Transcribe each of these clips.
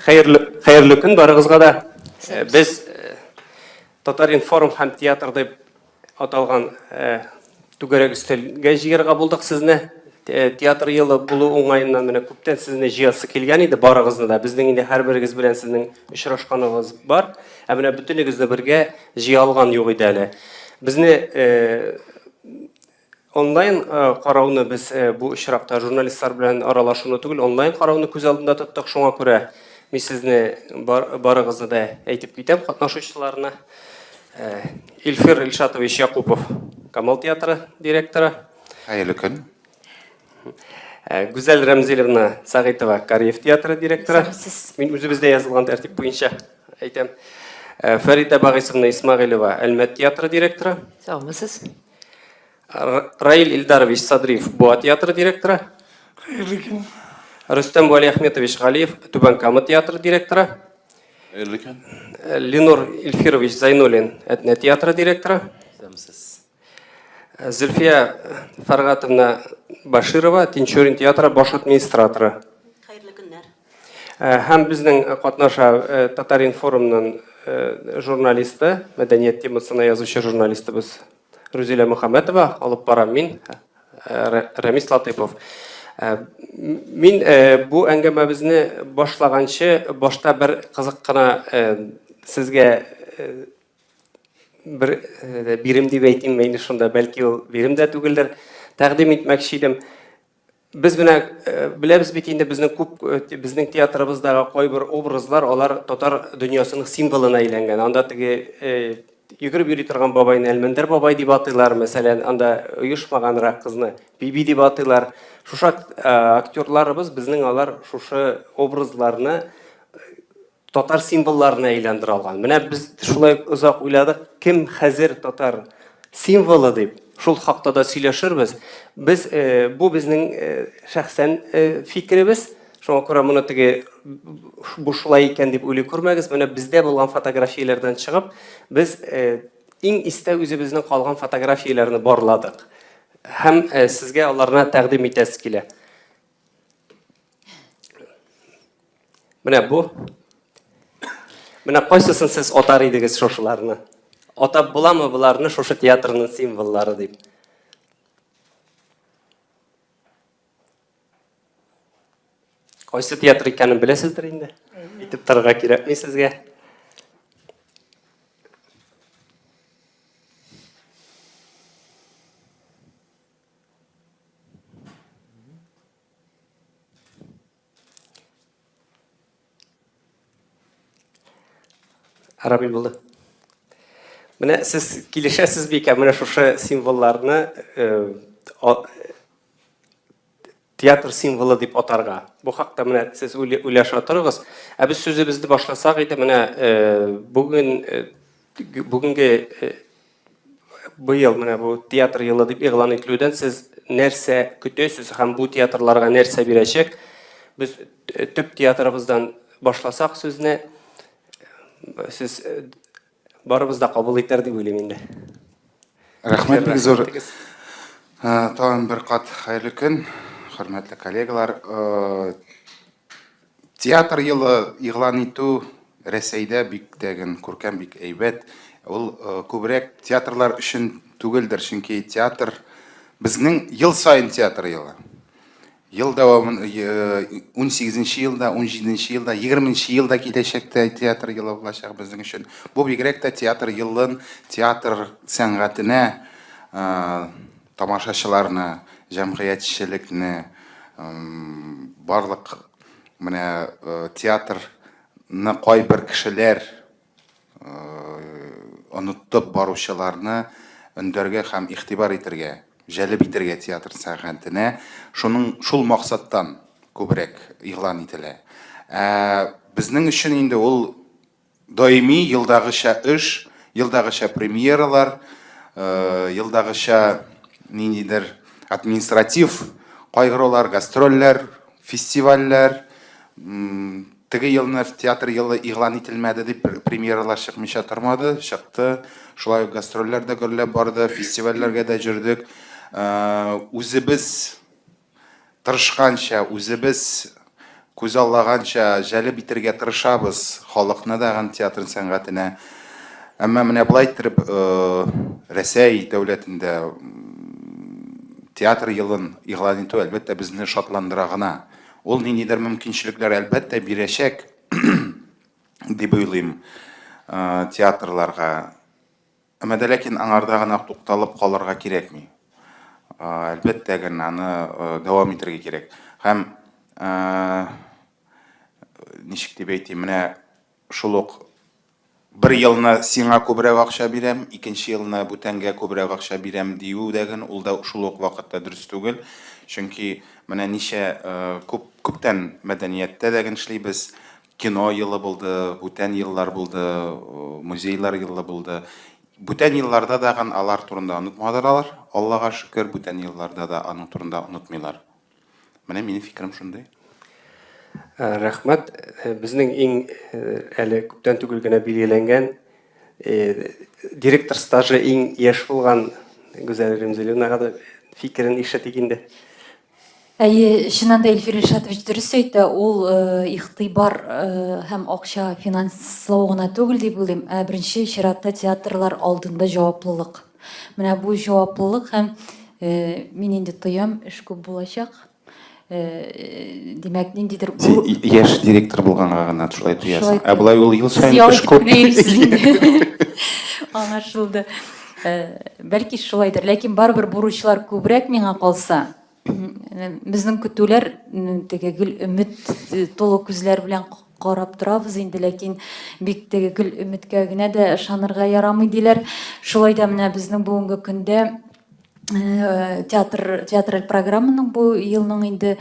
Xayrlı күн барыгызга да. Без Татар-Информ һәм театр дип аталган түгәрәк өстәлгә җыярга булдык сезне. Театр елы булу уңайыннан менә күптән сезне җыясы килгән иде барыгызны да. Безнең инде һәрберегез белән сезнең очрашканыгыз бар. Ә менә бөтенегезне бергә җыя алган юк иде әле. Безне онлайн карауны без бу очракта журналистлар белән аралашуны түгел, онлайн карауны күз алдында тоттык. Шуңа күрә мин сезне барыгызны да әйтеп китәм катнашучыларына. Илфир Илшатович Якупов, Камал театры директоры. Хәерле көн. Гүзәл Рәмзиловна Сагитова, Кариев театры директоры. Мин үзебездә язылган тәртип буенча әйтәм. Фәрида Багисовна Исмагыйлова, Әлмәт театры директоры. Саумысыз? Раил Ильдарович Садриев, Буа театры директоры. Хәерле көн. Рөстәм Валиахметович Галиев, Түбән Кама театры директоры. Хәерле көн. Ленур Ильфирович Зайнуллин, Этне театры директоры. Зульфия Фаргатовна Баширова, Тинчурин театры баш администраторы. Хәерле көннәр. Һәм безнең катнаша Татар-Информның журналисты, мәдәният темасына язучы журналистыбыз Рузилә Мөхәммәтова, алып барам мин, Рамис Латыпов. Мин бу әңгәмәбезне башлаганчы башта бер кызык кына сезгә бер бирем дип әйтим, менә шунда бәлки ул бирем дә түгелдер, тәкъдим итмәкче идем. Без менә беләбез бит инде безнең театрыбыздагы кайбер образлар, алар татар дөньясының символына әйләнгән. Анда теге йөгереп йөри торган бабайны Әлмәндәр бабай дип атыйлар, мәсәлән, анда оешмаганрак кызны Биби дип атыйлар. Шушы актерларыбыз безнең алар шушы образларны татар символларына әйләндерә алган. Менә без шулай узак уйладык, кем хәзер татар символы дип. Шул хакта да сөйләшербез. Без бу безнең шәхсән фикеребез. Шуңа күрә моны теге бу шулай икән дип уйлый күрмәгез. Менә бездә булган фотографияләрдән чыгып, без иң истә үзебезнең калган фотографияләрне барладык. Һәм сезгә аларны тәкъдим итәс килә. Менә бу. Менә кайсысын сез атар идегез шушыларны? Атап буламы буларны шушы театрның символлары дип? Кайсы театр икәнен беләсездер инде? Итеп торырга кирәкми сезгә. Арабил булды. Менә сез килешәсез бик, менә шушы символларны театр символы дип атарга. Бу хакта менә сез уйлаша торыгыз. Ә без сүзебезне башласак иде, менә бүгенге быел менә бу театр елы дип игълан ителүдән сез нәрсә көтәсез һәм бу театрларга нәрсә бирәчәк? Без төп театрыбыздан башласак сүзне, сез барыбыз да кабул итәр дип уйлыйм инде. Рәхмәт бик зур. Тагын бер кат хәерле көн, хөрмәтле коллегалар. Театр елы игълан итү Рәсәйдә бик тәген күркәм, бик әйбәт. Ул күбрәк театрлар өчен түгелдер, чөнки театр безнең ел сайын театр елы. Ел дәвамын 18-нче елда, 17-нче елда, 20-нче елда китәчәк театр елы булачак безнең өчен. Бу бигрәк тә театр елын, театр сәнгатенә, тамашачыларны, җәмгыятьчелекне, барлык менә театрны кайбер кешеләр онытып баручыларны өндәргә һәм игътибар итәргә, җәлеп итәргә театр сәнгатенә, шул максаттан күбрәк игълан ителә. Безнең өчен инде ул даими елдагыча эш, елдагыча премьералар, елдагыча ниндидер административ кайгырулар, гастрольләр, фестивальләр. Теге елны театр елы игълан ителмәде дип премьералар чыкмыйча тормады, чыкты. Шулай гастрольләр дә гөрләп барды, фестивальләргә дә җөрдек. Үзебез тырышканча, үзебез күз аллаганча жәлеп итәргә тырышабыз халыкны дагы театр сәнгатенә. Әмма менә былай итеп Рәсәй дәүләтендә театр елын игълан итү әлбәттә безне шатландыра гына. Ул ниндидер мөмкинчелекләр әлбәттә бирәчәк дип уйлыйм театрларга. Әмма дә ләкин аңарда гына тукталып калырга кирәкми. Әлбәттә генә аны дәвам итәргә кирәк. Һәм ничек дип әйтим, менә шул ук bir елны сиңа күбрәк акча бирәм, икенче елны бүтәнгә күбрәк акча бирәм дию дәген, ул да шул ук вакытта дөрес түгел. Чөнки менә ничә күптән мәдәнияттә дәген эшлибез. Кино елы булды, бүтән еллар булды, музейлар елы булды. Бүтән елларда да алар турында онытмадылар. Аллага шөкер, бүтән елларда да аның турында онытмыйлар. Менә минем фикерем шундый. Рәхмәт. Безнең иң әле күптән түгел генә билгеләнгән директор стажы иң яшь булган Гүзәл Ремзелевнага да фикерен ишетик инде. Әйе, чыннан да Эльфир Ришатович дөрес әйтә, ул игътибар һәм акча финанслау гына түгел дип уйлыйм, ә беренче чиратта театрлар алдында җаваплылык. Менә бу җаваплылык һәм мин инде тоям, эш күп булачак. Димәк, ниндидер Яшь директор булганга гына шулай тоясың. Ә болай ул ел сайын эш күп. Аңлашылды. Бәлки шулайдыр, ләкин барыбер бурычлар күбрәк миңа калса. Безнең көтүләр теге гөл өмет толы күзләр белән карап торабыз инде, ләкин бик теге гөл өметкә генә дә ышанырга ярамый диләр. Шулай да менә безнең бүгенге көндә театраль программаның бу елның инде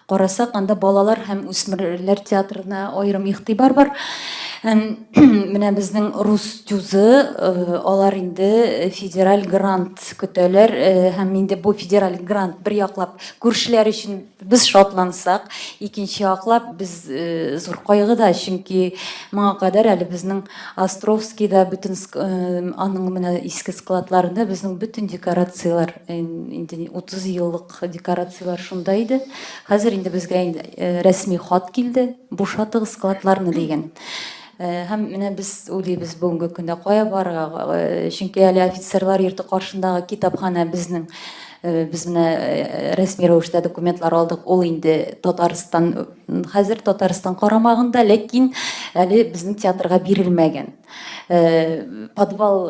карасак, анда балалар һәм үсмерләр театрына аерым игътибар бар. Менә безнең рус тюзы, алар инде федераль грант көтәләр һәм инде бу федераль грант бер яклап күршеләр өчен без шатлансак, икенче яклап без зур кайгыда, чөнки моңа кадәр әле безнең Островскийда бүтән аның менә иске складларында безнең бүтән декорациялар инде 30 еллык декорациялар шунда иде. Хәзер инде безгә рәсми хат килде, бушатыгыз складларны дигән. Һәм менә без уйлыйбыз бүгенге көндә кая барырга, чөнки әле офицерлар йорты каршындагы китапханә безнең biz resmi rəvişdə dokumentlar aldıq. Ol indi Tataristan, hәзер Tataristan qaramağında, lakin әле безнең театрга бирелмәгән. Подвал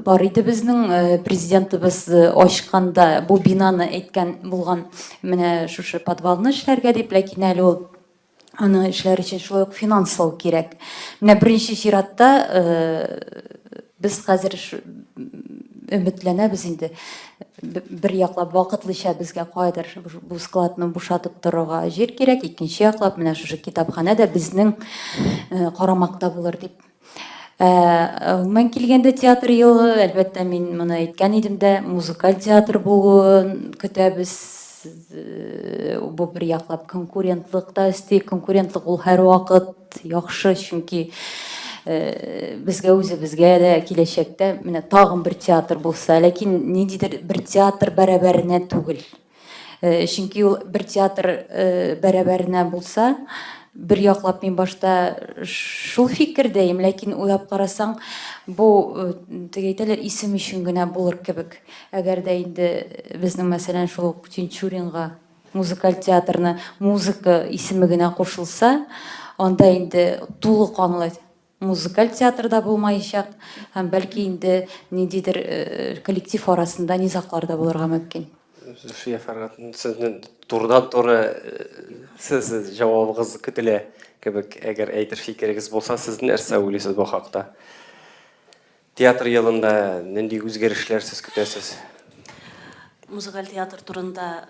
бар иде безнең президентыбыз ачканда бу бинаны әйткән булган, менә шушы подвалны эшләргә дип, ләкин әле ул аны эшләр өчен шулай ук финанслау кирәк. Менә беренче чиратта без хәзер өметләнәбез инде. Бер яклап вакытлыча безгә кайдыр бу складны бушатып торырга җир кирәк, икенче яклап менә шушы китапханә дә безнең карамакта булыр дип. Мен килгәндә театр елы, әлбәттә мин моны әйткән идем дә, музыкаль театр булуын көтәбез. Бу бер яклап конкурентлыкта өсти, конкурентлык ул һәр вакыт яхшы, чөнки безгә үзебезгә дә киләчәктә менә тагын бер театр булса, ләкин ниндидер бер театр бәрабәренә түгел. Чөнки ул бер театр бәрабәренә булса, бер яклап мин башта шул фикердәйм, ләкин уйлап карасаң, бу әйтәләр исем өчен генә булыр кебек. Әгәр дә инде безнең мәсәлән шул Тинчуринга музыкаль театрны музыка исеме генә кушылса, анда инде тулы канлы музыкаль театрда булмаячак, һәм бәлки инде ниндидер коллектив арасында низаклар да булырга мөмкин. Зөфия Фәргат, сезнең турыдан-туры сез җавабыгыз көтелә кебек, әгәр әйтер фикерегез булса, сез нәрсә уйлыйсыз бу хакта? Театр елында нинди үзгәрешләр сез көтәсез? Музыкаль театр турында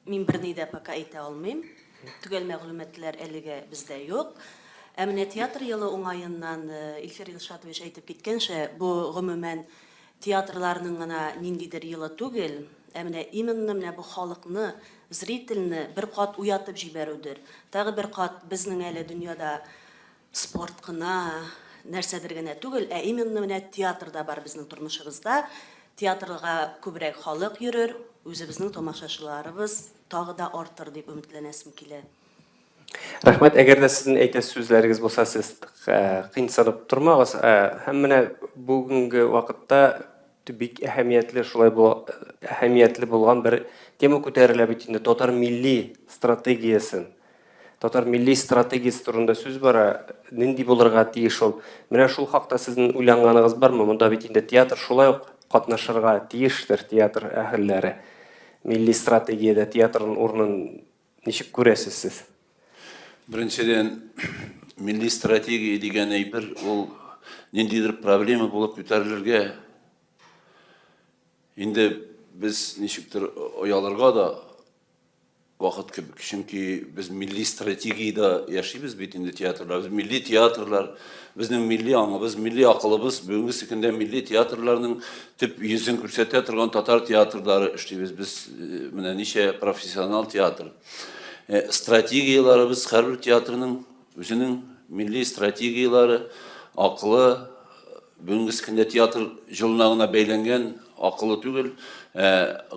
мин берни дә пока әйтә алмыйм. Түгел мәгълүматлар әлегә бездә юк. Ә менә театр елы уңаеннан Эльфир Ришатович әйтеп киткәнчә, бу гомумән театрларның гына ниндидер елы түгел, ә менә именно менә бу халыкны, зрительне бер кат уятып җибәрүдер. Тагы бер кат безнең әле дөньяда спорт кына, нәрсәдер генә түгел, ә именно менә театрда бар безнең тормышыбызда. Театрга күбрәк халык йөрер, үзебезнең тамашачыларыбыз тагы да артыр дип өметләнәсем килә. Рәхмәт, әгәр дә сезнең әйтәс сүзләрегез булса, сез кыйнсынып тормагыз. Һәм менә бүгенге вакытта бик әһәмиятле булган бер тема күтәрелә бит инде. Татар милли стратегиясын. Татар милли стратегиясы турында сүз бара. Нинди булырга тиеш ул? Менә шул хакта сезнең уйланганыгыз бармы? Монда бит инде театр шулай ук катнашырга тиештер, театр әһелләре. Милли стратегиядә театрның урынын ничек күрәсез сез? Біріншіден, milli стратегия деген әйбер, ол ниндейдір проблема болып көтерілерге. Енді біз нешіктір ояларға да вақыт кебек. Чөнки біз milli стратегияда яшибез бит инде театрлар. Біз milli театрлар, біздің milli аңыбыз, milli ақылыбыз, бүгінгі секундә milli театрларның төп йөзен күрсәтә торган татар театрлары эшлибез. Біз менә ничә профессионал театр. Стратегияларыбыз һәрбер театрның үзенең milli стратегиялары, ақылы, бүгінгі секундә театр жылына гына бәйләнгән ақылы түгел,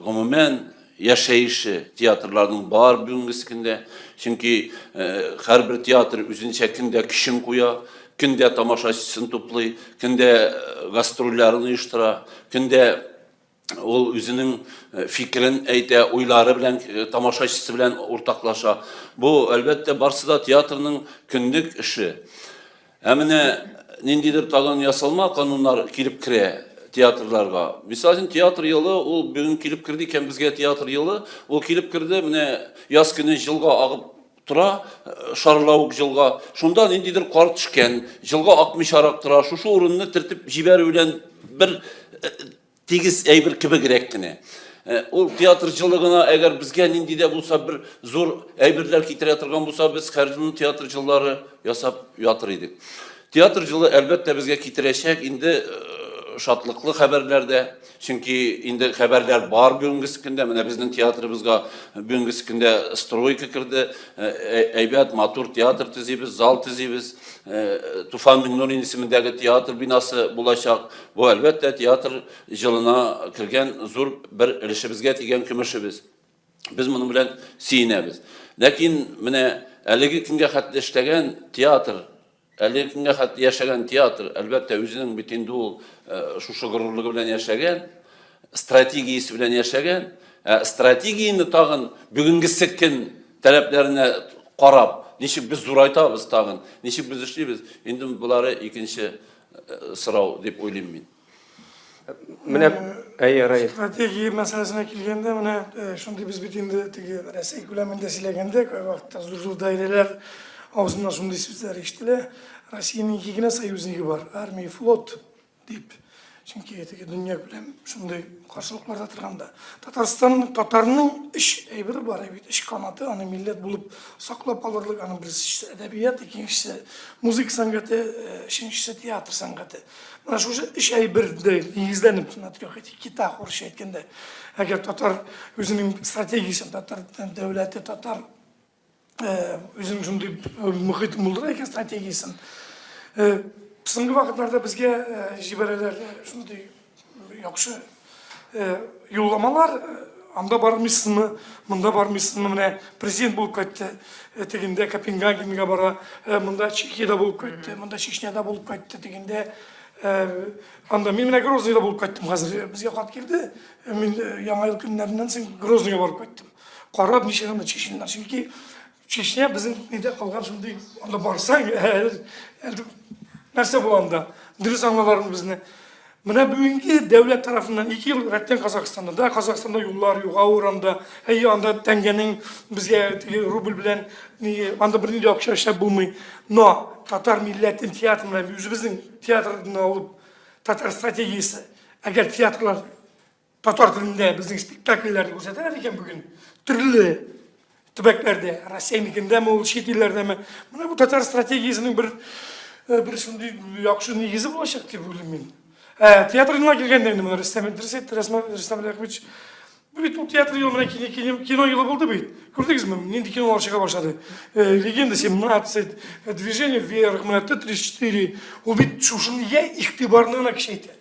гомумән яшәеше театрларның бар бүгінгі секундә. Чөнки һәрбер театр үзенчә көндә көчен куя, көндә тамашачысын туплый, көндә гастрольләрен оештыра, көндә ул үзенең фикерен әйтә, уйлары белән, тамашачысы белән уртаклаша. Бу әлбәттә барсы да театрның көндек эше. Менә ниндидер тагын ясалма кануннар килеп керә театрларга. Мисалын театр елы, ул бүген килеп кирде икән безгә театр елы, ул килеп кирде, менә яз көне җылга агып тора, шарлауык җылга. Шунда ниндидер кар төшкән, җылга акмыйшарак тора. Шушы урынны тертеп җибәрү белән бер тигез әйбер кебегрәк кенә. Ул театр җылыгына әгәр безгә нинди дә булса бер зур әйберләр китерә торган булса, без һәрҗүн театр җыллары ясап ятыр идек. Театр җылы әлбәттә безгә китерәчәк инде шатлыклы хәбәрләрдә, чөнки инде хәбәрләр бар бүгенге көндә. Менә безнең театрыбызга бүгенге көндә стройка кирде, әйбәт матур театр төзибез, зал төзибез. Туфан Миңнурин исемендәге театр бинасы булачак. Бу әлбәттә театр җылына кергән зур бер өлешебезгә тигән көмешебез. Без моның белән сөенәбез. Ләкин менә әлеге көнгә хәтле эшләгән театр, әлеге көнгә хәтле яшәгән театр, әлбәттә үзенең бит инде ул шушы горурлыгы белән яшәгән, стратегиясе белән яшәгән, стратегияны тагын бүгенгесе көн таләпләренә карап, ничек без зурайтабыз тагын, ничек без эшлибез, инде булары икенче сорау дип уйлыйм мин. Менә Раиф. Стратегия мәсьәләсенә килгәндә, менә шундый без бит инде теге Россия күләмендә сөйләгәндә, кай вакытта зур даирәләр авызыннан шундый сүзләр ишетелә. Россиянең ике генә союзнигы бар, армия, флот дип. Чөнки теге дөнья белән шундый каршылыкларда торганда, татарның эш әйбере бар, эш канаты, аны милләт булып саклап калырлык, аны берсе әдәбият, икенчесе музыка сәнгате, өченчесе театр сәнгате. Менә шушы эш әйбердә нигезләнеп натырга китап орыш әйткәндә, әгәр татар үзенең стратегиясын, татар дәүләте, татар үзенең шундый мөхит булдыра икән стратегиясын. Соңгы вакытларда безгә җибәрәләр шундый яхшы юлламалар, анда бармыйсызмы, монда бармыйсызмы, менә президент булып кайтты, тегендә Копенгагенга бара, монда Чехиядә булып кайтты, монда Чечняда булып кайтты, тегендә анда мин менә Грознойда булып кайттым хәзер. Безгә хат килде, мин яңа ел көннәреннән соң Грознойга барып кайттым. Карап ничегә чеченнәр, чөнки Чечня безнең нидә калган шундый, анда барсаң, нәрсә бу анда? Дөрес аңлаларым безне. Менә бүгенге дәүләт тарафыннан 2 ел рәттән Казакстанда юллар юк, авыранда, анда тәңгәнең безгә рубль белән анда бер нинди акча эшләп булмый. Но татар милләтен театрына үзебезнең театрны алып, татар стратегиясе, әгәр театрлар татар телендә безнең спектакльләрне күрсәтәләр икән бүген, төрле төбәкләрдә, Россияныкендәме, ул чит илләрдәме, менә бу татар стратегиясенең бер шундый яхшы нигезе булачак дип уйлыйм мин. Театрына килгәндә инде менә Рөстәм Рәхимович, бит ул театр елы менә кино елы булды бит. Күрдегезме, нинди кинолар чыга башлады? Легенда 17, Движение вверх, менә Т-34, ул бит шушыны игътибарны кичәйтә.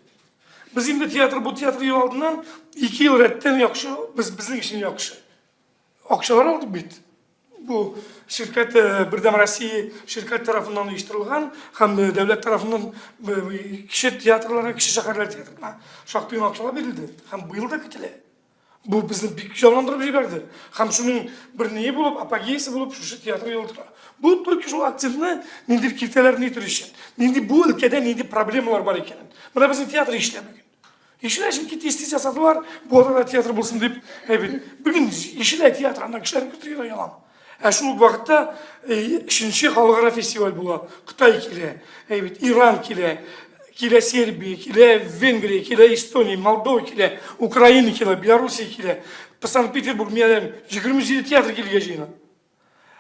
Без инде бу театр ел алдыннан 2 ел рәттән яхшы, безнең өчен яхшы. akçalar aldık bit. Bu şirket Birden Россия şirket tarafından uyuşturulgan hem devlet tarafından kişi tiyatrolara, kişi şehirler tiyatrolarına şaktığın akçalar verildi. Hem bu yılda kitile. Bu bizni bir canlandırıp jiberdi. Hem şunun bir neyi bulup, apogeysi bulup şu tiyatro yoldular. Bu Türkiye şu aktivini nedir kirteler nedir işin. Nedir bu ülkede nedir problemler var iken. Buna bizim tiyatro işlemeyin. İşler için ki testi yasadılar, bu arada tiyatro bulsun deyip, evet, bugün işler tiyatranda kişiler götürüyor yalan. Şu vakitte işinci halkara festival bula, Kıtay kile, evet, İran kile, kile Serbiya kile, Vengriya kile, Estonya, Moldova kile, Ukrayna kile, Belarusya kile, Sankt Peterburg miyadem, 27 tiyatro kilgeciğine.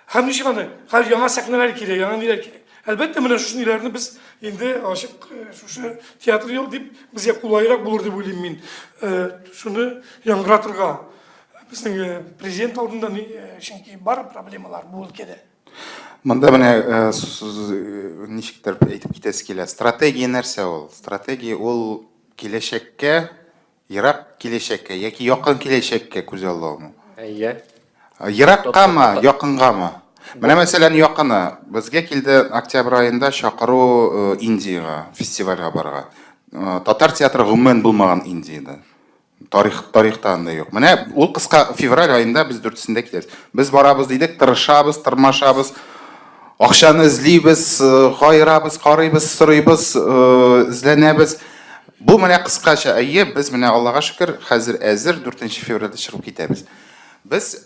Hem de çıkanı, her yana sahneler kile, yana neler kile. Elbette bana şu ilerini biz indi aşık şu tiyatro yol deyip bize kolayırak bulur diye bileyim ben. Şunu yangıratırga. Bizim prezident aldığında çünkü var problemler bu ülkede. Мында менә ничектер әйтеп китәсе килә. Стратегия нәрсә ул? Стратегия ул киләчәккә, ерак киләчәккә яки якын киләчәккә күз аллаумы? Әйе. Ераккамы, якынгамы? Менә мәсәлән якыны. Безгә килде октябрь айында чакыру Индиягә, фестивальгә барырга. Татар театры гомумән булмаган Индиядә. Тарихта андай юк. Менә ул кыска февраль айында без 4-сендә китәбез. Без барабыз дидек, тырышабыз, тырмашабыз. Акчаны эзлибез, кайрабыз, карыйбыз, сорыйбыз, эзләнәбез. Бу менә кыскача, әйе, без менә Аллага шөкер, хәзер әзер 4 февральдә чыгып китәбез. Без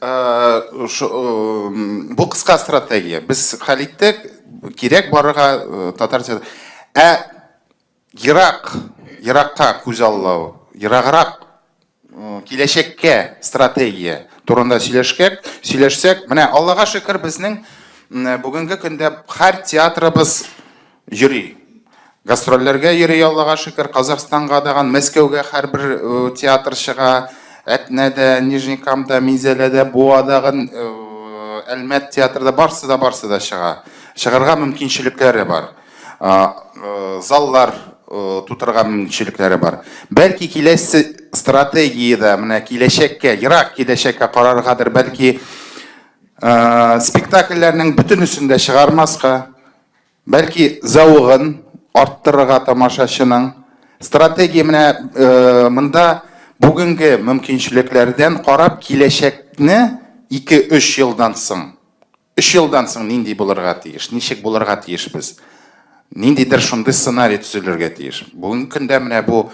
бу кыска стратегия. Без хәл иттек, кирәк барырга татар театры. Еракка күз аллау, ераграк киләчәккә стратегия турында сөйләшсәк, менә Аллага шөкер, безнең бүгенге көндә һәр театрыбыз йөри. Гастрольләргә йөри, Аллага шөкер, Казахстанга даган, Мәскәүгә һәрбер театр чыга, Әтнәдә, Нижникамда, Мизәләдә, Буадагын, Әлмәт театрда барсы да чыга. Чыгарга мөмкинчелекләре бар. Заллар тутырга мөмкинчелекләре бар. Бәлки киләсе стратегиядә, менә киләчәккә, ерак киләчәккә караргадыр, бәлки спектакльләрнең бөтенесен дә чыгармаска, бәлки зауыгын арттырырга тамашачының. Стратегия менә монда бүгенге мөмкинчелекләрдән карап киләчәкне 2-3 елдан соң. 3 елдан соң нинди булырга тиеш, ничек булырга тиеш без? Ниндидер шундый сценарий төзелергә тиеш. Бүгенге көндә менә бу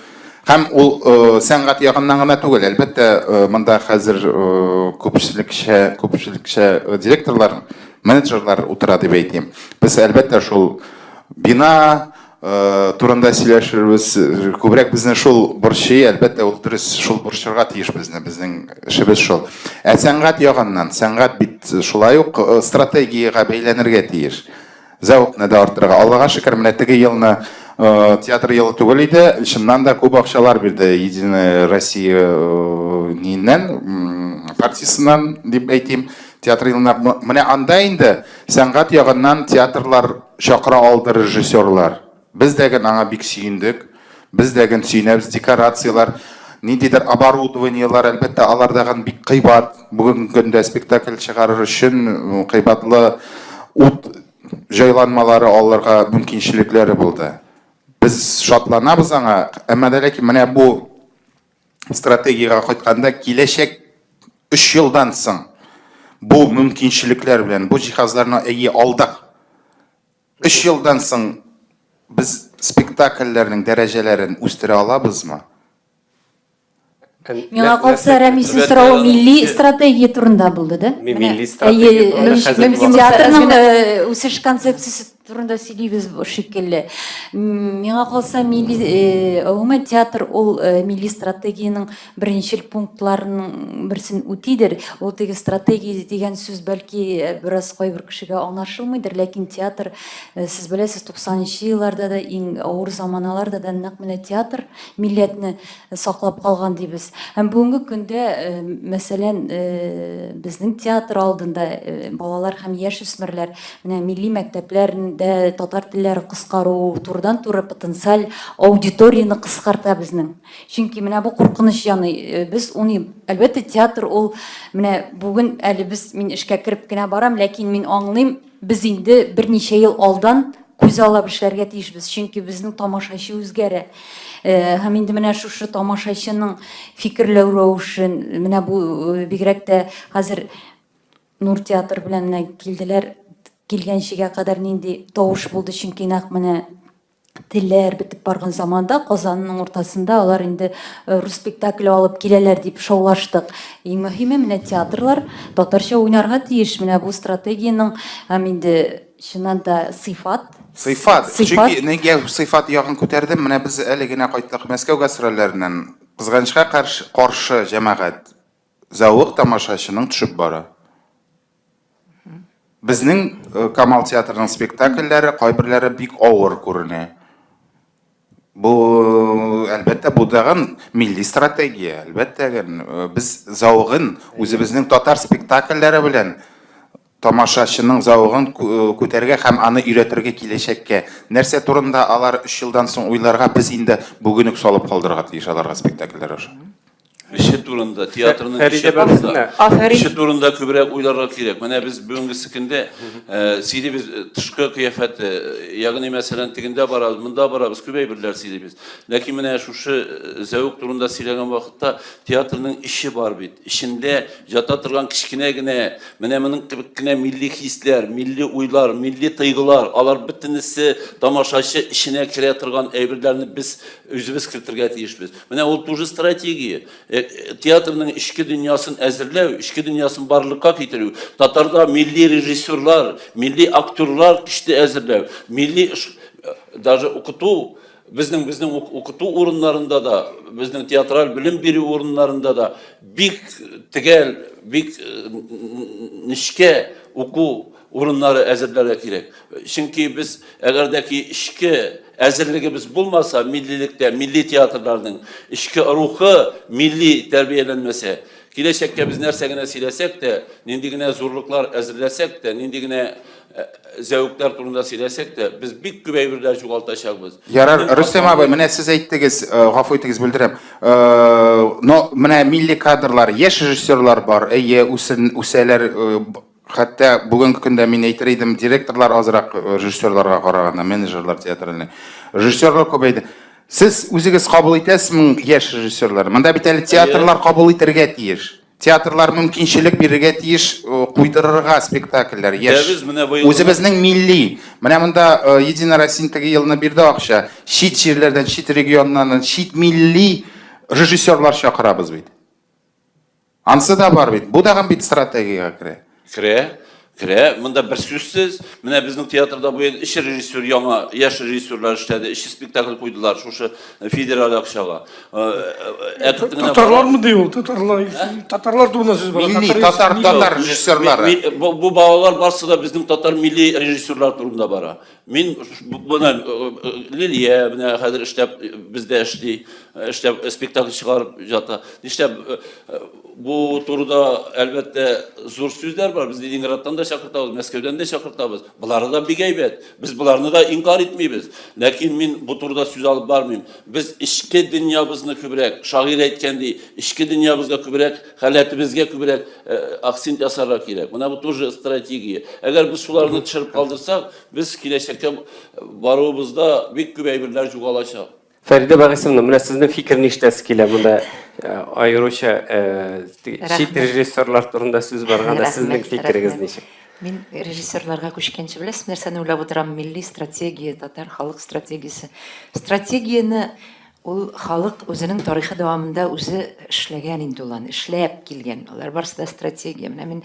һәм ул сәнгать ягыннан гына түгел, әлбәттә монда хәзер күпчелекчә директорлар, менеджерлар утыра дип әйтим. Без әлбәттә шул бина турында сөйләшербез, күбрәк безнең шул борчы, әлбәттә ул дөрес шул борчырга тиеш безнең эшебез шул. Сәнгать ягыннан, сәнгать бит шулай ук стратегияга бәйләнергә тиеш. Зәвыкны да арттырырга. Аллага шөкер, менә теге елны театр елы түгел иде, чыннан да күп акчалар бирде Единая Россия партиясыннан дип әйтим. Театр елына менә анда инде сәнгать ягыннан театрлар чакыра алды режиссерлар. Без дәген аңа бик сөендек. Без дәген сөенәбез, декорациялар, ниндидер оборудованиелар, әлбәттә алар даган бик кыйбат. Бүгенге көндә спектакль чыгарыр өчен кыйбатлы ут җайланмалары алырга мөмкинчелекләре булды. Без шатланабыз аңа, әмма дә ләкин менә бу стратегияга кайтканда киләчәк 3 елдан соң бу мөмкинчелекләр белән бу җиһазларны әйе алдык. 3 елдан соң biz spektakllerinin derecelerini üstüre alabızmı? Миңа калса Рәмисин сорауы милли стратегия турында булды да. Милли стратегия Мөмкин театрның үсеш концепциясы турында сөйлибез шикелле. Миңа калса милли гомумән театр ул милли стратегияның беренчел пунктларының берсен үтидер. Ул теге стратегия дигән сүз бәлки бераз кайбер кешегә аңлашылмыйдыр, ләкин театр сез беләсез 90-нчы елларда да иң авыр заманаларда да нәкъ менә театр милләтне саклап калган дибез. Һәм бүгенге көндә мәсәлән безнең театр алдында балалар һәм яшь үсмерләр менә милли мәктәпләрне инде татар телләре кыскару турыдан-туры потенциаль аудиторияны кыскарта безнең. Чөнки менә бу куркыныч яны. Без уни әлбәттә театр ул менә бүген әле без мин эшкә кереп кенә барам, ләкин мин аңлыйм, біз инде берничә ел алдан күз алып эшләргә тиешбез, чөнки безнең тамашачы үзгәрә. Һәм инде менә шушы тамашачының фикерләү рәвешен, менә бу бигрәк тә хәзер Нур театр белән менә килделәр, килгәнчегә кадәр нинди тавыш булды, чөнки нәкъ менә телләр бетеп барган заманда Казанның уртасында алар инде рус спектакле алып киләләр дип шаулаштык. Иң мөһиме менә театрлар татарча уйнарга тиеш. Менә бу стратегияның һәм инде чыннан да сыйфат. Чөнки нигә сыйфат ягын күтәрдем, менә без әле генә кайттык Мәскәү гастрольләреннән. Кызганычка каршы җәмәгать зауык тамашачының төшеп бара. Безнең Камал театрының спектакльләре кайберләре бик авыр күренә. Бу әлбәттә бу дагы милли стратегия, әлбәттә без зауыгын үзебезнең татар спектакльләре белән тамашачының зауыгын күтәргә һәм аны өйрәтергә киләчәккә. Нәрсә турында алар 3 елдан соң уйларга біз инде бүген үк салып калдырырга тиеш аларга спектакльләр. İşi turunda, tiyatrının işi turunda kübrek uylarla kirek. Mene biz bugünkü sıkında sidi biz tışkı kıyafet, yağını mesela tiginde barabız, bunda barabız, kübey birler sidi biz. Lakin mene şu zevk turunda silegen vakitte tiyatrının işi var bit. İşinde jatatırgan kişkine gine, mene menin kibikine milli hisler, milli uylar, milli tıygılar, alar bitinisi tamaşaşı işine kiretırgan evirlerini biz özümüz kirtirge tiyişmiz. Mene o tuju strateji. Tiyatrının işki dünyasını əzirləv, işki dünyasını barlıqqa getiriyor. Tatarda milli rejissörler, milli aktörler işte əzirləv. Milli, даже okutu, bizning okutu orunlarında da, bizning teatral bilim biri orunlarında da bik tigel, bik nişke oku orunları əzirlərə kirek. Çünki biz əgərdəki işki əzirliği biz bulmasa millilikte, milli tiyatrlarının işki ruhu milli terbiyelenmesi, kileşekke biz nersegine silesek de, nindigine zorluklar əzirlesek de, nindigine zevkler turunda silesek de, biz bir kübeyvirler çoğaltaşağız. Yarar, Rüstem abi, mene siz aytdınız, gafı aytdınız bildirem. Mene milli kadrlar, yaş rejissörler var, üseler, hatta bugünkü günde men aytar edim, direktorlar azırak rejissörlarga qaraganda, menejerlar teatrını. Rejissörlar көбәйді. Siz үзегез кабул итәсезме яшь режиссерлар? Монда бит әле театрлар кабул итәргә тиеш. Театрлар мөмкинчелек бирергә тиеш куйдырырга спектакльләр яшь. Үзебезнең милли. Менә монда Единая Россия теге елны бирде акча. Чит җирләрдән, чит регионнардан, чит милли режиссерлар чакырабыз бит. Ансы да бар бит. Бу дагы бит стратегиягә керә. Kire, bunda bir sözsüz, mene bizim tiyatroda bu iş rejissör, yaş rejissörler işledi, iş spektakl koydular, şu federal akşağa. Tatarlar mı diyor? Tatarlar turuna söz var. Milli, tatar rejissörler. Bu bağlar varsa da bizim tatar milli rejissörler turunda bara. Min buna Liliye, buna hadir işte bizde işte spektakl çıkarıp jata. İşte bu turda elbette zor sözler var. Biz Leningrad'dan da şakırtabız, Moskov'dan da şakırtabız. Bunları da bir gaybet. Biz bunlarını da inkar etmeyiz. Lakin min bu turda söz alıp barmayım. Biz işki dünyamızı kübrek, şair etkendi, işki dünyamızga kübrek, halatımızga kübrek aksint yasarrak gerek. Buna bu turda strateji. Eğer biz sularını çırp kaldırsak, biz kileşekte varımızda büyük kübeybirler çoğalaşak. Feride Bağısım'ın, mene sizin fikrini iştesi kile, bunda ayrıca şit rejissörler turunda söz barganda sizin fikriniz neşe? Мен режиссерларға көшкенше білесіз, нәрсені ойлап отырамын, милли стратегия, татар халық стратегиясы. Стратегияны ол халық өзінің тарихы давамында өзі эшләгән инде ул аны, эшләп килгән. Алар барысы да стратегия. Менә мин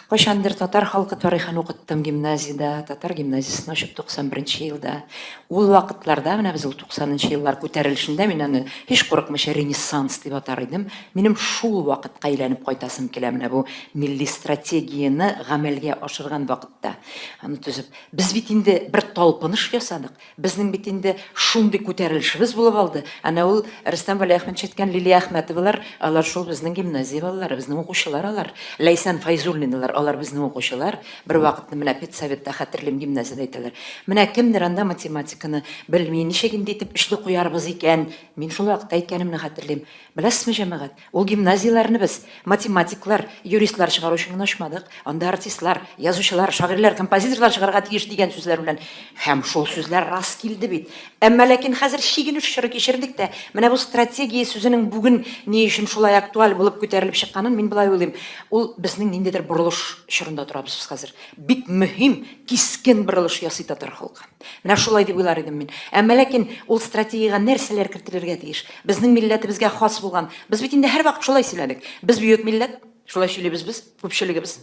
кайчандыр татар халкы тарихын укыттым гимназиядә, татар гимназиясын ачып 91 елда. Ул вакытларда, менә без ул 90 еллар күтәрелешендә мин аны һич курыкмыйча ренессанс дип атар идем. Минем шул вакытка әйләнеп кайтасым килә менә бу милли стратегияны гамәлгә ашырган вакытта. Аны төзеп, без бит инде бер талпыныш ясадык. Безнең бит инде шундый күтәрелешебез булып алды. Ана ул Рөстәм Вәлиәхмәт әйткән Лилия Әхмәтовалар, алар шул безнең гимназия балалары, безнең укучылар алар. Ләйсән Файзуллиналар, алар безнең укучылар, бер вакытны менә педсоветта хәтерлим гимназиядә әйтәләр. Менә кемдер анда математиканы белми, ничегендә итеп эшле куярбыз икән. Мин шул вакытта әйткәнемне хәтерлим. Беләсезме, җәмәгать? Ул гимназияләрне без математиклар, юристлар чыгаручы гына ачмадык. Анда артистлар, язучылар, шагыйрьләр, композиторлар чыгарга тиеш дигән сүзләр белән. Һәм шул сүзләр рас килде бит. Әмма ләкин хәзер шигенеш чоры кичердек тә. Менә бу стратегия сүзенең бүген ни өчен шулай актуаль булып күтәрелеп чыкканын мин болай уйлыйм. Ул безнең ниндидер борылыш чорында торабыз без хәзер. Бик мөһим, кискен борылыш ясый татар халкы. Менә шулай дип уйлар идем мин. Әмма ләкин ул стратегиягә нәрсәләр кертелергә тиеш? Безнең милләтебезгә хас булган. Без бит инде һәр вакыт шулай сөйләдек. Без бөек милләт, шулай сөйлибез без, күпчелегебез.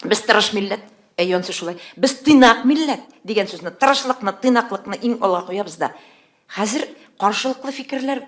Без тырыш милләт, әйонсы шулай. Без тыйнак милләт дигән сүзне, тырышлыкны, тыйнаклыкны иң алга куябыз да. Хәзер каршылыклы фикерләр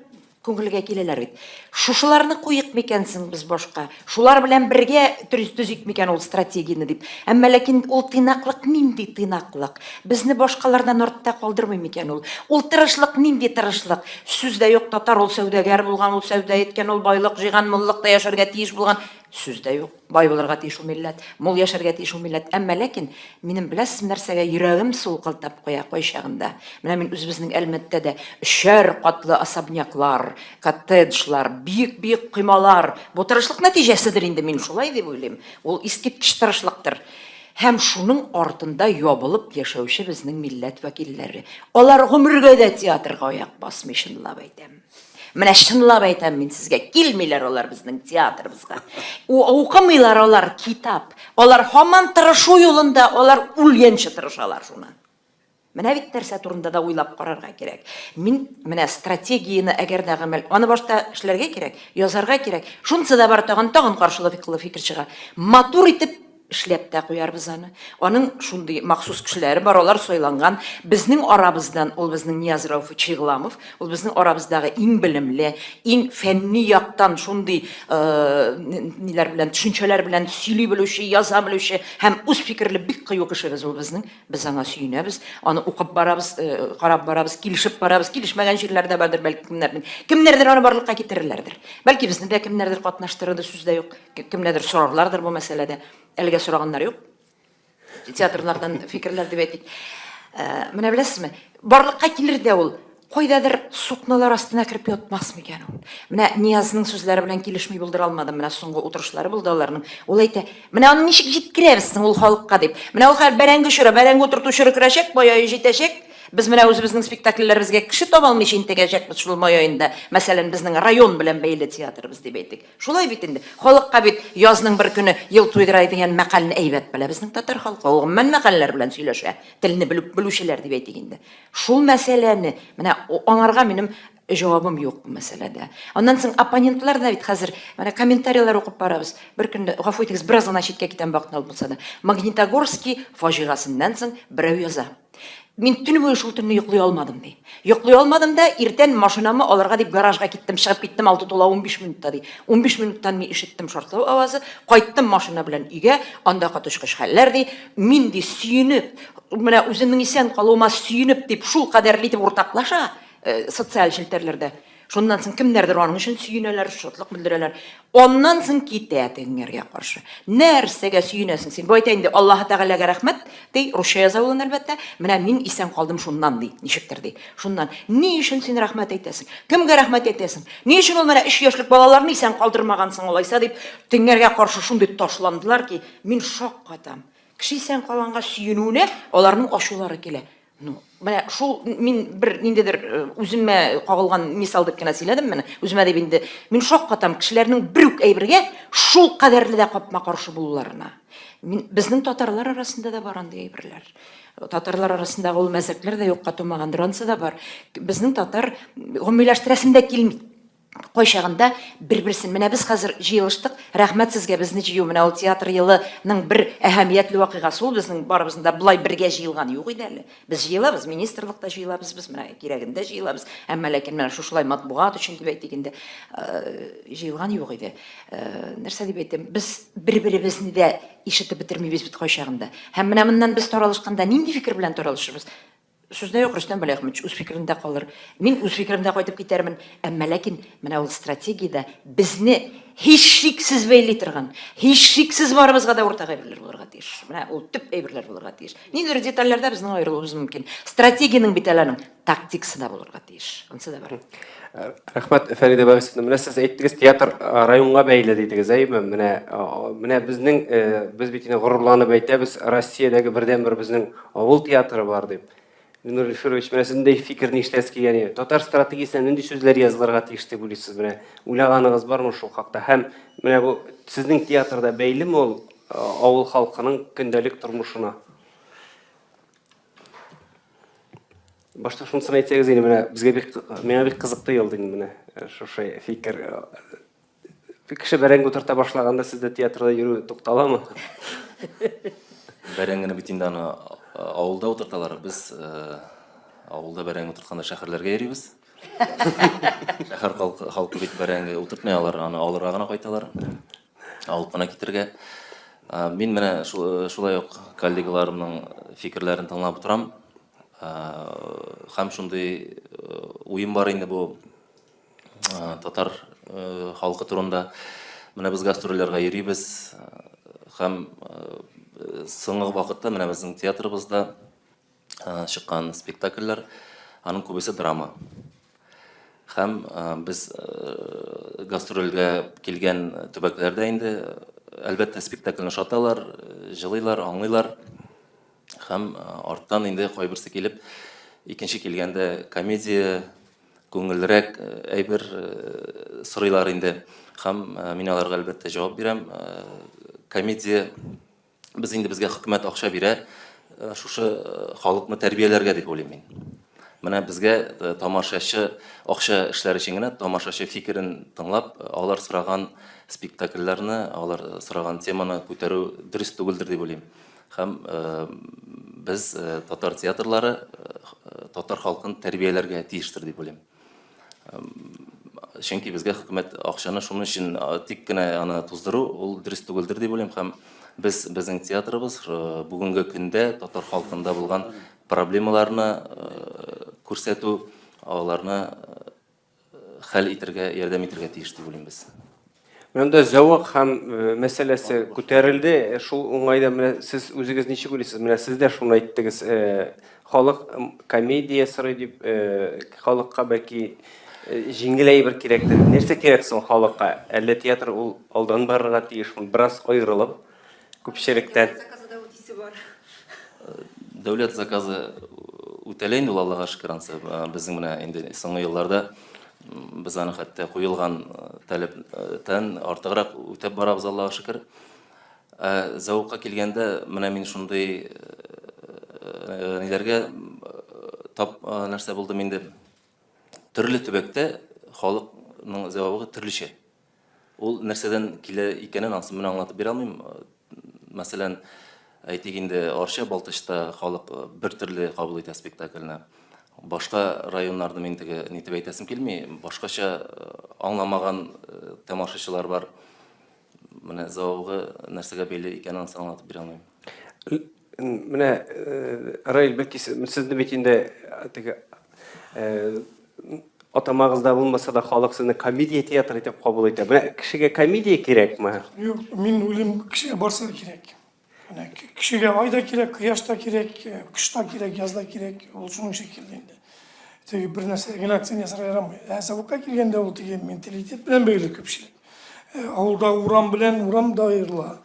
күңелгә киләләр бит. Шушыларны куйык микәнсең без башка? Шулар белән бергә төзик микән ул стратегияне дип. Әмма ләкин ул тыйнаклык нинди тыйнаклык? Безне башкалардан артта калдырмый микән ул? Ул тырышлык нинди тырышлык? Сүздә юк татар, ул сәүдәгәр булган, ул сәүдә иткән, ул байлык җыйган, муллыкта яшәргә тиеш булган. Сүздә юк. Бай булырга тиеш ул милләт, мул яшәргә тиеш ул милләт. Әмма ләкин минем беләсез нәрсәгә йөрәгем сулкылтап куя кайчагында. Менә мин үзебезнең Әлмәттә дә 3 катлы особняклар, коттеджлар, бик коймалар. Бу тырышлык нәтиҗәседер инде, мин шулай дип уйлыйм. Ул искиткеч тырышлыктыр. Һәм шуның артында ябылып яшәүче безнең милләт вәкилләре. Алар гомергә дә театрга аяк басмый, чынлап әйтәм. Менә чынлап әйтәм мин сезгә, килмиләр алар безнең театрыбызга. Укымыйлар алар китап. Алар һаман тырышу юлында, алар үлгәнче тырышалар шуннан. Менә бит нәрсә турында да уйлап карарга кирәк. Мин менә стратегияны әгәр дә гамәл, аны башта эшләргә кирәк, язарга кирәк. Шунысы да бар, тагын каршылы фикер чыга. Матур итеп эшләп тә куярбыз аны. Аның шундый махсус кешеләре бар, алар сайланган. Безнең арабыздан, ул безнең Нияз Рауф Чигламов, ул безнең арабыздагы иң белемле, иң фәнни яктан шундый ниләр белән, төшенчәләр белән сөйли белүче, яза белүче һәм үз фикерле бик кыю кешебез ул безнең. Без аңа сөенәбез, аны укып барабыз, карап барабыз, килешеп барабыз, килешмәгән җирләрдә бардыр бәлки кемнәрдер аны барлыкка китерерләрдер. Бәлки безне дә кемнәрдер катнаштырды, сүздә юк, кемнәрдер сорарлардыр бу мәсьәләдә. Әлегә сораганнар юк. Театрлардан фикерләр дип әйтик. Менә беләсезме? Барлыкка килер дә ул. Кайдадыр сукналар астына кирип ятмас микән ул? Менә Ниязның сүзләре белән килешми булдыра алмадым. Менә соңгы утырышлары булды аларның. Ул әйтә: "Менә аны ничек җиткерәбез ул халыкка" дип. Менә ул хәл бәрәңге чыра, бәрәңге утыртучы керәчәк, баягы җитәчәк. Без менә үзебезнең спектакльләребезгә кеше таба алмыйча интегәчәкбез шул майында. Мәсәлән, безнең район белән бәйле театрыбыз дип әйтик. Шулай бит инде. Халыкка бит язның бер көне ел туйдыра дигән мәкальне әйбәт белә безнең татар халкы. Ул гомумән мәкальләр белән сөйләшә. Телне белүчеләр дип әйтик инде. Шул мәсьәләне менә аңарга минем җавабым юк бу мәсьәләдә. Аннан соң оппонентлар да бит хәзер менә комментарийлар укып барабыз. Бер көндә гафу итегез, бераз гына читкә китәм вакытны алып булса да. Магнитогорский фаҗигасыннан соң берәү яза. Мин төн буе шул төнне йоклый алмадым ди. Йоклый алмадым да, иртән машинамы алырга дип гаражга киттем, чыгып киттем 6:15 минутта ди. 15 минуттан мин ишеттем шартлау авазы, кайттым машина белән өйгә, анда катышкыч хәлләр ди. Мин ди сөенеп, менә үземнең исән калуыма сөенеп дип шул кадәрле итеп уртаклаша социаль челтәрләрдә. Шуннан соң кемнәрдер аның өчен сөенәләр, шатлык белдерәләр. Аннан соң китә теңгәргә каршы. Нәрсәгә сөенәсең син? Бу әйтә инде, Аллаһ Тәгаләгә рәхмәт, ди, русча яза ул әлбәттә. Менә мин исән калдым шуннан ди, ничектер ди. Шуннан, ни өчен син рәхмәт әйтәсең? Кемгә рәхмәт әйтәсең? Ни өчен ул менә 3 яшьлек балаларны исән калдырмагансың алайса дип, теңгәргә каршы шундый ташландылар ки, мин шок катам. Кеше исән калганга сөенүне аларның ачулары килә. Ну, менә шул мин бер ниндидер үземә кагылган мисал дип кенә сөйләдем менә. Үземә дип инде мин шок катам кешеләрнең бер үк әйбергә шул кадәрле дә капма каршы булуларына. Мин безнең татарлар арасында да бар андый әйберләр. Татарлар арасындагы ул мәзәкләр дә юкка тумагандыр, анысы да бар. Безнең татар гомумиләштерәсем дә килми. Кайчагында бер-берсен менә без хәзер җыелыштык. Рәхмәт сезгә безне җыю. Менә ул театр елының бер әһәмиятле вакыйгасы ул безнең барыбызда булай бергә җыелган юк иде әле. Без җыелабыз, министрлыкта җыелабыз, без менә кирәгендә җыелабыз. Әмма ләкин менә шулай матбугат өчен дип әйтик инде җыелган юк иде. Нәрсә дип әйтим? Без бер-беребезне дә ишетеп бетермибез бит кайчагында. Һәм менә моннан без таралышканда нинди фикер белән таралышырбыз? Сүзне юк, Рөстәм Бәләхмәтович, үз фикерендә калыр. Мин үз фикеремдә кайтып китәрмен. Әмма ләкин менә ул стратегиядә безне һич шиксез бәйли торган, һич шиксез барыбызга да уртак әйберләр булырга тиеш. Менә ул төп әйберләр булырга тиеш. Ниндидер детальләрдә безнең аерылуыбыз мөмкин. Стратегияның бит әле аның тактикасы да булырга тиеш. Онсы да бар. Рәхмәт, Фәридә Борисовна. Менә сез әйттегез, театр районга бәйле дидегез, әйме? Менә безнең без бит инде горурланып әйтәбез, Россиядәге бердән-бер безнең авыл театры бар дип. Нур Ильфирович, менә сезнең фикер ништәс килгән? Татар стратегиясенә нинди сүзләр язылырга тиеш дип уйлыйсыз? Менә уйлаганыгыз бармы шул хакта? Һәм менә бу сезнең театрда бәйлеме ул авыл халкының көндәлек тормышына? Башта шунысын әйтсәгез инде, менә безгә миңа бик кызык тоелды инде менә шушы фикер. Кеше бәрәңге утырта башлаганда сездә театрда йөрү тукталамы? Бәрәңгене бит инде аны авылда утырталар. Без авылда бәрәңге утыртканда шәһәрләргә йөрибез. Шәһәр халкы бит бәрәңге утыртмый, алар аны алырга гына кайталар. Алып кына китергә. Мин менә шулай ук коллегаларымның фикерләрен тыңлап торам. Һәм шундый уем бар инде бу татар халкы турында. Менә без гастрольләргә йөрибез. Һәм соңгы вакытта менә безнең театрыбызда чыккан спектакльләр, аның күбесе драма. Һәм без гастрольгә килгән төбәкләрдә инде әлбәттә спектакльне шаталар, җылыйлар, аңлыйлар. Һәм арттан инде кайберсе килеп, икенче килгәндә комедия, күңелрәк әйбер сорыйлар инде. Һәм мин аларга әлбәттә җавап бирәм. Комедия biz инде безгә хөкүмәт акча бирә, шушы халыкны тәрбияләргә дип уйлыйм мин. Менә безгә тамашачы акча эшләре өчен генә тамашачы фикерен тыңлап, алар сораган спектакльләрне, алар сораган теманы күтәрү дөрес түгелдер дип уйлыйм. Һәм без татар театрлары татар халкын тәрбияләргә тиештер дип уйлыйм. Чөнки безгә хөкүмәт акчаны шуның өчен тик кенә аны туздыру, ул дөрес түгелдер дип уйлыйм. Һәм безнең театрыбыз бүгенге көндә татар халкында булган проблемаларны күрсәтү, аларны хәл итәргә, ярдәм итәргә тиеш дип уйлыйм без. Менә зәвык һәм мәсьәләсе күтәрелде. Шул уңайда менә сез үзегез ничек уйлыйсыз? Менә сез дә шуны әйттегез. Халык комедия сырый дип, халыкка бәлки җиңел әйбер кирәктер. Нәрсә кирәк соң халыкка? Әллә театр ул алдан барырга тиешме? Бераз аерылып күпчелектән. Дәүләт заказы үтәлә инде, Аллага шөкер, безнең менә инде соңгы елларда без аны хәтта куелган таләптән артыграк үтәп барабыз, Аллага шөкер. Зәвыкка килгәндә менә мин шундый ниләргә тап нәрсә булдым инде. Төрле төбәктә халыкның зәвабы төрлечә. Ул нәрсәдән килә икәнен ансы мен аңлатып бирә алмыйм. Мәсәлән, әйтик инде Арча, Балтачта халык бер төрле кабул итә спектакльне. Башка районнарда мин теге нитеп әйтәсем килми, башкача аңламаган тамашачылар бар. Менә зәвабы нәрсәгә бәйле икәнен ансы аңлатып бирә алмыйм. Менә Раил, бәлки сезне бит инде теге атамагызда булмаса да халык сезне комедия театры итеп кабул итә. Менә кешегә комедия кирәкме? Юк, мин уйлыйм, кешегә барса кирәк. Менә кешегә айда кирәк, кояшта кирәк, кышта кирәк, язда кирәк, ул шуның шикелле инде. Теге бер нәрсә генә акцент ясарга ярамый. Зәвыкка килгәндә ул теге менталитет белән бәйле күпчелек. Авылда урам белән урам да аерыла.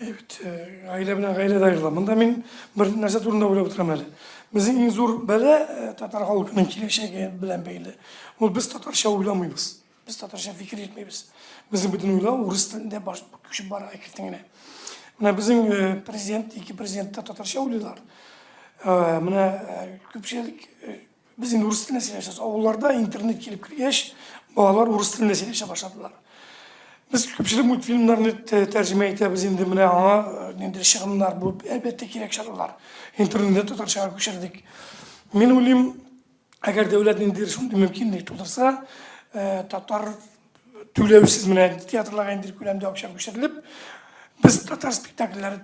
Гаилә белән гаилә дә аерыла. Монда мин бер нәрсә турында уйлап торам әле. Безнең иң зур бәла татар халкының киләчәге белән бәйле. Ул без татарча уйламыйбыз. Без татарча фикер итмәйбез. Безнең бөтен уйлау урыс телендә күчеп бара икән генә. Менә безнең президент, ике президент та татарча уйлыйлар. Менә күпчелек без инде урыс телендә сөйләшәбез. Авылларда интернет килеп кергәч, балалар урыс телендә сөйләшә башладылар. Biz köpçülük multfilmlerini tercüme итәбез инде менә аңа нинди чыгымнар бу әлбәттә кирәк чыгымнар. Интернетта татарчага күчердек. Мин уйлыйм, әгәр дәүләт нинди шундый мөмкинлек тудырса, татар түләүсез менә театрларга инде күләмдә акча күчерелеп, Biz Tatar spektakllari,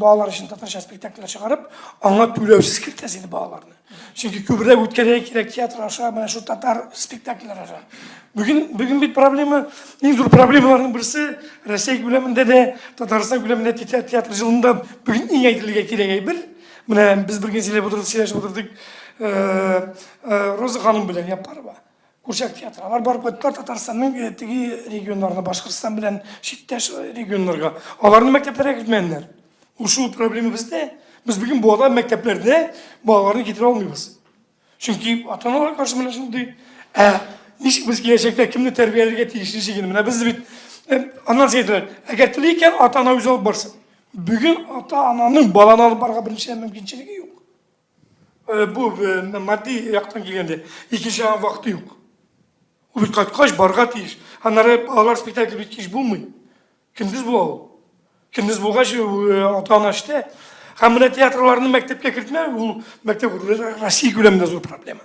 bolalar için Tatarcha spektakllar çıkarıp, аңа төлеусіз кіртесін балаларны. Çünkü көбірек өткерек керек театр аша, mana şu Tatar spektakllar aşa. Bugün bir problemi, en zor problemlerin birisi, Rusya güleminde de, Tataristan güleminde tiyatr yılında bugün en aytılıga kerek bir. Mana biz bir gün söyleship oturduk, Roza Hanım bilen yapar ba. Kurşak tiyatrolar barıp öttiler Tataristan'ın tigi regionlarına, Başkırıstan bilen şiddeş regionlarga. Onların mekteplere gitmeyenler. Uşu problemi bizde. Biz bugün bu adam mekteplerde bağlarını getire olmuyoruz. Çünkü ata-analar karşımda şimdi niçin biz gelecekte kimni terbiyelerge tiyişli şekilde. Biz de bir anlar şeydiler. Eğer tiliyken ata-ana yüz alıp barsın. Bugün ata-ananın balanı alıp barga birinci mümkünçeliği yok. Bu maddi yaktan gelende. İkinci an vakti yok. O bir kaç barga tiyiş. Hanları bağlar spektakl bir tiyiş bulmuyor. Kindiniz bu ol. Kindiniz bu kaç ata-ana işte. Hamile tiyatrolarını mektepke kiritme, bu mektep Rusya güleminde zor problemi.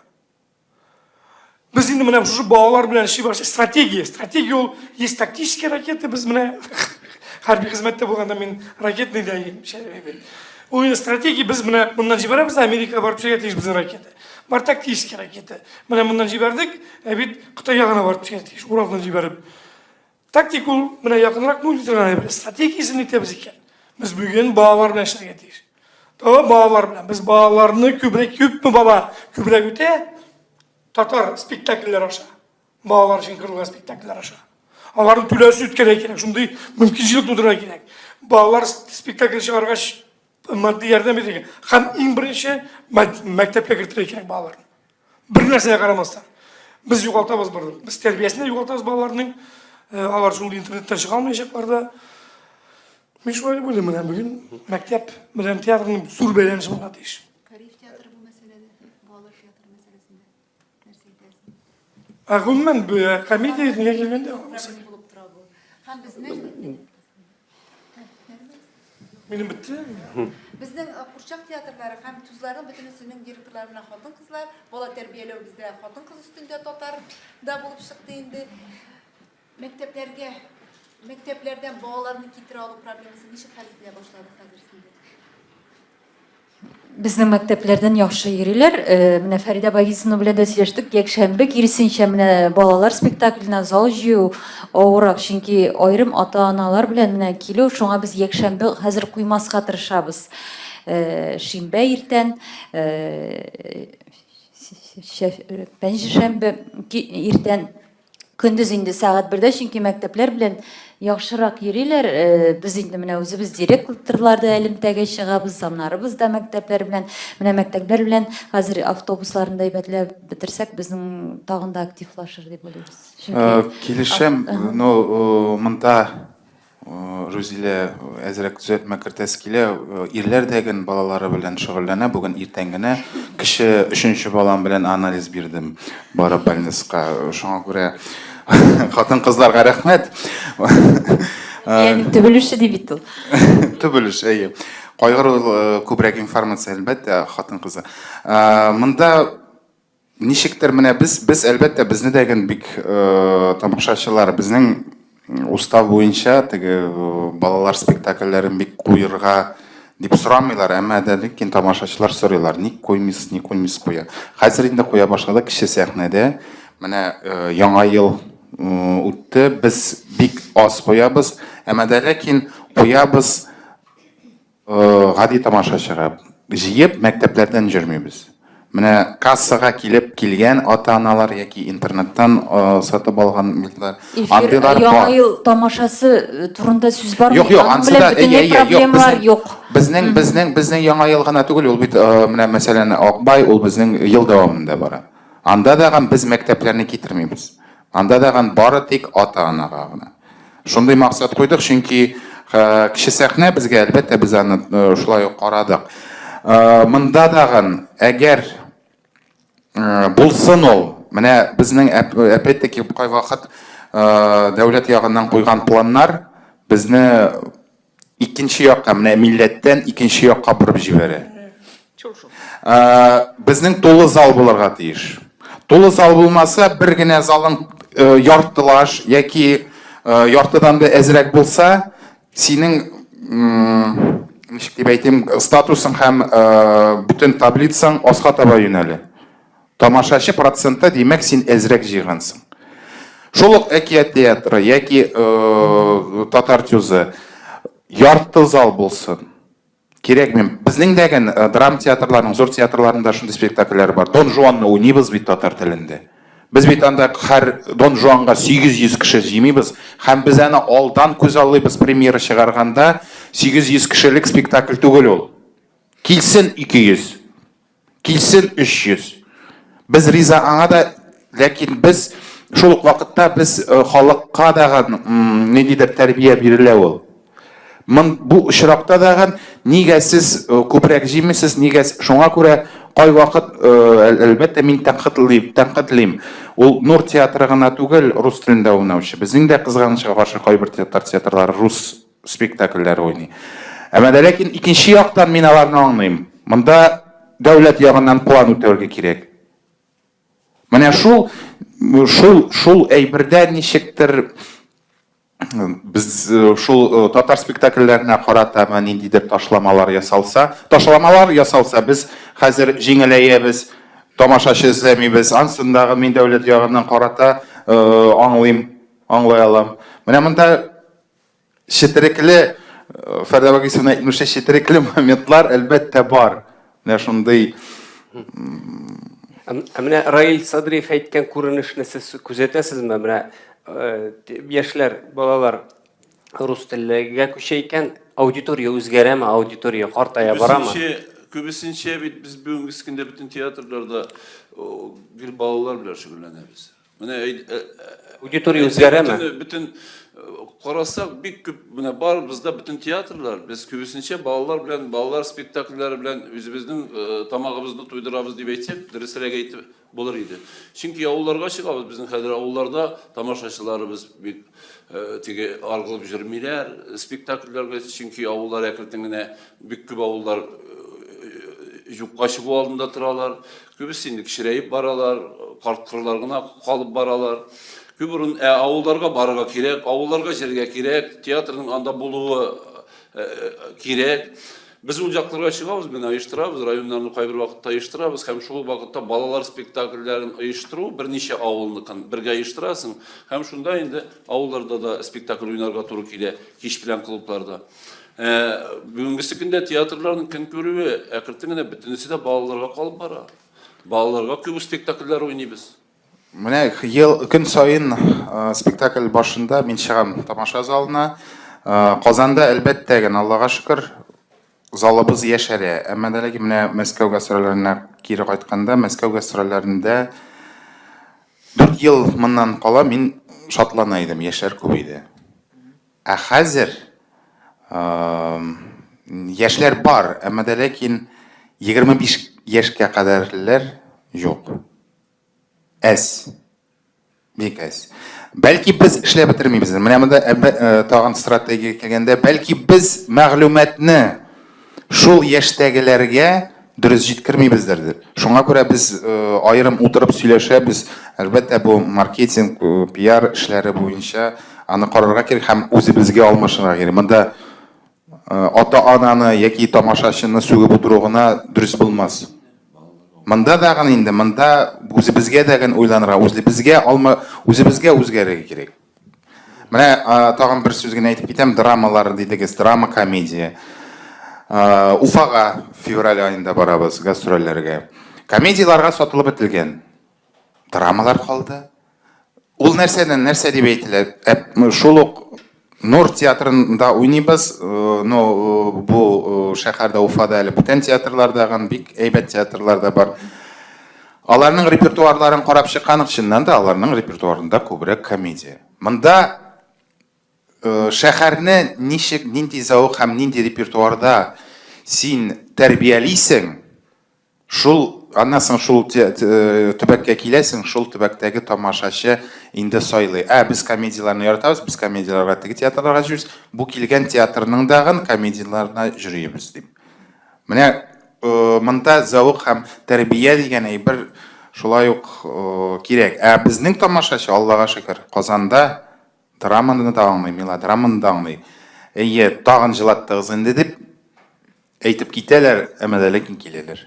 Biz şimdi mana şu bağlar bilen şey var, strateji ol, есть тактические ракеты, biz mana harbiy xizmatda bo'lganda men raketni deyim, o'yin strategiya biz mana bundan jibaramiz, Amerika borib tushatish bizning raketa. Bar taktik raketa. Mana bundan jibardik, bit Xitoy yog'ina borib tushatish, Uraldan jibarib. Taktik ol, mana yaqinroq multilateral strategiyasini aytamiz ekan. Biz bugün bağlar bilen ishlayapmiz. Tamam bağlar bilen. Biz bağlarını küp mü baba? Kübrek öte Tatar spektakller aşağı. Bağlar için kırılgan spektakller aşağı. Onların tülesi ütkere gerek. Şimdi mümkünçilik tudura gerek. Bağlar spektakller çıkargaç maddi yerden bir gerek. Hem en birinci mektepke girtire gerek bağlarını. Bir nerseye karamazlar. Biz yukarıtamız burada. Biz terbiyesinde yukarıtamız bağlarının. Alar şimdi internetten çıkalmayacaklar da. Men şöyle böyle mi bugün mektep bilen tiyatrının sur beğenişi var deyiş. Karif tiyatrı bu meselede, bağlar tiyatro meselesinde nerse gidersin? Agummen bu komediya niye gelmedi o mesele. Bulup dura bu. Hem bizne Benim bitti. Bizning Qurshaq teatrlari ham Tuzlarning butunisining direktorlari bilan xotin qizlar, bola tarbiyalash bizda xotin qiz ustida Tatarda bo'lib chiqdi endi. Mekteplerden bağlarını getire alıp problemini niçin halletmeye başladı hazırsında? Bizning maktablardan yaxshi yerilar. Mana Farida Bagizovna bilan da сөйлештік. Якшәмбе киресенчә менә балалар спектакленә зал җыю авырак, чөнки айрым ата-аналар белән менә килү, шуңа biz якшәмбе хәзер куймаска тырышабыз. Шимбә иртән, пәнҗешәмбе иртән Gündüz indi saat 1'de çünkü mektepler bilen yaxşırak yürüyorlar. Biz indi менә үзебез direktorlarda элемтәгә чыгабыз, замнарыбыз да mektepler bilen, менә mektepler bilen хәзер автобусларында әйбәтләп бетерсәк, безнең тагын да активлашыр дип уйлыйбыз. Килешәм, монда Рузилә әзрәк төзәтмә кертәсе килә, ирләр дәген балалары белән шөгыльләнә. Бүген иртән генә кеше 3нче балам белән анализ бирдем. Барып больницага. Шуңа күрә хатын-кызларга рәхмәт. Yani төбелеше дип бит ул. Төбелеш, әйе. Кайгыру күбрәк информация әлбәттә хатын-кызы. Монда ничектер менә без әлбәттә безне дәген бик тамашачылар безнең устав буенча теге балалар спектакльләрен бик куерга дип сорамыйлар, әмма дә ләкин тамашачылар сорыйлар, ник коймыйсыз куя. Хәзер инде куя башлады кече сәхнәдә. Менә яңа ел үтте, без бик аз куябыз, әмма дә ләкин куябыз гади тамашачыга. Җыеп мәктәпләрдән җөрмибез. Менә кассага килгән ата-аналар яки интернеттан сатып алган билетлар. Андыйлар яңа ел тамашасы турында сүз бармы? Юк, ансыда юк. Безнең яңа ел гына түгел, ул бит менә мәсәлән Акбай, ул безнең ел дәвамында бара. Анда дагы без мәктәпләрне китермибез. Анда дагы бары тик ата-анага гына. Шундый максат куйдык, чөнки кече сәхнә безгә әлбәттә без аны шулай ук карадык. Монда дагы әгәр булсын ул, менә безнең опять-таки кай вакыт дәүләт ягыннан куйган планнар безне икенче якка, менә милләттән икенче якка бурып җибәрә. Безнең тулы зал булырга тиеш. Тулы зал булмаса, бер генә залың яртылаш яки яртыдан да әзрәк булса, синең ничек дип әйтим, статусың һәм бүтән таблицаң аска таба юнәлә. Тамашачы процентта димәк син әзрәк җыйгансың. Шул ук әкият театры яки татар тюзы ярты зал булсын. Кирәкми. Безнең дәгән драма театрларының, зур театрларында шундый спектакльләр бар. Дон Жуанны уйныйбыз бит татар телендә. Без бит анда һәр Дон Жуанга 800 кеше җыймыйбыз, һәм без аны алдан күз аллыйбыз премьера чыгарганда 800 кешелек спектакль түгел ул. Килсен 200, килсен 300. Без риза аңа да, ләкин біз шул ук вакытта без халыкка дагы ниндидер тәрбия бирелә ул. Бу очракта дагы нигә сез күбрәк җыймыйсыз, нигә шуңа күрә кай вакыт әлбәттә мин тәнкыйтьлим. Ул Нур театры гына түгел, рус телендә уйнаучы. Безнең дә кызганычка каршы кайбер театрлар рус спектакльләр уйный. Әмма ләкин икенче яктан мин аларны аңлыйм. Монда дәүләт ягыннан план үтәргә кирәк. Менә шул әйбердә ничектер без шул татар спектакльләренә карата ниндидер ташламалар ясалса, без хәзер җиңеләябез, тамашачы эзләмибез. Ансындагы мин дәүләт ягыннан карата аңлай алам. Менә монда четерекле, Фәрдә Вагисовна әйтмешчә, четерекле моментлар әлбәттә бар. Менә шундый. Менә Раил Садриев әйткән күренешне сез күзәтәсезме? Менә яшьләр, балалар рус теллегә күчә икән, аудитория үзгәрәме, аудитория картая барамы? Күбесенчә бит без бүгенге көндә бүтән театрларда гел балалар белән шөгыльләнәбез. Менә Аудитория үзгәрәме? Бүтән карасак бик күп менә бар бездә бүтән театрлар. Без күбесенчә балалар белән, балалар спектакльләре белән үзебезнең тамагыбызны туйдырабыз дип әйтсәк, дөресрәк әйтеп булыр иде. Чөнки авылларга чыгабыз, безнең хәзер авылларда тамашачыларыбыз бик теге аргылып йөрмиләр спектакльләргә, чөнки авыллар әкрәтен генә бик күп авыллар юкка чыгу алдында торалар. Күбесе инде кичерәеп баралар, карт-кырлар гына калып баралар. Күбрен авылларга барырга кирәк, авылларга җиргә кирәк, театрның анда булуы кирәк. Без ул якларга чыгабыз, менә оештырабыз, районнарны кайбер вакытта оештырабыз, һәм шул вакытта балалар спектакльләрен оештыру берничә авылныкын бергә оештырасың, һәм шунда инде авылларда да спектакль уйнарга туры килә, кич белән клубларда. Бүгенге көндә театрларның көн күрүе әкрәтен генә бөтенесе дә балаларга калып бара. Балаларга күп спектакльләр уйныйбыз. Менә көн сайын спектакль башында мин чыгам тамаша залына. Казанда әлбәттә генә Аллага шөкер залыбыз яшәрә. Әмма ләкин менә Мәскәү гастрольләренә кире кайтканда, Мәскәү гастрольләрендә 4 ел моннан кала мин шатлана идем, яшәр күп иде. Ә хәзер яшьләр бар, әмма ләкин 25 яшькә кадәрләр юк. Бик әз. Бәлки без эшләп бетермибез. Менә монда тагын стратегия килгәндә, бәлки без мәгълүматны шул яшьтәгеләргә дөрес җиткермибездер. Шуңа күрә без аерым утырып сөйләшәбез. Әлбәттә бу маркетинг, пиар эшләре буенча аны карарга кирәк һәм үзебезгә алмашырга кирәк. Монда ата-ананы яки тамашачыны сүгеп утыру гына дөрес булмас. Монда дагы инде, монда үзебезгә дагы уйланырга, үзебезгә үзгәрергә кирәк. Менә тагын бер сүз генә әйтеп китәм, драмалар дидегез, драма, комедия. Уфага февраль айында барабыз гастрольләргә. Комедияларга сатылып бетелгән. Драмалар калды. Ул нәрсә дип әйтелә? Шул ук Нур театрында уйныйбыз, бу шәһәрдә Уфада әле бүтән театрларда бик әйбәт театрларда бар. Аларның репертуарларын карап чыккан чыннан да аларның репертуарында күбрәк комедия. Монда шәһәрне нинди заук һәм нинди репертуарда син тәрбиялисең, шул аннан соң шул төбәккә киләсең, шул төбәктәге тамашачы инде сайлый. Без комедияларны яратабыз, без комедияларга теге театрларга җөрибез, бу килгән театрның дагы комедияларына җөрибез дип. Менә монда заук һәм тәрбия дигән әйбер шулай ук кирәк. Безнең тамашачы, Аллага шөкер, Казанда драманы да аңлый, мелодраманы да аңлый. әйе, тагын җылаттыгыз инде дип әйтеп китәләр, әмма дә ләкин киләләр.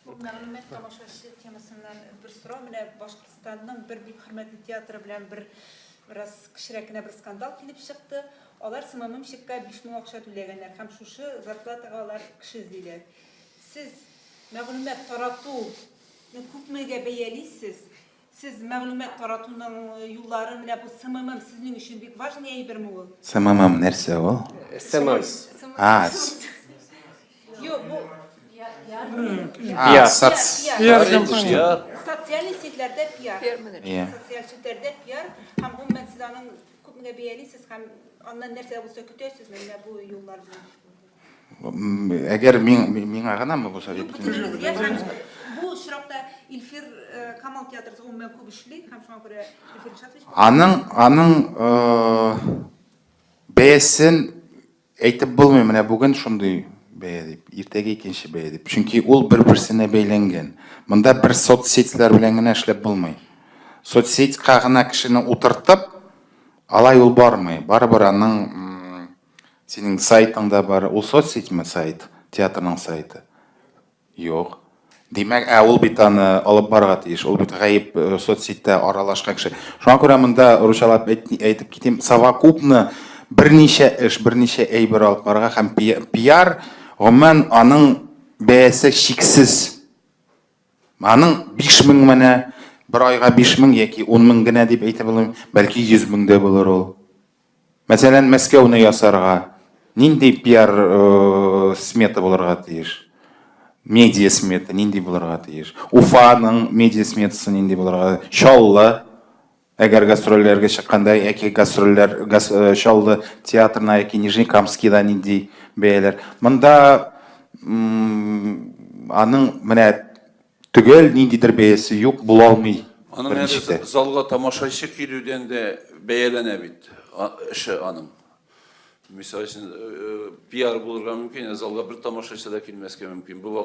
Мәгълүмат тамашачы темасыннан бер сорау, менә Башкортстанның бер бик хөрмәтле театры белән бераз кечерәк кенә бер скандал килеп чыкты. Алар сымымым чиккә 5000 акча түләгәннәр һәм шушы зарплатага алар кеше эзлиләр. Сез мәгълүмат таратуны күпмегә бәялисез? Сез мәгълүмат таратуның юллары менә бу сымымым сезнең өчен бик важный әйберме ул? Сәмамам нәрсә ул? Юк, бу А, социаль сетләрдә пиар. Иә. Социаль сетләрдә пиар һәм гомумән сез аның күпмегә бәялисез һәм аннан нәрсә булса көтәсез менә бу юллар белән. Әгәр миңа гынамы бу совет? Бу очракта Илфир Камал театры гомумән күп эшли һәм шуңа күрә Илфир Шатович Аның бәясен әйтеп булмый, менә бүген шундый бәя дип, иртәгә икенче бәя дип. Чөнки ул бер-берсенә бәйләнгән. Монда бер соцсетьләр белән генә эшләп булмый. Соцсетька гына кешене утыртып, алай ул бармый. Барыбер аның синең сайтыңда бар. Ул соцсетьме сайт, театрның сайты? Юк. Димәк, ул бит аны алып барырга тиеш. Ул бит гаип соцсетьтә аралашкан кеше. Шуңа күрә монда русчалап әйтеп китим, совокупны берничә эш, берничә әйбер алып барырга һәм пиар, гомумән аның бәясе чиксез. Аның 5000 менә бер айга 5000 яки 10000 генә дип әйтә булмыйм, бәлки 100,000 дә булыр ул. Мәсәлән, Мәскәүне ясарга нинди пиар смета булырга тиеш? Медиа смета нинди булырга тиеш? Уфаның медиа сметасы нинди булырга? Чаллы, әгәр гастрольләргә чыкканда, яки гастрольләр Чаллы театрына яки Нижнекамскида нинди бәяләр. Монда аның менә түгел ниндидер бәясе юк, була алмый. Аның әле залга тамашачы килүдән дә бәяләнә бит. Эше аның. Мисал өчен пиар булырга мөмкин, залга бер тамашачы да килмәскә мөмкин. Бу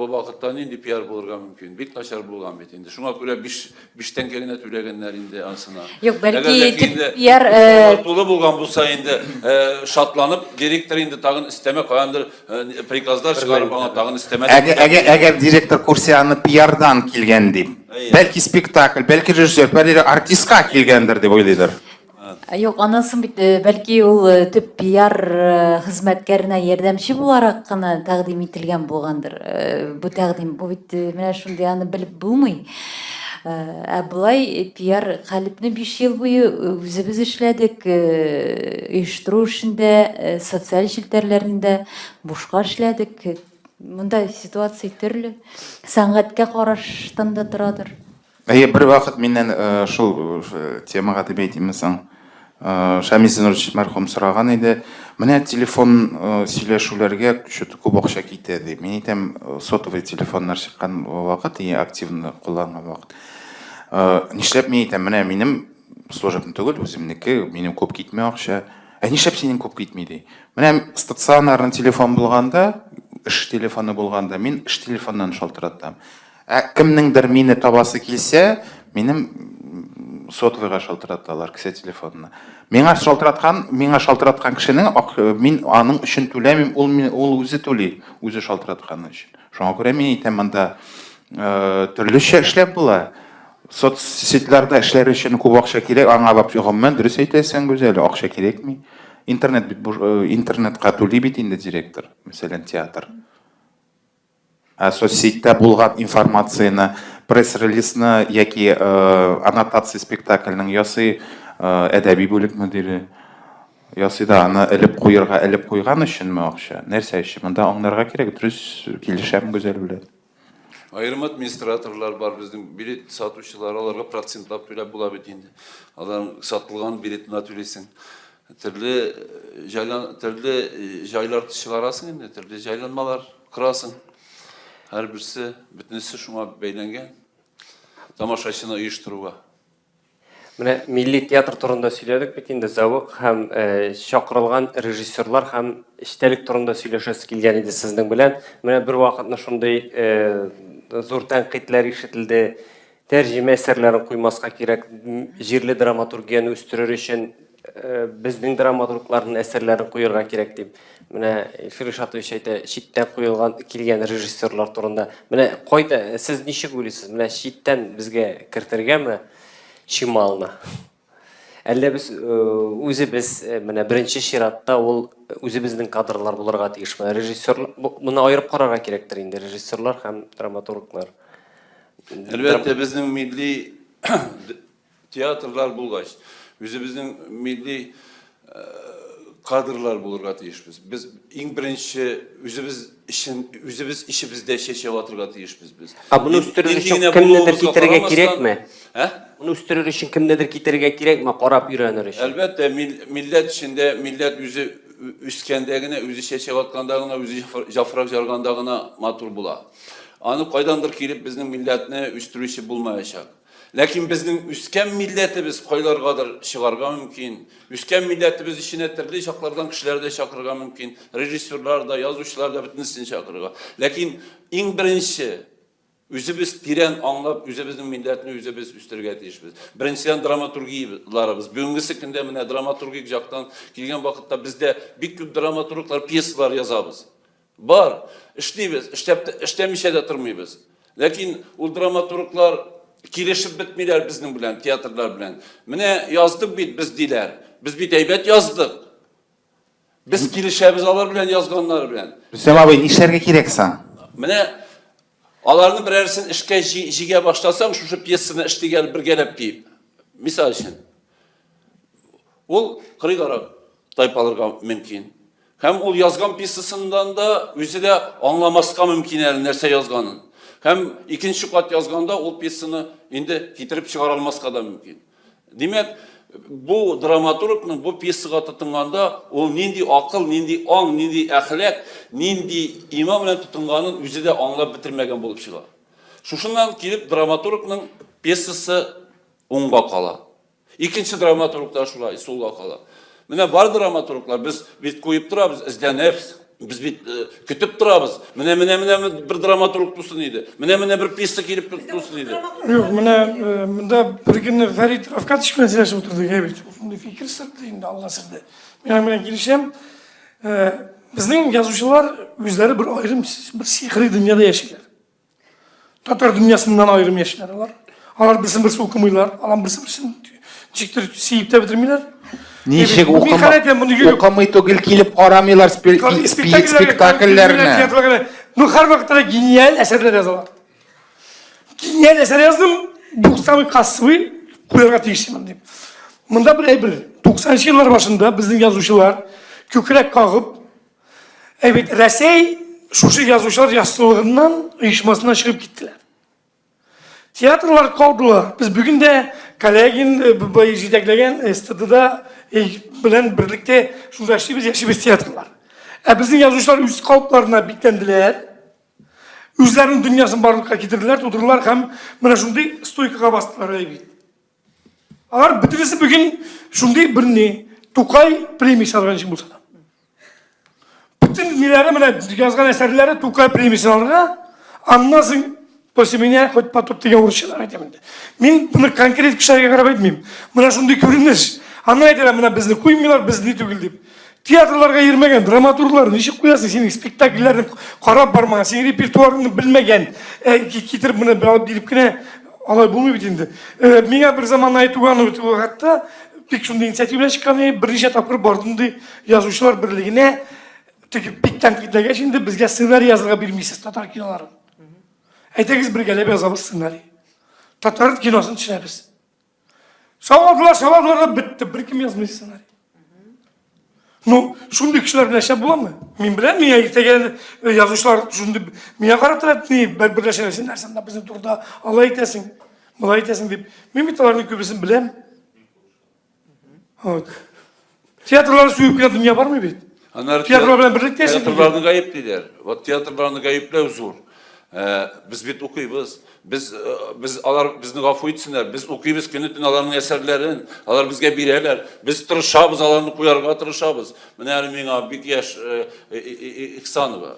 вакытта нинди пиар булырга мөмкин? Бик начар булган бит инде. Шуңа күрә 5 тәңкәгенә түләгәннәр инде ансына. Юк, бәлки пиар тулы булган булса инде шатланып, директор инде тагын истәмә каяндыр приказлар чыгарып аңа тагын истәмә. Әгәр директор күрсә аны пиардан килгән дип, бәлки спектакль, бәлки режиссер, бәлки артистка килгәндер дип уйлыйдыр. Юк, анысы бит бәлки ул төп пиар хезмәткәренә ярдәмче буларак кына тәкъдим ителгән булгандыр. Бу тәкъдим бу бит менә шундый аны белеп булмый. Булай пиар хәлепне 5 ел буе үзебез эшләдек, оештыру эшендә, социаль челтәрләрендә бушка эшләдек. Монда ситуация төрле. Сәнгатькә караштан да торадыр. Бер вакыт миннән шул темага дип әйтимсең, Шамил Зинурович мәрхүм сораган иде. Менә телефон сөйләшүләргә күп акча китә ди. Мин әйтәм, сотовый телефоннар чыккан вакыт, активны кулланган вакыт. Нишләп мин әйтәм, менә минем служебный түгел, үземнеке, минем күп китмә акча. Нишләп синең күп китми ди? Менә стационарный телефон булганда, эш телефоны булганда, мин эш телефоннан шалтыраттым. Кемнеңдер мине табасы килсә, минем сотовыйга шалтыраталар, кесе телефонына. Миңа шалтыраткан кешенең мин аның өчен түләмим, ул үзе түли, үзе шалтыратканы өчен. Шуңа күрә мин әйтәм, монда төрлечә эшләп була. Соцсетләрдә эшләр өчен күп акча кирәк, аңа гомумән дөрес әйтәсең, гүзәл, акча кирәкми. Интернетка түли бит инде директор, мәсәлән, театр. Соцсетьтә булган информацияны, пресс-релизны яки аннотация спектакльнең ясый әдәби бүлек мөдире ясый да аны элеп куйган өченме акча? Нәрсә өчен? Монда аңларга кирәк, дөрес килешәм гүзәл белән. Айрым администраторлар бар, безнең билет сатучылар, аларга процентлап түләп була бит инде. Алар сатылган билетны түлисең. Төрле җайлар чыгарасың инде, төрле җайланмалар кырасың. Һәр берсе бөтенесе шуңа бәйләнгән. Тамашачыны оештыруга. Менә милли театр турында сөйләдек бит инде, завук һәм чакырылган режиссерлар һәм эчтәлек турында сөйләшәсе килгән иде сезнең белән. Менә бер вакытны шундый зур тәнкыйтьләр ишетелде. Тәрҗемә әсәрләрен куймаска кирәк, җирле драматургияне үстерер өчен безнең драматургларның әсәрләрен куярга кирәк дип. Менә Илфир Ишатович әйтә, читтән куелган килгән режиссерлар турында. Менә кайда сез ничек уйлыйсыз? Менә читтән безгә кертергәме Чималны? Әллә без үзебез менә беренче чиратта ул үзебезнең кадрлар булырга тиешме? Режиссер моны аерып карарга кирәктер инде, режиссерлар һәм драматурглар. Әлбәттә, безнең милли театрлар булгач, үзебезнең милли кадрлар булырга тиешбез. Без иң беренче үзебез ишебездә чәчәп атырга тиешбез без. Буны үстерер өчен кемнедер китерергә кирәкме? Буны үстерер өчен кемнедер китерергә кирәкме? Карап өйрәнер өчен. Әлбәттә, милләт эчендә, милләт үзе үскәндә генә, үзе чәчәп атканда гына, үзе җафрак җарганда гына матур була. Аны кайдандыр килеп безнең милләтне үстерүче булмаячак. Ләкин безнең үскән милләтебез кайларгадыр чыгарга мөмкин. Үскән милләтебез иченә төрле чаклардан кешеләр дә чакырга мөмкин. Режиссерлар да, язучылар да бөтенесен чакырга. Ләкин иң беренче үзебез тирән аңлап, үзебезнең милләтне үзебез үстергә тиешбез. Беренчедән драматургияларыбыз. Бүгенге көндә менә драматургик жактан килгән вакытта бездә бик күп драматурглар, пьесалар язабыз. Бар, эшлибез, эшләмичә дә тормыйбыз. Ләкин ул драматурглар килешеп бетмиләр безнең белән, театрлар белән. Менә яздык бит без диләр. Без бит әйбәт яздык. Без килешәбез алар белән язганнар белән. Рөстәм абый, нишләргә кирәк соң? Менә аларны берәрсен эшкә җигә башласаң, шушы пьесаны эштигән бергәләп киеп. Мисал өчен. Ул кырыйгарак тайпалырга мөмкин. Һәм ул язган пьесасыннан да үзе дә аңламаска мөмкин әле нәрсә язганын. Һәм икенче кат язганда ул пьесаны инде китереп чыгара алмаска да мөмкин. Димәк, бу драматургның бу пьесага тотынганда ул нинди акыл, нинди аң, нинди әхлак, нинди иман белән тотынганын үзе дә аңлап бетермәгән булып чыга. Шушыннан килеп драматургның пьесасы уңга кала. Икенче драматургта шулай, сулга кала. Менә бар драматурглар, без бит куеп торабыз, эзләнәбез. Biz bit kütüp durabız. Mene bir dramaturg tutsun idi. Mene bir piyasa gelip tutsun idi. Yok, bunda bir gün Ferit Rafkat iş meselesi oturdu. Evet, şimdi fikir sırtı indi, Allah sırtı. Ben girişem, bizning yazıcılar özleri bir ayrım, bir sihri dünyada yaşayırlar. Tatar dünyasından ayrım yaşayırlar. Alar birisi okumaylar, alan birisi ciktir siyip de bitirmiyorlar. Ничек укымый түгел килеп карамыйлар спектакльләрне. Ну, her vakıtta genial eserler yazarlar. Genial eser yazdım, 90'ı kasımı koyarga tiyişim diyeyim. Bunda bir 90'lı yıllar başında bizim yazıcılar kökürek kalkıp, evet, Rəsəy şuşu yazıcılar yazılığından uyuşmasına çıkıp gittiler. Tiyatrolar kaldılar. Biz bugün de Kalegin, yetekleyen stadıda bilen birlikte şunu yaşayıp yaşayıp tiyatrolar. Bizim yazıcılar üst kalıplarına bitlendiler. Üzerinin dünyasını barlıkka getirdiler, tuturdular. Hem bana şunu stoykaga bastılar. Ağır bitirisi bugün şunu birini Tukay premisi algan için bu sana. Bütün neleri yazgan eserleri Tukay premisi alırga anlasın. Posimine hot patop diye uğraşıyorlar ayteminde. Ben bunu konkret bir şeye karar etmeyeyim. Buna şunu görünür. Anlayın bana bizni koymuyorlar, bizni tügül deyip. Tiyatrolarga girmegen, dramaturglar nişik koyasın, senin spektakillerini karab barman, senin repertuarını bilmegen, getirip bunu alıp gelip kine alay bulmuyor bitindi. Mine bir zaman aytuğanı ötüğü hatta pek şunda inisiyatifler çıkanı, bir nice tapır bardımdı yazıcılar birliğine pek tenkitlerge şimdi bizge senaryo yazıga bilmeysiz Tatar kinoların. Aytegiz bir gelip yazabız senaryo. Tatar kinosunu çiğneriz. Şavadılar da bitti. Bir kim yazmış senaryo? No, şundi kişiler bileşe bulamı? Min bilen mi ya? İrte yazmışlar şundi. Mine karatır ni birleşenesin dersen de bizim turda Allah itesin. Bula itesin deyip. Min bitalarının kübüsün bilem. Evet. Tiyatroları suyup giden dünya var mı bit? Tiyatrolar bilen birlikte yaşayın. Tiyatrolarını gayip dediler. Tiyatrolarını gayipler zor. Biz bit okuyubuz. Biz alar bizni gafı etsinler. Biz okuyubuz günütün alarının eserlerin. Alar bizge bireyler. Biz tırışabız, alarını koyarga tırışabız. Mene yani mena bir yaş İhsanova.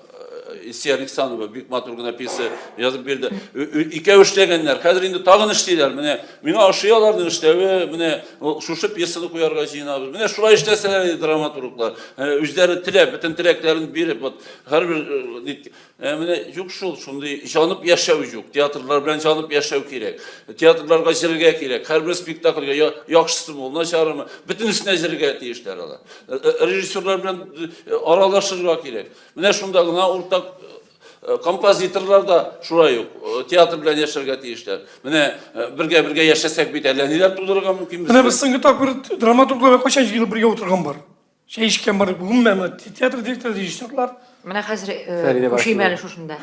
İsya Alександрова бик матур гына пьеса язып берди. Икәү эшләгәннәр. Хәзер инде тагын эшлиләр. Менә миңа ошый аларның эшләве, менә шушы пьесаны куярга җыенабыз. Менә шулай эшләсәләр драматурглар, үзләре теләп, бөтен теләкләрен биреп, вот һәрбер менә юк шул, шундый җанып яшәү юк. Театрлар белән җанып яшәү кирәк. Театрларга җиргә кирәк. Һәрбер спектакльгә яхшысы бул, начарымы, бөтенесенә җиргә тиешләр алар. Режиссерлар белән аралашырга кирәк. Менә шунда гына уртак композиторлар да шулай ук театр белән яшәргә тиешләр. Менә бергә яшәсәк бит әллә ниләр тудырырга мөмкин Менә без соңгы тапкыр драматурглар кайчан ел бергә утырган бар. Шәйшкән бар. Гомумән театр директоры, режиссерлар. Менә хәзер Фәридә Шимәле шушында.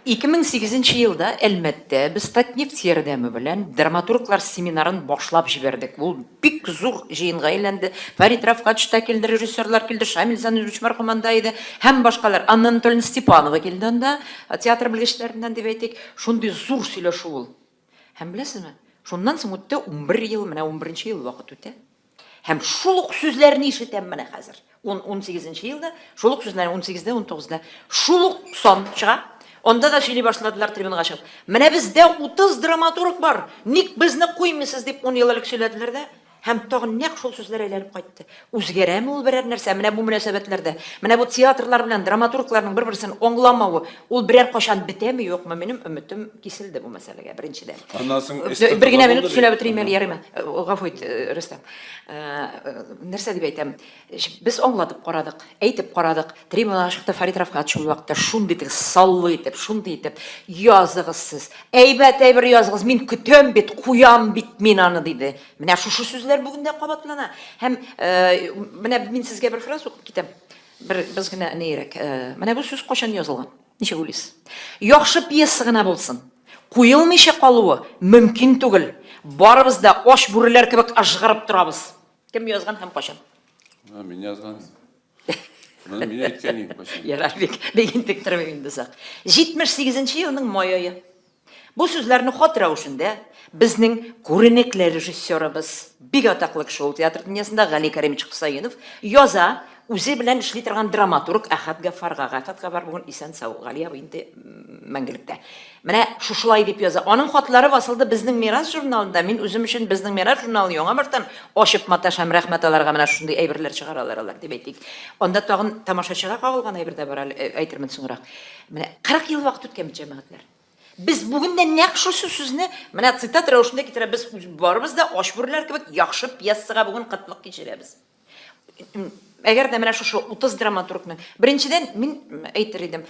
2008 елда Әлмәттә без Татнефть ярдәме белән драматурглар семинарын башлап җибәрдек. Ул бик зур җыенга әйләнде. Фәрит Рафкатович та килде, режиссерлар килде, Шамил Занырович мархуманда иде, һәм башкалар. Анна Анатольевна Степанова килде анда, театр белгечләреннән дип әйтик. Шундый зур сөйләшү ул. Һәм беләсезме? Шуннан соң үтте 11 ел, менә 11нче ел вакыт үтә. Һәм шул ук сүзләрне ишетәм менә хәзер. 18нче елда, шул ук сүзләрне 18дә, 19да. Шул ук сон чыга. Онда да сөйли башладылар трибунага чыгып. Менә бездә 30 драматург бар. Ник безне куймыйсыз дип 10 ел элек сөйләделәр дә. Һәм тагын нәкъ шул сүзләр әйләнеп кайтты. Үзгәрәме ул берәр нәрсә менә бу мөнәсәбәтләрдә? Менә бу театрлар белән драматургларның бер-берсен аңламавы, ул берәр кашан бетәме, юкмы? Минем өметем киселде бу мәсьәләгә беренчедән. Аннан соң Бер генә минут сөйләп бетерим әле, ярыймы? Гафу ит, Рөстәм. Нәрсә дип әйтәм? Без аңлатып карадык, әйтеп карадык. Трибунага чыкты Фәрит Рафкатович шул вакытта шундый итеп, саллы итеп, шундый итеп, языгыз сез. Әйбәт әйбер языгыз, мин көтәм бит, куям бит мин аны диде. Менә шушы сүзләр бүген дә кабатлана. Һәм менә мин сезгә бер фраз укып китәм. Без генә нәйрәк. Менә бу сүз кашан язылган? Ничек уйлыйсыз? Яхшы пьеса гына булсын. Куелмыйча калуы мөмкин түгел. Барыбыз да аш бүреләр кебек ажгырып торабыз. Кем язган һәм кашан? Мин язган. Менә мин әйткән идем кашан. Ярар, бик интектер инде сак. 78нче елның май ае. Бу сүзләрне хат рәвешендә безнең күренекле режиссерыбыз, бик атаклы кеше ул театр дөньясында Гали Кәримович Хусаинов яза, үзе белән эшли торган драматург Әхәт Гафарга. Әхәт Гафар бүген исән сау, Гали абый инде мәңгелектә. Менә шушылай дип яза. Аның хатлары басылды безнең Мирас журналында. Мин үзем өчен безнең Мирас журналы яңа бертан ачып маташ һәм рәхмәт аларга менә шундый әйберләр чыгаралар алар дип әйтик. Анда тагын тамашачыга кагылган әйбер дә бар, әйтермен соңрак. Менә 40 ел вакыт үткән бит җәмәгатьләр. Без бүген дә нәкъ шушы сүзне менә цитат рәвешендә китерә, без барыбыз да аш бүрләр кебек яхшы пьесага бүген кытлык кичерәбез. Әгәр дә менә шушы 30 драматургның беренчедән мин әйтер идем,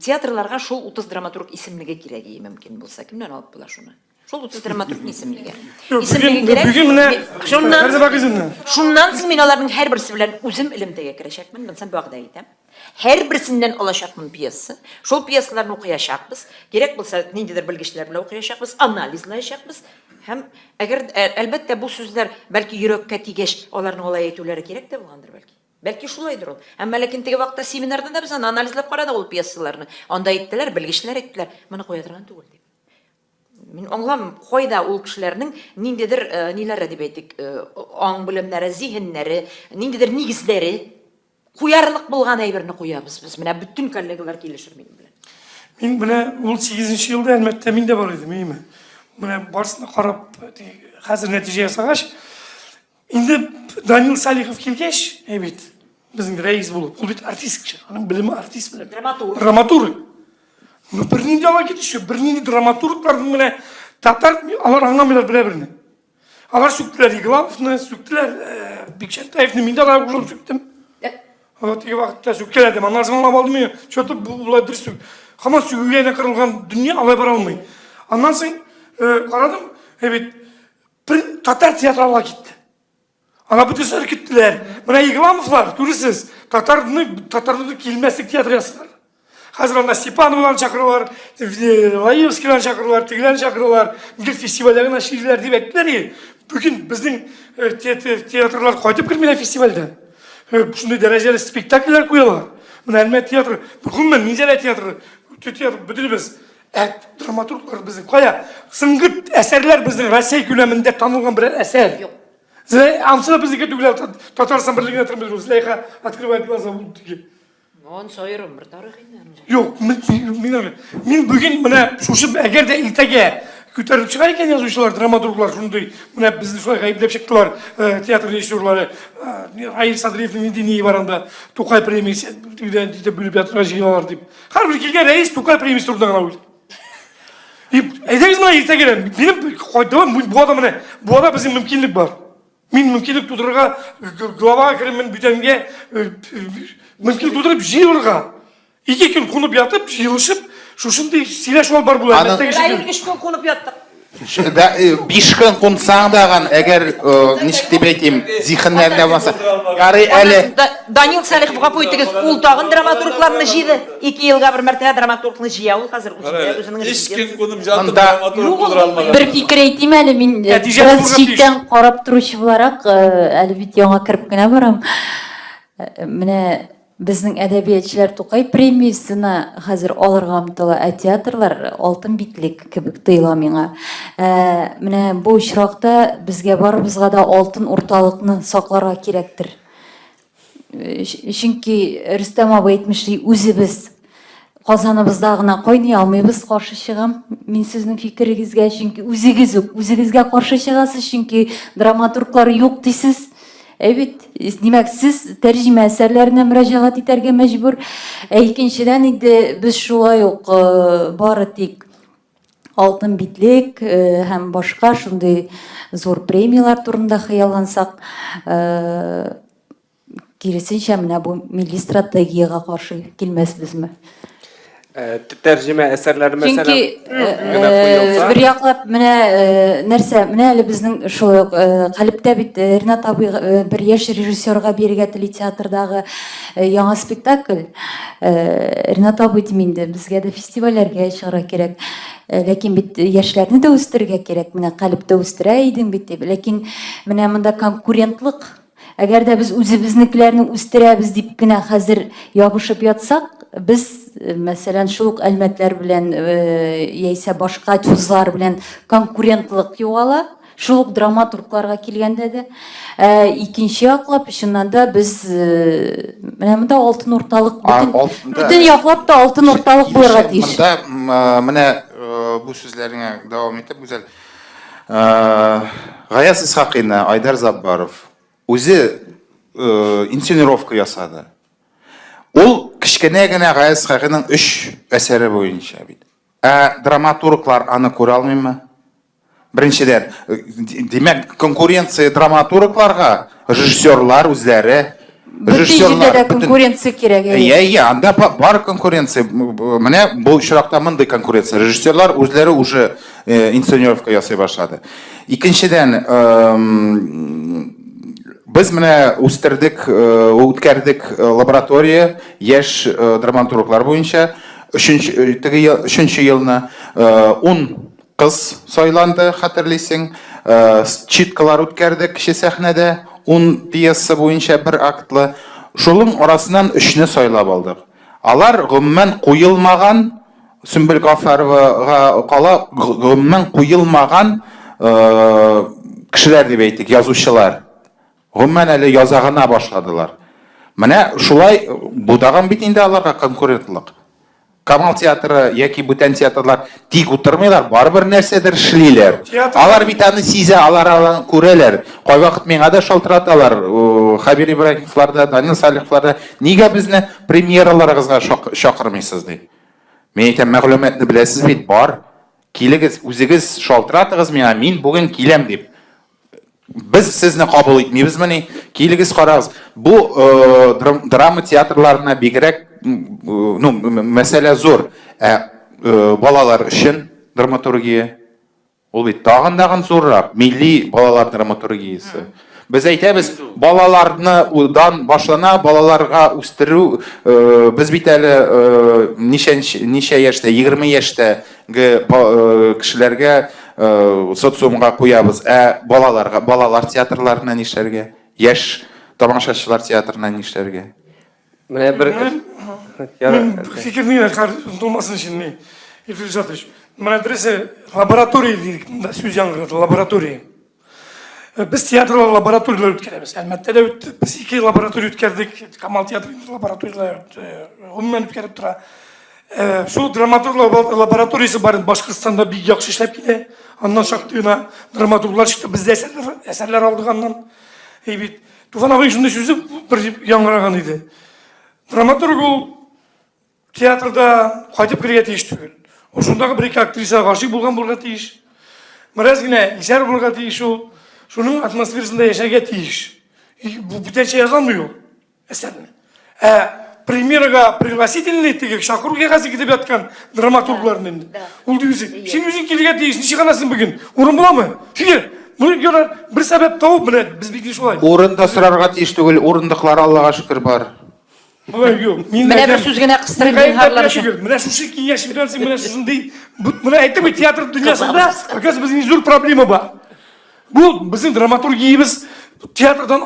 театрларга шул 30 драматург исемлеге кирәк иде мөмкин булса, кемнән алып була шуны? Шул 30 драматург исемлеге. Бүген менә Шуннан соң мин аларның һәрберсе белән үзем элемтәгә керәчәкмен, монсын вакыт әйтәм. Һәрберсеннән алачакмын пьеса. Шул пьесаларны укыячакбыз. Кирәк булса, ниндидер белгечләр белән укыячакбыз, анализлаячакбыз. Һәм әгәр әлбәттә бу сүзләр бәлки йөрәккә тигәч, аларның алай әйтүләре кирәк дә булгандыр бәлки. Бәлки шулайдыр ул. Әмма ләкин теге вакытта семинарда да без аны анализлап карадык ул пьесаларны. Анда әйттеләр, белгечләр әйттеләр, моны куя торган түгел дип. Мин аңламыйм, кайда ул кешеләрнең ниндидер ниләре дип әйтик, аң белемнәре, зиһеннәре, ниндидер нигезләре куярлык булган әйберне куябыз. Без менә бүтән коллегалар килешер минем белән. Мин менә ул 8нче елда Әлмәттә мин дә бар идем, әйме. Менә барсына карап, хәзер нәтиҗә ясагач, инде Данил Салихов килгәч, әйбит, безнең рәис булып, ул бит артист кеше, аның белеме артист белән. Драматург. Ну, бер нинди ала китеше, бер нинди драматурглар менә татар алар аңламыйлар белә-берне. Алар сүктеләр Игламовны, сүктеләр Бикшәнтаевны, мин дә алар ушыл сүктем. Вот и вакытта сүктеләр дим, аннан соң аңлап алдым мин, что-то булай дөрес сүк. Һаман сүгүгә кырылган дөнья алай бара алмый. Аннан соң карадым, әйбит, бер татар театралга китте. Ана бүтәнсәр киттеләр. Менә Игламовлар, күрәсез, татарны килмәслек театр ясыйлар. Хәзер анда Степановларны чакыралар, Лаевскийларны чакыралар, тегеләрне чакыралар, бер фестивальдә наширләр дип әйттеләр. Бүген безнең театрлар кайтып кермиләр фестивальдә. Шундый дәрәҗәле спектакльләр куялар. Менә Әлмәт театры, бүген Низалә театры, театр бөтенбез. Драматурглар безнең кая? Сыңгыт әсәрләр безнең Россия күләмендә танылган бер әсәр. Амсыла безнеке түгел, Татарстан берлегенә тормыш, Злейха открывает глаза. Он сойрым bir tarixi. Yok, men bugün buna şuşup eğer de iltege көтеріліп шығар екен жазушылар, драматурглар, шундай, мына бізді солай ғайыптап шықтылар, театр режиссерлары, Айыр Садриевтің неденеге барғанда Тоқай премиясы деп бөліп театрға жиналар деп. Әрбір келген рәйіс Тоқай премиясы тұрды ана өзі. Айтаңыз мына ерте келем, менің қойдым, бұл ада біздің мүмкіндік бар. Мен мүмкіндік тудырға, глава кірімін бүтенге мүмкіндік тудырып жиылырға. 2 күн қонып ятып, жиылышып, шушындай сыйлашу ал бар бұл әлбетте Айыр 3 күн қонып яттық. 5 күн қонсаң даған, әгер нешік деп айтайым, зихынларында болмаса, яры әлі... Данил Салихов қапойттығыз, ол тағын драматургларыны жиді. 2 жылға бір мәртәе драматургларыны жия ол қазір. 3 күн қонып жатып драматург тұдыра алмаған. Bir fikir айтайым әлі, мен біраз шеттен қарап тұрушы боларақ, әлі бит яңа кіріп кенә барам. Менә біздің әдәбиетшілер Тоқай премиясына қазір алырға ұмтылы театрлар алтын битлік кебек тыйыла миңа. Менә бұл очракта бізге барыбызга да алтын орталықны сакларга кирәктер. Чөнки Рөстәм абый әйтмешли, үзебез Казаныбызда гына кайный алмыйбыз, каршы чыгам. Мин сезнең фикерегезгә, чөнки үзегезгә каршы чыгасыз, чөнки драматурглар юк дисез. Evet, demek siz tercüme eserlerine müracaat iterge mecbur. İkinciden indi biz şulay yok bari tek altın bitlik hem başka şunday zor premiyalar turunda hayallansak kirisinçe mine bu milli stratejiye karşı gelmez biz mi? Tercüme eserleri mesela Çünkü bir yaklap нәрсе, әлі біздің қаліпте бит Ринат абый бір яш режиссерға бергәтілі театрдағы яңа спектакль. Ринат абый деймінде бізге де фестивалерге шығыра керек. Ләкин бит яшьләрне дә үстерергә керек. Менә қаліпте үстерә идең бит. Ләкин менә монда конкурентлык. Әгәр дә без үзебезнекеләрне үстерәбез дип кенә хәзер ябышып ятсак, biz mesela şuluk elmetler bilen яисә başka tuzlar bilen konkurentlik yo'ala, şuluk dramaturglarga kelgәндә дә икенче яклап чыннан да biz менә монда алтын урталык бүтән яклап та алтын урталык булырга тиеш. Монда менә бу сүзләреңә дәвам итеп үзәл. Гаяз Исхакыйны Айдар Заббаров үзе инсценировка ясады. Ул кичкенә генә Гаяз Исхакыйның 3 әсәре буенча бит. Драматурглар аны күрә алмыймы? Беренчедән, демәк, конкуренция драматургларга режиссерлар үзләре, режиссерлар конкуренция кирәк. Анда бар конкуренция. Менә бу очракта мондай конкуренция. Режиссерлар үзләре уже инсценировка ясый башлады. Икенчедән, biz менә үткәрдек лаборатория яшь драматурглар буенча 3 елны 10 кыз сайланды, хәтерлисең. Читкалар үткәрдек кече сәхнәдә 10 пьеса буенча бер актлы. Шулың арасыннан 3-не сайлап алдык. Алар гомумән куелмаган, Сөмбел Гафаровага кала гомумән куелмаган кешеләр дип әйтик, язучылар. Гомумән әле язагына башладылар. Менә шулай будаган бит инде аларга конкурентлык. Камал театры яки бүтән театрлар тик утырмыйлар, барбер нәрсәдер эшлиләр. Алар бит аны сизә, алар күрәләр. Кайвакыт миңа да шалтыраталар. Хабир Ибраһимовларда, Данил Салиховларда, нигә безне премьераларыгызга шакырмыйсыз ди. Мен әйтәм, мәгълүматны беләсез бит, бар. Килегез, үзегез шалтыратыгыз миңа, мин бүген киләм дип. Biz sizni qabul etmeyizmi? Kiyiligiz qarağız. Bu drama teatrlarına bigirək, mesele zor. Balalar için dramaturgiya. Ol bit dağın zorraq. Milli balalar dramaturgiyası. Biz aytamiz, balalardan başlana, balalarga үстерү, biz bit әле ничә яшьтә, 20 яшьтә кешеләргә социумга куябыз. Балалар театрларына нишләргә, яшь тамашачылар театрына нишләргә. Менә бер Fikirni unutulmasın şimdi. İlfil Zatış. Menadrese laboratoriya deyik. Söz yanılgıda laboratoriya. Biz teatrlar laboratoriyalar ötkərəmiz. Əlbəttə də ötdü. Biz 2 laboratoriya ötkərdik. Kamal Teatrı'nın laboratoriyalar umumen ötkərib tura. Şu dramaturg laboratoriyası var Başkırstan'da bir yaxşı işlep yine. Ondan şaktığına dramaturglar çıktı. Biz de eserler aldık ondan. Evet. Tufan ağabey şunda sözü bir yanğırağın idi. Dramaturg ol teatrda qaytып кирге тийиш түгел. Ошондагы bir iki актриса каршы булга тийиш. Biraz yine işler bulga тийиш ol. Şunun atmosferisinde yaşaga тийиш. Bu бүтәнчә yazılmıyor eserini. Премьераға пригласительный тегек шақыруға қазір кетіп жатқан драматурглардың енді. Ол дейсің, сен өзің келуге дейсің, неше қанасың бүгін? Орын бола ма? Шеге, бір себеп тауып міне біз бекте солай. Орында сұрарға тиіш түгел, орындықлар Аллаға шүкір бар. Менә бер сүз генә кыстырып җиһарлар өчен. Менә шушы киңәш берсең, менә шушындый, менә әйтеп театр дөньясында, оказывается, безнең зур проблема бар. Бу безнең драматургиябыз театрдан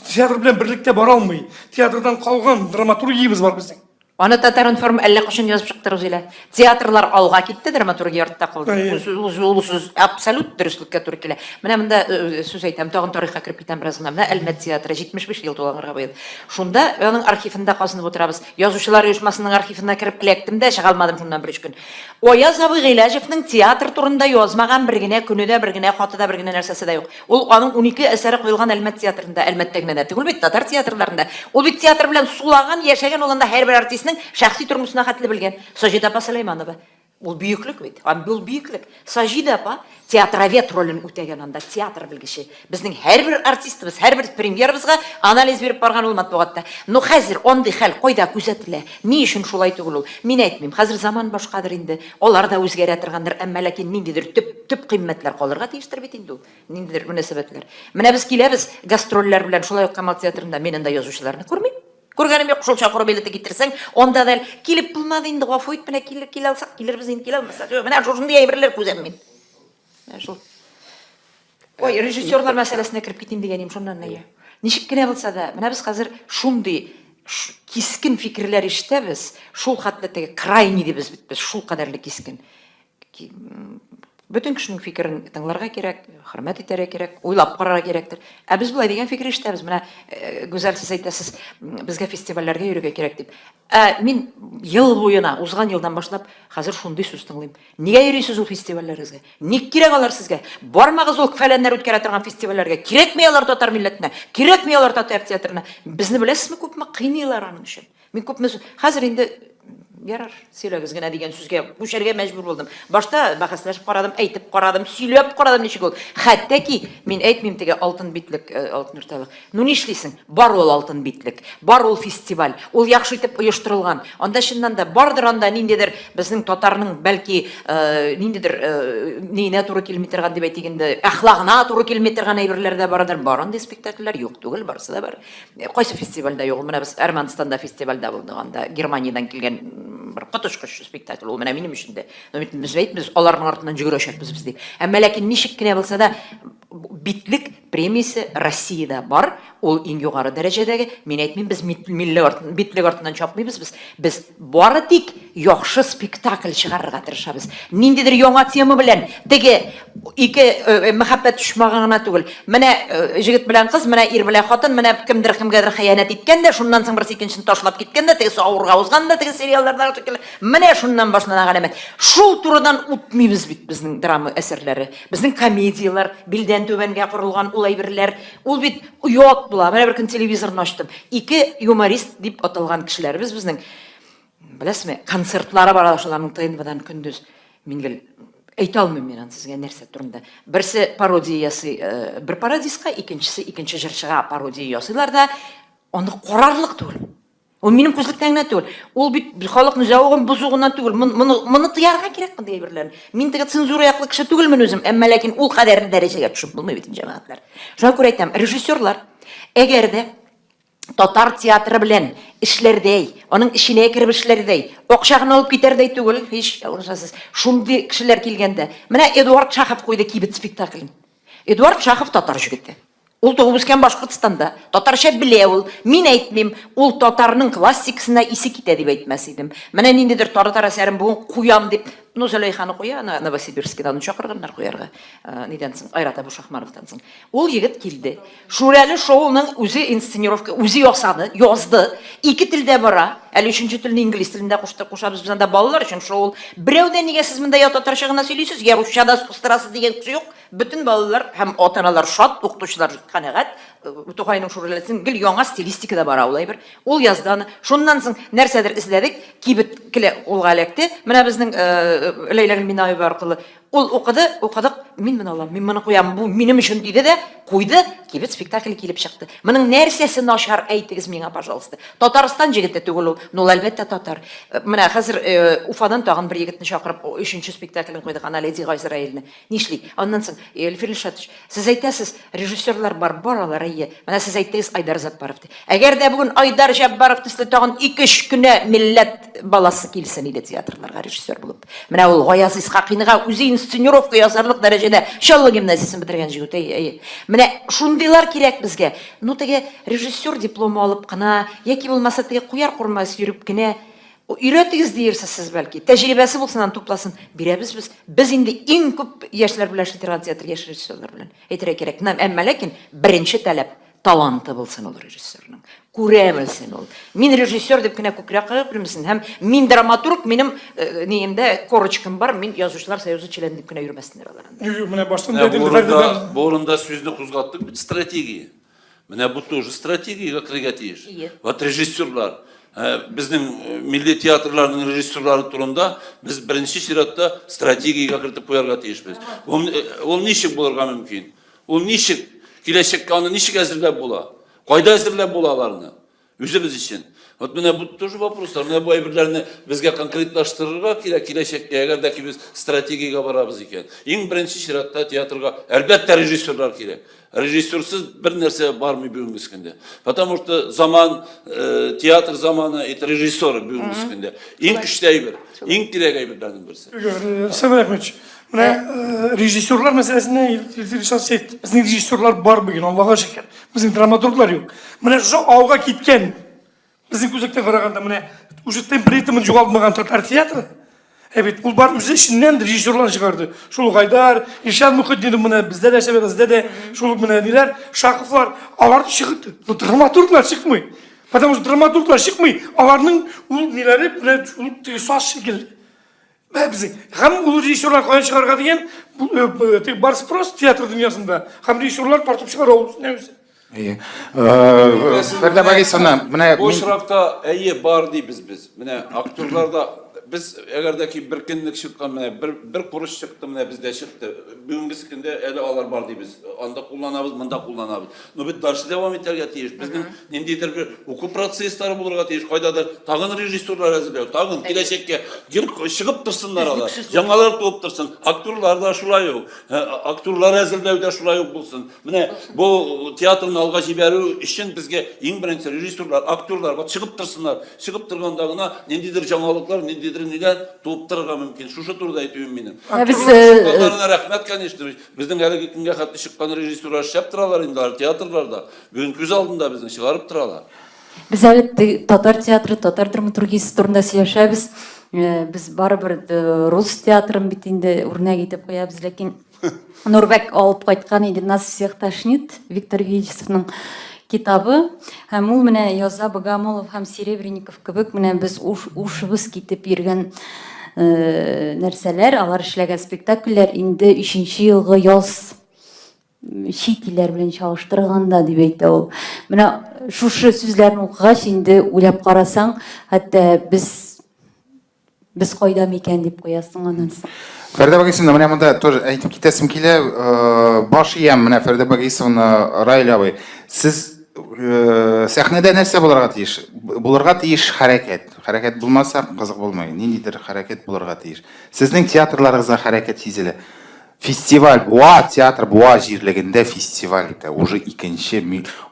театр белән берлектә бара алмый. Театрдан калган драматургиябыз бар безнең. Аны Татаринформ әллә кашын язып чыктыр үзелә. Театрлар алга китте, драматургия артта калды. Ул сүз абсолют дөреслеккә туры килә. Менә монда сүз әйтәм, тагын тарихка кирип китәм бераз гына. Менә Әлмәт театры 75 ел тулганга быел. Шунда аның архивында казынып утырабыз. Язучылар оешмасының архивына кирип киләктем дә, чыга алмадым шуннан 1-3 көн. Ояз абый Гыйләҗевнең театр турында язмаган бер генә көнедә, бер генә хатыда, бер генә нәрсәсе дә юк. Ул аның 12 әсәре куелган Әлмәт театрында, Әлмәттә генә түгел бит, татар театрларында. Ул бит театр белән сулаган, яшәгән, ул анда һәрбер артистның шәхси тормышына хәтле белгән. Саҗида апа Сөләйманова. Ул бөеклек бит. Ул бөеклек. Саҗида апа театровед ролен үтәгән анда, театр белгече. Безнең һәрбер артистыбыз, һәрбер премьерыбызга анализ биреп барган ул матбугатта. Ну хәзер андый хәл кайда күзәтелә? Ни өчен шулай түгел ул? Мин әйтмим. Хәзер заман башкадыр инде. Алар да үзгәрә торгандыр, әмма ләкин ниндидер төп кыйммәтләр калырга тиештер бит инде ул. Ниндидер мөнәсәбәтләр. Менә без киләбез гастрольләр белән шулай ук Камал театрында мен анда язучыларны күрмим. Күргәнем юк, шул чакыру билеты китерсәң, онда да килеп булмады инде, гафу ит, менә килә алсак, килербез инде, килә алмасак. Менә шушындый әйберләр күзәм мин. Шул. Ой, режиссерлар мәсьәләсенә кирип китим дигәнем шуннан нәя. Ничек кенә булса да, менә без хәзер шундый кискен фикерләр ишетәбез, шул хәтле теге крайний дибез бит без, шул кадәрле кискен. Bütün кешенең фикерен тыңларга кирәк, хөрмәт итәргә кирәк, уйлап карарга кирәктер. Ә без булай дигән фикер ишетәбез. Менә гүзәл сез әйтәсез, безгә фестивальләргә йөрергә кирәк дип. Мин ел буена, узган елдан башлап, хәзер шундый сүз тыңлыйм. Нигә йөрисез ул фестивальләргә? Ник кирәк алар сезгә? Бармагыз ул фәләннәр үткәрә торган фестивальләргә. Кирәкми алар татар милләтенә, кирәкми алар татар театрына. Безне беләсезме, күпме кыйныйлар аның өчен. Мин күпме хәзер инде ярар, сөйләгез генә дигән сүзгә күчәргә мәҗбүр булдым. Башта бәхәсләшеп карадым, әйтеп карадым, сөйләп карадым ничек ул. Хәтта ки мин әйтмим теге алтын битлек, алтын урталык. Ну нишлисең? Бар ул алтын битлек, бар ул фестиваль. Ул яхшы итеп оештырылган. Анда чыннан да бардыр анда ниндидер безнең татарның бәлки ниндидер нинә туры килми торган дип әйтгәндә, әхлагына туры килми торган әйберләр дә бардыр. Бар анда спектакльләр юк түгел, барсы да бар. Кайсы фестивальдә юк? Менә без Арманстанда фестивальдә булдык анда, Германиядән килгән bir котышкыч спектакль ул менә минем өчен дә. Без әйтмибез, аларның артыннан жүгерәчәкбез без дип. Әмма ләкин ничек кенә булса да битлек премиясе Россиядә бар. Ул иң югары дәрәҗәдәге. Мин әйтмим, без битлек артыннан чапмыйбыз без. Без бары тик яхшы спектакль чыгарырга тырышабыз. Ниндидер яңа тема белән теге ике мәхәббәт düşмагына түгел. Менә җегет белән кыз, менә ир белән хатын, менә кемдер кемгәдер хыянат иткән дә, шуннан соң берсе икенчесен ташлап киткән дә, теге авырга узган да, теге сериалларда менә шуннан башлана галәмәт. Шул турыдан үтмибез бит безнең драма әсәрләре. Безнең комедиялар, билдән түбәнгә корылган ул әйберләр, ул бит ят була. Менә бер көн телевизорны ачтым. Ике юморист дип аталган кешеләр безнең. Беләсезме, концертлары бар алашаларның ТНВ-дан көндез. Мин гел әйтә алмыйм мин сезгә нәрсә турында. Берсе пародия ясый, бер пародистка, икенче җырчыга пародия ясыйлар да, аны карарлык түгел. Ул минем күзлектән генә түгел. Ул бит халыкны зәвыгын бузугыннан түгел. Моны тыярга кирәк мондай әйберләрне. Мин теге цензура яклы кеше түгелмен үзем, әмма ләкин ул кадәрле дәрәҗәгә төшеп булмый бит җәмәгатьләр. Шуңа күрә әйтәм, режиссерлар әгәр дә татар театры белән эшләрдәй, аның ишенә кирип эшләрдәй, акчагын алып китәрдәй түгел, һич ялгышасыз. Шундый кешеләр килгәндә, менә Эдуард Шахов куйды кибет спектаклен. Эдуард Шахов татар җегете. Ул туып үскән Башкортстанда, татарча белә ул. Мин әйтмим, ул татарның классикасына исе китә дип әйтмәс идем. Менә ниндидер татар әсәрен бүген куям дип, Ну, Зөләйханы куя, Новосибирскидан чакырганнар куярга. Нидән соң? Айрат Абушахмаровтан соң. Ул егет килде. Шүрәле шоуның үзе инсценировка, үзе ясады, язды. Ике телдә бара. Әле өченче телне инглиз телендә кушабыз без анда балалар өчен шоу. Берәүдән нигә сез монда ята татарча гына сөйлисез, я русчада кыстырасыз дигән кеше юк. Бөтен балалар һәм ата-аналар шат, укытучылар канәгать. Тукайның шүрәлесен гел яңа стилистикада бара улай бер. Ул язды аны. Шуннан соң нәрсәдер эзләдек, кибет килә улга эләкте. Менә безнең Ләйлә Минаева аркылы ул укыдык, мин моны алам, мин моны куям, бу минем өчен диде дә, куйды, кибет спектакль килеп чыкты. Моның нәрсәсе начар әйтегез миңа, пожалуйста. Татарстан җегете түгел ул, ну әлбәттә татар. Менә хәзер Уфадан тагын бер егетне чакырып, 3нче спектакльне куйдык, ана Леди Гайзраилне. Нишли? Аннан соң, Эльфир Илшатович, сез әйтәсез, режиссерлар баралар, әйе. Менә сез әйтәсез Айдар Заппаров. Әгәр дә бүген Айдар Жаббаров төсле тагын 2-3 көнә милләт баласы килсен иде театрларга режиссер булып. Менә ул Гаяз Исхакыйныга үзе инсценировка ясарлык дәрәҗәдә Шалла гимназиясын бетергән җигүт, әйе. Менә шундыйлар кирәк безгә. Ну теге режиссер дипломы алып кына, яки булмаса теге куяр курмас йөреп кенә өйрәтегез диерсез сез бәлки. Тәҗрибәсе булсыннан тупласын. Бирәбез без. Без инде иң күп яшьләр белән эшләтергән театр яшь режиссерлар белән. Әйтергә кирәк. Әмма ләкин беренче таләп таланты булсын ул режиссерның. Күрә белсен ул. Мин режиссер дип кенә күкрәк кагып белмәсен. Һәм мин драматург, минем ниемдә корочкам бар. Мин язучылар союзы член дип кенә йөрмәсеннәр алар. Менә баштан дәдем Фәрдәбән. Бу урында сүзне кузгаттык, бит стратегия. Менә бу тоже стратегиягә кирәк тиеш. Вот режиссерлар, безнең милли театрларның режиссерлары турында без беренче чиратта стратегиягә кертеп куярга тиешбез. Ул ничек булырга мөмкин? Ул ничек киләчәккә аны ничек әзерләп була? Кайда әзерләп була аларны? Үзебез өчен. Вот менә бу тоже вопрослар. Менә бу әйберләрне безгә конкретлаштырырга кирәк, киләчәккә әгәр дә без стратегиягә барабыз икән. Иң беренче чиратта театрга әлбәттә режиссерлар кирәк. Режиссерсыз бер нәрсә бармый бүгенге көндә. Потому что заман, театр заманы, это режиссер бүгенге көндә. Иң көчле әйбер, иң кирәк әйберләрнең берсе. Сәмәр Әхмәтович, менә режиссерлар мәсьәләсенә безнең режиссерлар бар бүген, Аллаһка шөкер. Безнең драматурглар юк. Менә шу ауга киткән, безнең күзәктән караганда менә уже температураны югалтмаган татар театры. Evet, bu bar üze işinden rejissörler çıkardı. Şuluk Haydar, İrşad Muhyiddin'in buna bizde de şebekizde de şuluk buna neler, şakıflar, alar çıktı. Bu dramaturglar çıkmıyor. Потому что dramaturglar çıkmıyor. Alarının neleri böyle saz şekilde. Bizim hem ulu rejissörler koyan çıkarga diyen bar spros tiyatro dünyasında. Hem rejissörler partıp çıkar olmuş. Ne güzel. Фәрдәбән Исхакыйны, менә Бу очракта әйе бар дибез без. Менә актерларда biz әгәрдәки бер көнлек чыккан менә бер курыш чыкты менә бездә чыкты. Бүгенге көндә әле алар бар дибез. Анда кулланабыз, монда кулланабыз. Но бит дальше дәвам итәргә тиеш. Безнең ниндидер бер уку процесслары булырга тиеш. Кайдадыр тагын режиссерлар әзерләү, тагын киләчәккә чыгып торсыннар алар. Яңалар туып торсын. Актерлар да шулай ук. Актерлар әзерләү дә шулай ук булсын. Менә бу театрны алга җибәрү өчен безгә иң беренче режиссерлар, актерлар чыгып торсыннар. Чыгып торганда гына ниндидер яңалыклар, ниндидер ниләр туптырырга мөмкин. Шушы турыда әйтүем минем. Без Рәхмәт, конечно. Безнең әлеге көнгә хәтле чыккан режиссерлар шәп торалар инде театрларда. Бүген күз алдында безне чыгарып торалар. Без әле татар театры, татар драматургиясе турында сөйләшәбез. Без барыбер рус театрын бит инде үрнәк итеп куябыз, ләкин Нурбек алып кайткан иде Нас всех тошнит, Виктор Вячеславның китабы. Һәм ул менә Яза Богомолов һәм Серебренников кебек менә без ушыбыз китеп йөргән нәрсәләр, алар эшләгән спектакльләр инде 3нче елгы яз чит илләр белән чагыштырганда дип әйтә ул. Менә шушы сүзләрне укыгач инде уйлап карасаң, хәтта без кайда микән дип куясың аннан соң. Фәрдәбән Исхакыйны, менә монда тоже әйтеп китәсем килә. Баш иям менә Фәрдәбән Исхакыйны Раил абый. Сез сәхнәдә нәрсә булырга тиеш? Булырга тиеш хәрәкәт. Хәрәкәт булмаса кызык булмый. Ниндидер хәрәкәт булырга тиеш. Сезнең театрларыгызда хәрәкәт сизелә. Фестиваль, Буа театр Буа җирлегендә фестиваль итә. Уже икенче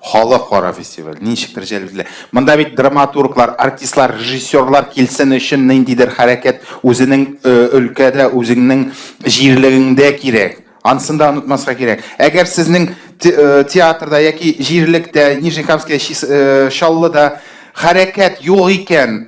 халыкара фестиваль. Ничек дәрәҗәле. Монда бит драматурглар, артистлар, режиссерлар килсен өчен ниндидер хәрәкәт үзенең өлкәдә, үзенең җирлегендә кирәк. Анысын да онытмаска кирәк. Әгәр сезнең театрда яки җирлектә, Нижнекамская, Чаллыда хәрәкәт юк икән,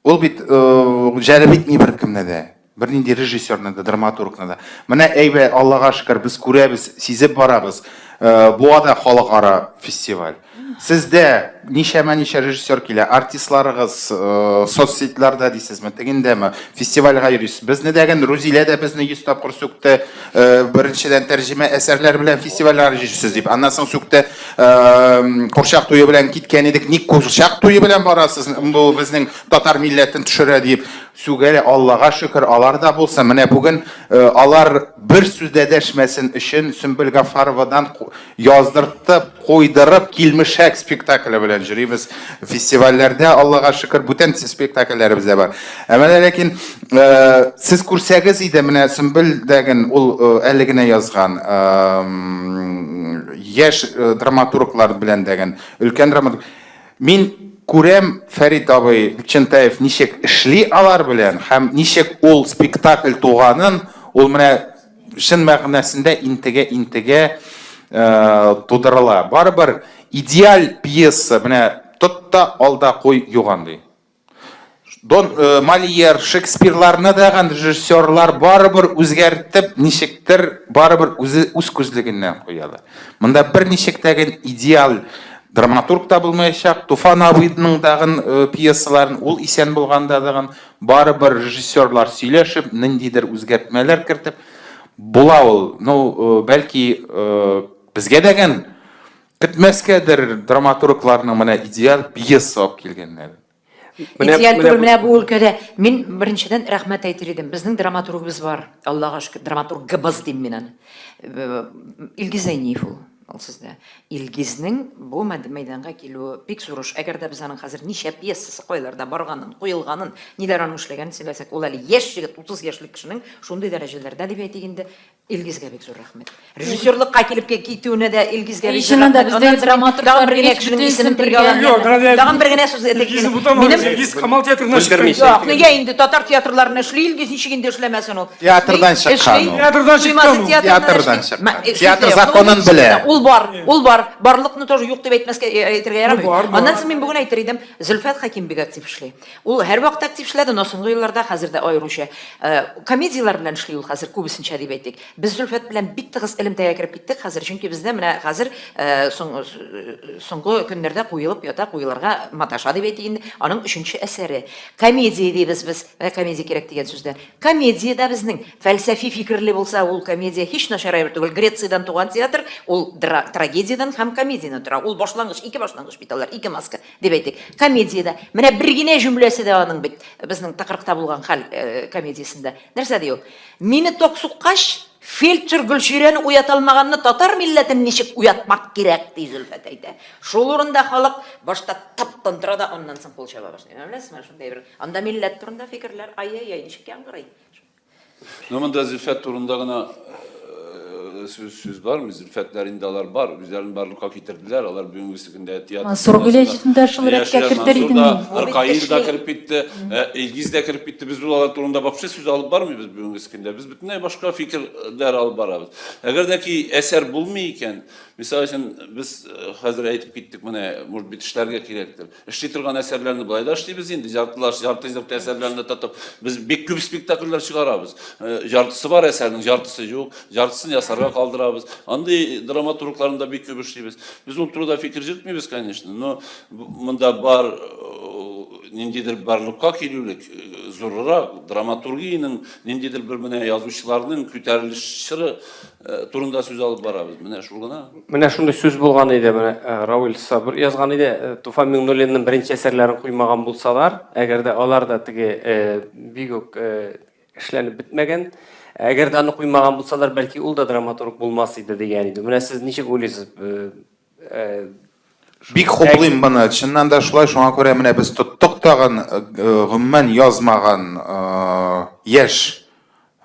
ул бит җәлеп итми беркемне дә. бер нинди режиссерны да, драматургны да. Менә әйбәт, Аллага шөкер, без күрәбез, сизеп барабыз. Буа да халыкара фестиваль. Сездә ничә режиссер килә, артистларыгыз соцсетләрдә дисезме, тегендәме, фестивальгә йөрисез. Безне дәгән Рузилә дә безне 100 тапкыр сүкте, беренчедән тәрҗемә әсәрләр белән фестивальләргә җитсез дип. Аннан соң сүкте, Курчак туе белән киткән идек, ник Курчак туе белән барасыз, бу безнең татар милләтен төшерә дип. Сүгәле, Аллага шөкер, алар да булса, менә бүген алар бер сүздә дәшмәсен өчен Сөмбел Гафаровадан яздыртып, койдырып, килмешәк спектакль белән җөрибез фестивальләрдә. Аллага шөкер, бүтән спектакльләребез дә бар. Менә ләкин сез күрсәгез иде, менә Сөмбел дәгән ул әле генә язган яшь драматурглар белән дәгән өлкән драматург. Мин күрәм Фәрит абый Бикчәнтаев ничек эшли алар белән һәм ничек ул спектакль туганын, ул менә шын мәгънәсендә интегә тудырыла. Барыбер идеаль пьеса менә тотта алда кой югандый. Мольер, Шекспирларны даган режиссерлар барыбер үзгәртеп, ничектер барыбер үз күзлегеннән куялар. Монда бер ничектәген идеаль драматург та булмаячак, Туфан абыйның дагын пьесаларын ул исән булганда даган барыбер режиссерлар сөйләшеп, ниндидер үзгәртмәләр кертеп була ул. Бәлки безгә дәгән көтмәскәдер драматургларның менә идеаль пьеса алып килгәннәр. Идеаль түгел менә бу өлкәдә. Мин беренчедән рәхмәт әйтер идем. Безнең драматургыбыз бар. Аллага шөкер, драматургыбыз дим мин аны. Илгиз Зәйниев ул. Сездә Илгизнең бу мәйданга килүе бик зур эш. Әгәр дә без аның хәзер ничә пьесасы кайларда барганын, куелганын, ниләр аның эшләгәнен сөйләсәк, ул әле яшь җегет, 30 яшьлек кешенең шундый дәрәҗәләрдә дип әйтик инде. Илгизгә бик зур рәхмәт. Режиссерлыкка килеп китүенә дә Илгизгә бик зур рәхмәт. Бездә драматурглар кешенең исемен телгә алган. Тагын бер генә сүз Илгиз Камал театрына чыккан. Юк, нигә инде татар театрларына эшли, Илгиз ничек инде эшләмәсен ул? Театрдан чыккан ул. Театрдан чыккан. Театр законын белә. Ул бар. Барлыкны тоже юк дип әйтмәскә әйтергә ярамый. Аннан соң мин бүген әйтер идем, Зөлфәт Хәким бик актив эшли. Ул һәр вакыт актив эшләде, но соңгы елларда хәзер дә аеруча комедиялар белән эшли ул хәзер күбесенчә дип әйтик. Без Зөлфәт белән бик тыгыз элемтәгә кирип киттек хәзер, чөнки бездә менә хәзер соңгы көннәрдә куелып ята, куелырга маташа дип әйтик инде. Аның 3нче әсәре. Комедия дибез без, комедия кирәк дигән сүздән. Комедия да безнең фәлсәфи фикерле булса, ул комедия һич начар түгел. Грециядән туган театр, ул трагедиядан һәм комедиядан тора. Ул башлангыч, ике башлангыч бит алар, ике маска дип әйтик. Комедиядә менә бер генә җөмләсе дә аның бит безнең тақырыкта булган хәл комедиясендә. Нәрсә ди ул? Мине ток суккач, фельдшер Гөлширәне уята алмаганны татар милләтен ничек уятмак кирәк ди Зөлфәт әйтә. Шул урында халык башта таптан тора да, аннан соң кул чаба башлый. Беләсезме, шундай бер. Анда милләт турында фикерләр ай-яй, ничек яңгырый. Монда Зөлфәт турында гына сүз бар, Зөлфәтләр инде алар бар, үзләрен барлыкка китерделәр, алар бүгенге көндә театр. Мансур Гөләҗевне дә шул рәткә кертер идем мин. Ркаир да кирип китте, Илгиз да кирип китте. Без алар турында вообще сүз алып бармыйбыз бүгенге көндә. Без бөтенләй башка фикерләр алып барабыз. Әгәр дә ки әсәр булмый икән, мисал өчен без хәзер әйтеп киттек, менә может быть эшләргә кирәктер. Эшли торган әсәрләрне булай да эшлибез инде, жарты әсәрләрне татып, без бик күп спектакльләр чыгарабыз. Жартысы бар әсәрнең, жартысы юк, жартысын ясарга калдырабыз. Андый драматургларында бик күп эшлибез. Без ул турыда фикер җөртмибез, конечно, но монда бар ниндидер барлыкка килүлек, зуррак драматургиянең, ниндидер бер менә язучыларның күтәрелеш чоры турында сүз алып барабыз. Менә шул гына. Менә шундый сүз булган иде, менә Равил Сабыр язган иде, Туфан Миңнуллинның беренче әсәрләрен куймаган булсалар, әгәр дә алар да теге бик үк эшләнеп бетмәгән, әгәр дә аны куймаган булсалар, бәлки ул да драматург булмас иде дигән иде. Менә сез ничек уйлыйсыз? Бик хуплыйм моны. Чыннан да шулай, шуңа күрә менә без тоттык тагын гомумән язмаган яшь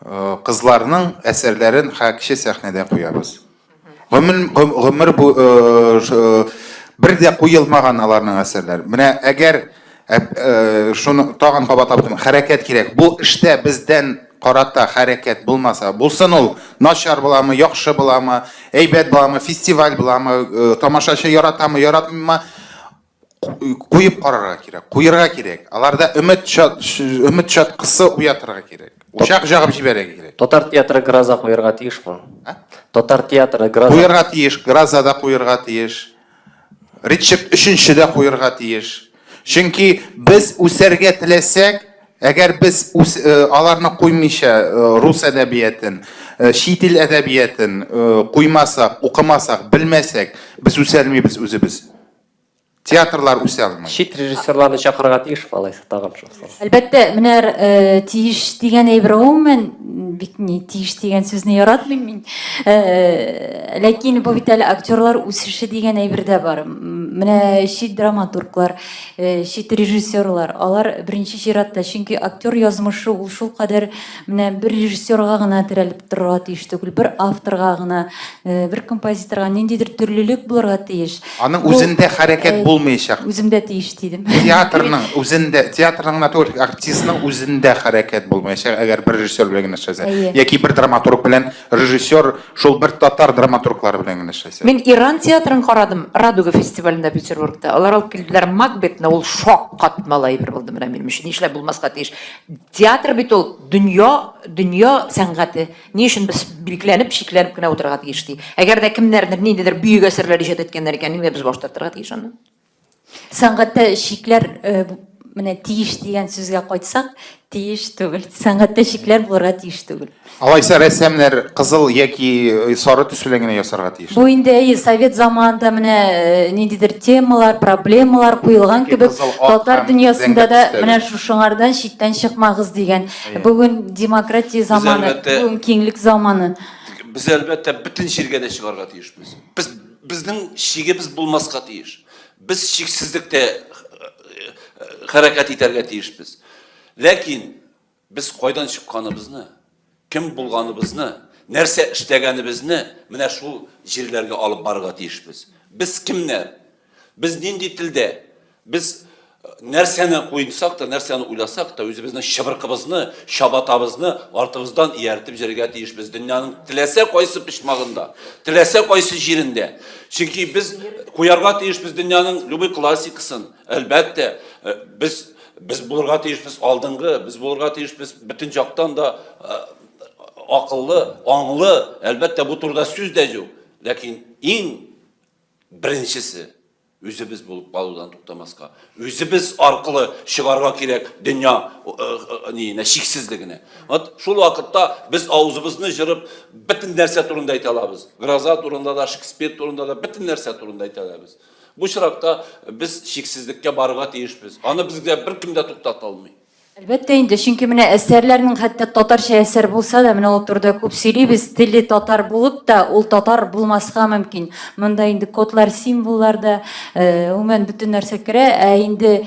кызларның әсәрләрен кече сәхнәдә куябыз. Гомер бу бер дә куелмаган аларның әсәрләре. Менә әгәр шуны тагын кабатлап, хәрәкәт кирәк. Бу эштә бездән карата хәрәкәт булмаса, булсын ул начар буламы, яхшы буламы, әйбәт буламы, фестиваль буламы, тамашачы яратамы, яратмыймы, куеп карарга кирәк, куярга кирәк. Аларда өмет чаткысы уятырга кирәк. Ушак жагып җибәрергә кирәк. Татар театры граза куярга тиешме? Татар театры граза. Куярга тиеш, гразада куярга тиеш. Ричард 3-дә куярга тиеш. Чөнки без үсәргә теләсәк, әгәр без аларны куймыйча рус әдәбиятын, чит ил әдәбиятын куймасак, укымасак, белмәсәк, без үсәлмибез үзебез. Театрлар үсә алмый. Чит режиссерларны чакырга тиешме алайса тагын шул. Әлбәттә, менә тиеш дигән әйбер гомумән бик ни тиеш дигән сүзне яратмыйм мин. Ләкин бу бит әле актерлар үсеше дигән әйбер дә бар. Менә чит драматурглар, чит режиссерлар, алар беренче чиратта, чөнки актер язмышы ул шул кадәр менә бер режиссерга гына терәлеп торырга тиеш түгел, бер авторга гына, бер композиторга ниндидер төрлелек булырга тиеш. Аның үзендә хәрәкәт булмаячак. Үземдә тиеш дидем. Театрның үзендә, театрның натур артистның үзендә хәрәкәт булмаячак, әгәр бер режиссер белән генә эшләсә. Яки бер драматург белән режиссер шул бер татар драматурглары белән генә эшләсә. Мин Иран театрын карадым, Радуга фестивалендә Петербургта. Алар алып килделәр Макбетне, ул шок катмалы әйбер булды менә минем өчен. Нишләп булмаска тиеш? Театр бит ул дөнья сәнгате. Ни өчен без билгеләнеп, шикләнеп кенә утырырга тиеш ди. Әгәр дә кемнәрдер ниндидер бөек әсәрләр иҗат иткәннәр икән, ниңә без баш тартырга тиеш аны? Сәнгатьтә шикләр менә тиеш дигән сүзгә кайтсак, тиеш түгел. Сәнгатьтә шикләр булырга тиеш түгел. Алайса рәссамнар кызыл яки сары төс белән генә ясарга тиеш. Бу инде совет заманында менә ниндидер темалар, проблемалар куелган кебек, татар дөньясында да менә шушыңардан читтән чыкмагыз дигән. Бүген демократия заманы, бүген киңлек заманы. Без әлбәттә бөтен җиргә дә чыгарга тиешбез. Безнең шигебез булмаска тиеш. Без шиксезлектә хәрәкәт итәргә тиешбез. Ләкин без кайдан чыкканыбызны, кем булганыбызны, нәрсә эшләгәнебезне менә шул җирләргә алып барырга тиешбез. Без кемнәр? Без нинди телдә? Без нәрсәне куйсак та, нәрсәне уйласак та, үзебезнең чыбыркыбызны, чабатабызны артыбыздан ияртеп җиргә тиешбез. Дөньяның теләсә кайсы почмагында, теләсә кайсы җирендә. Чөнки без куярга тиешбез дөньяның любой классикасын. Әлбәттә, без булырга тиешбез алдынгы, без булырга тиешбез бөтен жактан да акыллы, аңлы. Әлбәттә, бу турыда сүз дә юк. Ләкин иң беренчесе үзебез булып калудан туктамаска. Үзебез аркылы чыгарга кирәк дөнья шиксезлегенә. Вот шул вакытта без авызыбызны җырып бөтен нәрсә турында әйтә алабыз. Граза турында да, Шекспир турында да бөтен нәрсә турында әйтә алабыз. Бу чиракта без шиксезлеккә барырга тиешбез. Аны безгә беркем дә туктата алмый. Әлбәттә инде, чөнки менә әсәрләрнең хәтта татарча әсәр булса да, менә ул турыда күп сөйлибез, теле татар булып та, ул татар булмаска мөмкин. Монда инде кодлар, символлар да, умән бөтен нәрсә керә, инде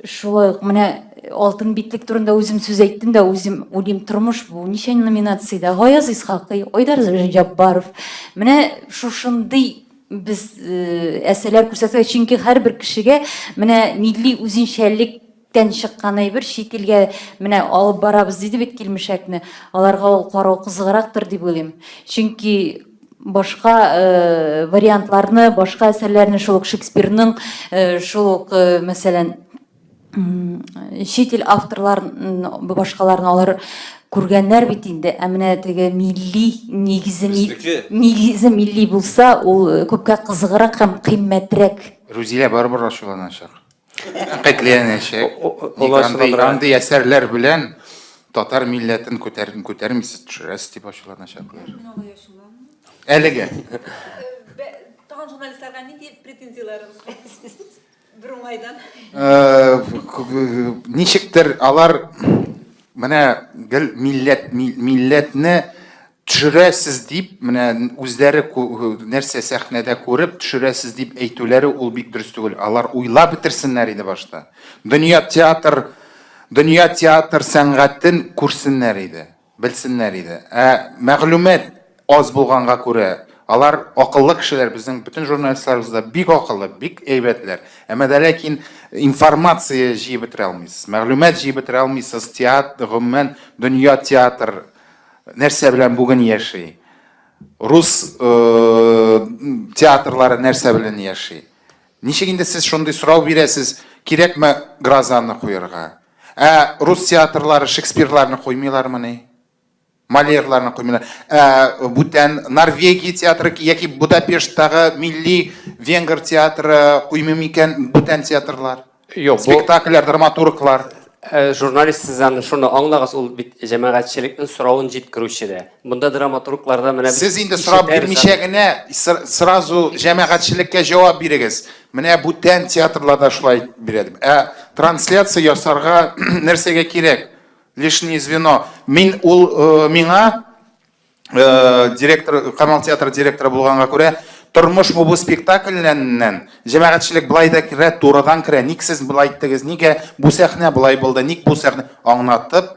шулай менә алтын битлек турында үзем сүз әйттем дә, үзем уйлыйм, тормыш бу ничә номинациядә? Гаяз Исхакый, Айдар Җаббаров. Менә шушындый без әсәрләр күрсәтсәк, чөнки һәрбер кешегә менә милли үзенчәлек чыккан әйбер чит илгә менә алып барабыз диде бит килмешәкне. Аларга ул карау кызыграктыр дип уйлыйм. Чөнки башка вариантларны, башка әсәрләрне шул Шекспирның, шул мәсәлән чит ил авторларын, башкаларын алар күргәннәр бит инде. Ә менә теге милли нигезе милли булса, ул күпкә кызыграк һәм кыйммәтрәк. Рузилә барыбер ачуланачак. Кайтләнәчәк. Андый әсәрләр белән татар милләтен күтәрмисез, төшерәсез дип ачуланачаклар. Әлегә. Тагын журналистларга нинди претензияларыбыз бар? Бер уңайдан. Ничектер алар менә гел милләтне төшерәсез дип, менә үзләре нәрсә сәхнәдә күреп төшерәсез дип әйтүләре ул бик дөрес түгел. Алар уйлап бетерсеннәр иде башта. Дөнья театр сәнгатен күрсеннәр иде, белсеннәр иде. Мәгълүмат аз булганга күрә, алар акыллы кешеләр, безнең бөтен журналистларыбыз да бик акыллы, бик әйбәтләр. Әмма ләкин информация җыеп бетерә алмыйсыз, мәгълүмат җыеп бетерә алмыйсыз. Театр, гомумән дөнья театр нәрсә белән бүген яши? Рус театрлары нәрсә белән яши? Ничек инде сез шундый сорау бирәсез, кирәкме Гразаны куярга? Рус театрлары, Шекспирларны куймыйлармы ни? Малерларны куймыйлар. Бүтән Норвегия театры яки Будапешттагы милли венгр театры куймый микән бүтән театрлар? Юк, бу Спектакльләр, драматурглар. журналист сезаны шуны аңлагыз, ул бит җәмәгатьчелекнең соравын җиткерүче. Монда драматургларда менә Сез инде сорап бирмичә генә сразу җәмәгатьчелеккә җавап бирегез. Менә бүтән театрларда шулай бирәдем. Трансляция ясарга нәрсәгә кирәк? Лишнее звено. Миңа директор, Камал театры директоры булганга күрә, тормыш бу спектакльләрнән җәмәгатьчелек былай да керә, турыдан керә. Ник сез былай иттегез? Нигә бу сәхнә былай булды? Ник бу сәхнә аңлатып,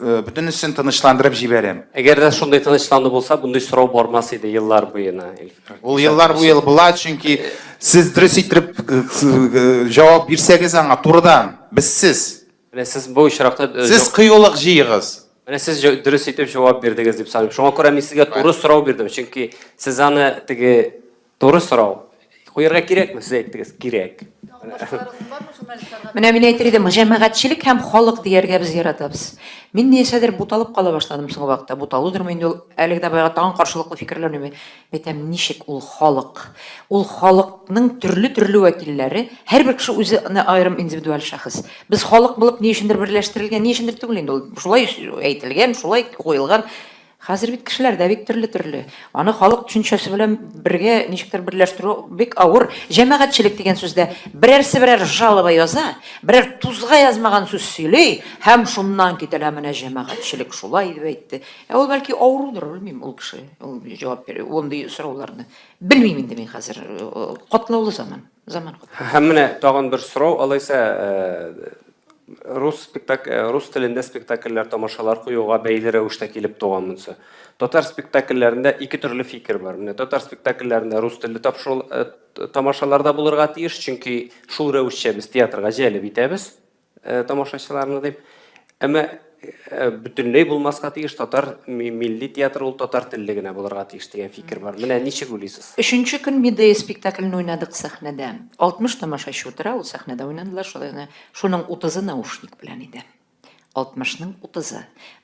бөтенесен тынычландырып җибәрәм. Әгәр дә шундый тынычланды булса, bunday сорау бармас иде еллар буена. Ул еллар буе була, чөнки сез дөрес итеп җавап бирсәгез аңа турыдан, безсез. Менә сез бу очракта Сез кыюлык җыегыз. менә сез дөрес итеп җавап бирдегез дип саныйм. Шуңа күрә мин сезгә туры сорау бирдем, чөнки сез аны теге туры сорау куярга кирәкме, сез әйттегез, кирәк. Менә мин әйтер идем, җәмәгатьчелек һәм халык дияргә без яратабыз. Мин ничәдер буталып кала башладым соңгы вакытта. Буталудырмы инде ул әлегә дә байга тагын каршылыклы фикерләрне әйтәм, ничек ул халык? Ул халыкның төрле вәкилләре, һәрбер кеше үзенә аерым индивидуаль шәхес. Без халык булып ни өчендер берләштерелгән, ни өчендер түгел инде ул. Шулай әйтелгән, шулай куелган. Хәзер бит кешеләр дә бик төрле. Аны халык төшенчәсе белән бергә ничектер берләштерү бик авыр. Җәмәгатьчелек дигән сүздә берәр жалоба яза, берәр тузга язмаган сүз сөйли, һәм шуннан китәлә менә җәмәгатьчелек шулай дип әйтте. Ул бәлки авырудыр, белмим, ул кеше. Ул җавап бирә, ундый сорауларны. Белмим инде мин хәзер. Катлаулы заман. Һәм менә тагын бер сорау, алайса рус телендә спектакльләр, тамашалар куюга бәйле рәвештә килеп туганмынсы. Татар спектакльләрендә ике төрле фикер бар. Менә татар спектакльләрендә рус телле тамашаларда булырга тиеш, чөнки шул рәвешчә без театрга җәлеп итәбез тамашачыларны дип. Әмма бөтенләй булмаска тиеш, татар милли театр ул татар телле генә булырга тиеш дигән фикер бар. Менә ничек уйлыйсыз? Өченче көн Медея спектакльне уйнадык сәхнәдә. 60 тамашачы утыра, ул сәхнәдә уйнадылар, шуның 30-ы наушник белән иде. 60-ның 30-ы.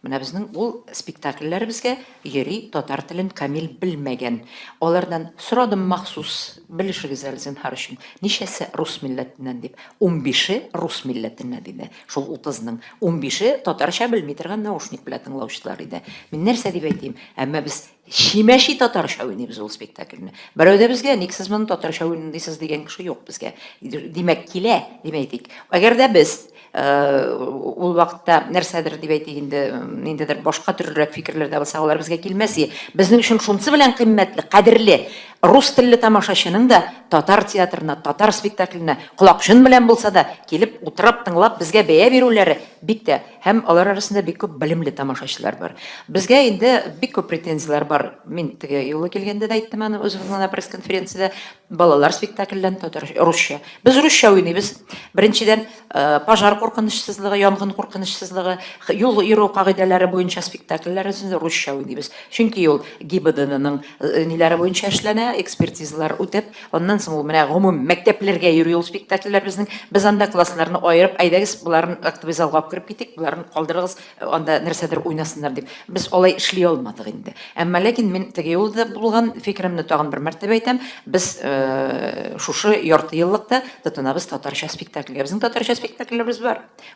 Менә безнең ул спектакльләребезгә йөри татар телен камил белмәгән. Алардан сорадым махсус, белешегез әле зинһар өчен. Ничәсе рус милләтеннән дип. 15-е рус милләтеннән диде. Шул 30-ның 15-е татарча белми торган наушник белән тыңлаучылар иде. Мин нәрсә дип әйтим? Әмма без шимәши татарча уйныйбыз ул спектакльне. Берәүдә безгә ник сез моны татарча уйныйсыз дигән кеше юк безгә. Димәк килә, дип әйтик. Әгәр дә без ул вакытта нәрсәдер дип әйтик инде, ниндидер башка төрлерәк фикерләрдә булса, алар безгә килмәс. Безнең өчен шунысы белән кыйммәтле, кадерле рус телле тамашачының да татар театрына, татар спектакленә колакчын белән булса да килеп утырып тыңлап безгә бәя бирүләре бик тә, һәм алар арасында бик күп белемле тамашачылар бар. Безгә инде бик күп претензиялар бар. Мин теге юлы килгәндә дә әйттем аны үзебезнең пресс-конференциядә, балалар спектакльләрен татар русча. Без русча уйныйбыз. Беренчедән пожар куркынычсызлыгы, янгын куркынычсызлыгы, юл йөрү кагыйдәләре буенча спектакльләрен русча уйныйбыз. Чөнки ул ГИБДДның ниләре буенча эшләнә, экспертизалар үтеп, оннан соң ул менә гомум мәктәпләргә йөри ул спектакльләр безнең. Без анда классларны аерып, әйдәгез, буларны актовый залга кирип китик, буларны калдырыгыз, анда нәрсәдер уйнасыннар дип. Без алай эшли алмадык инде. Әмма ләкин мин теге юлда булган фикеремне тагын бер мәртәбә әйтәм. Без шушы ярты еллыкта тотынабыз татарча спектакльгә. Безнең татарча спектакльләребез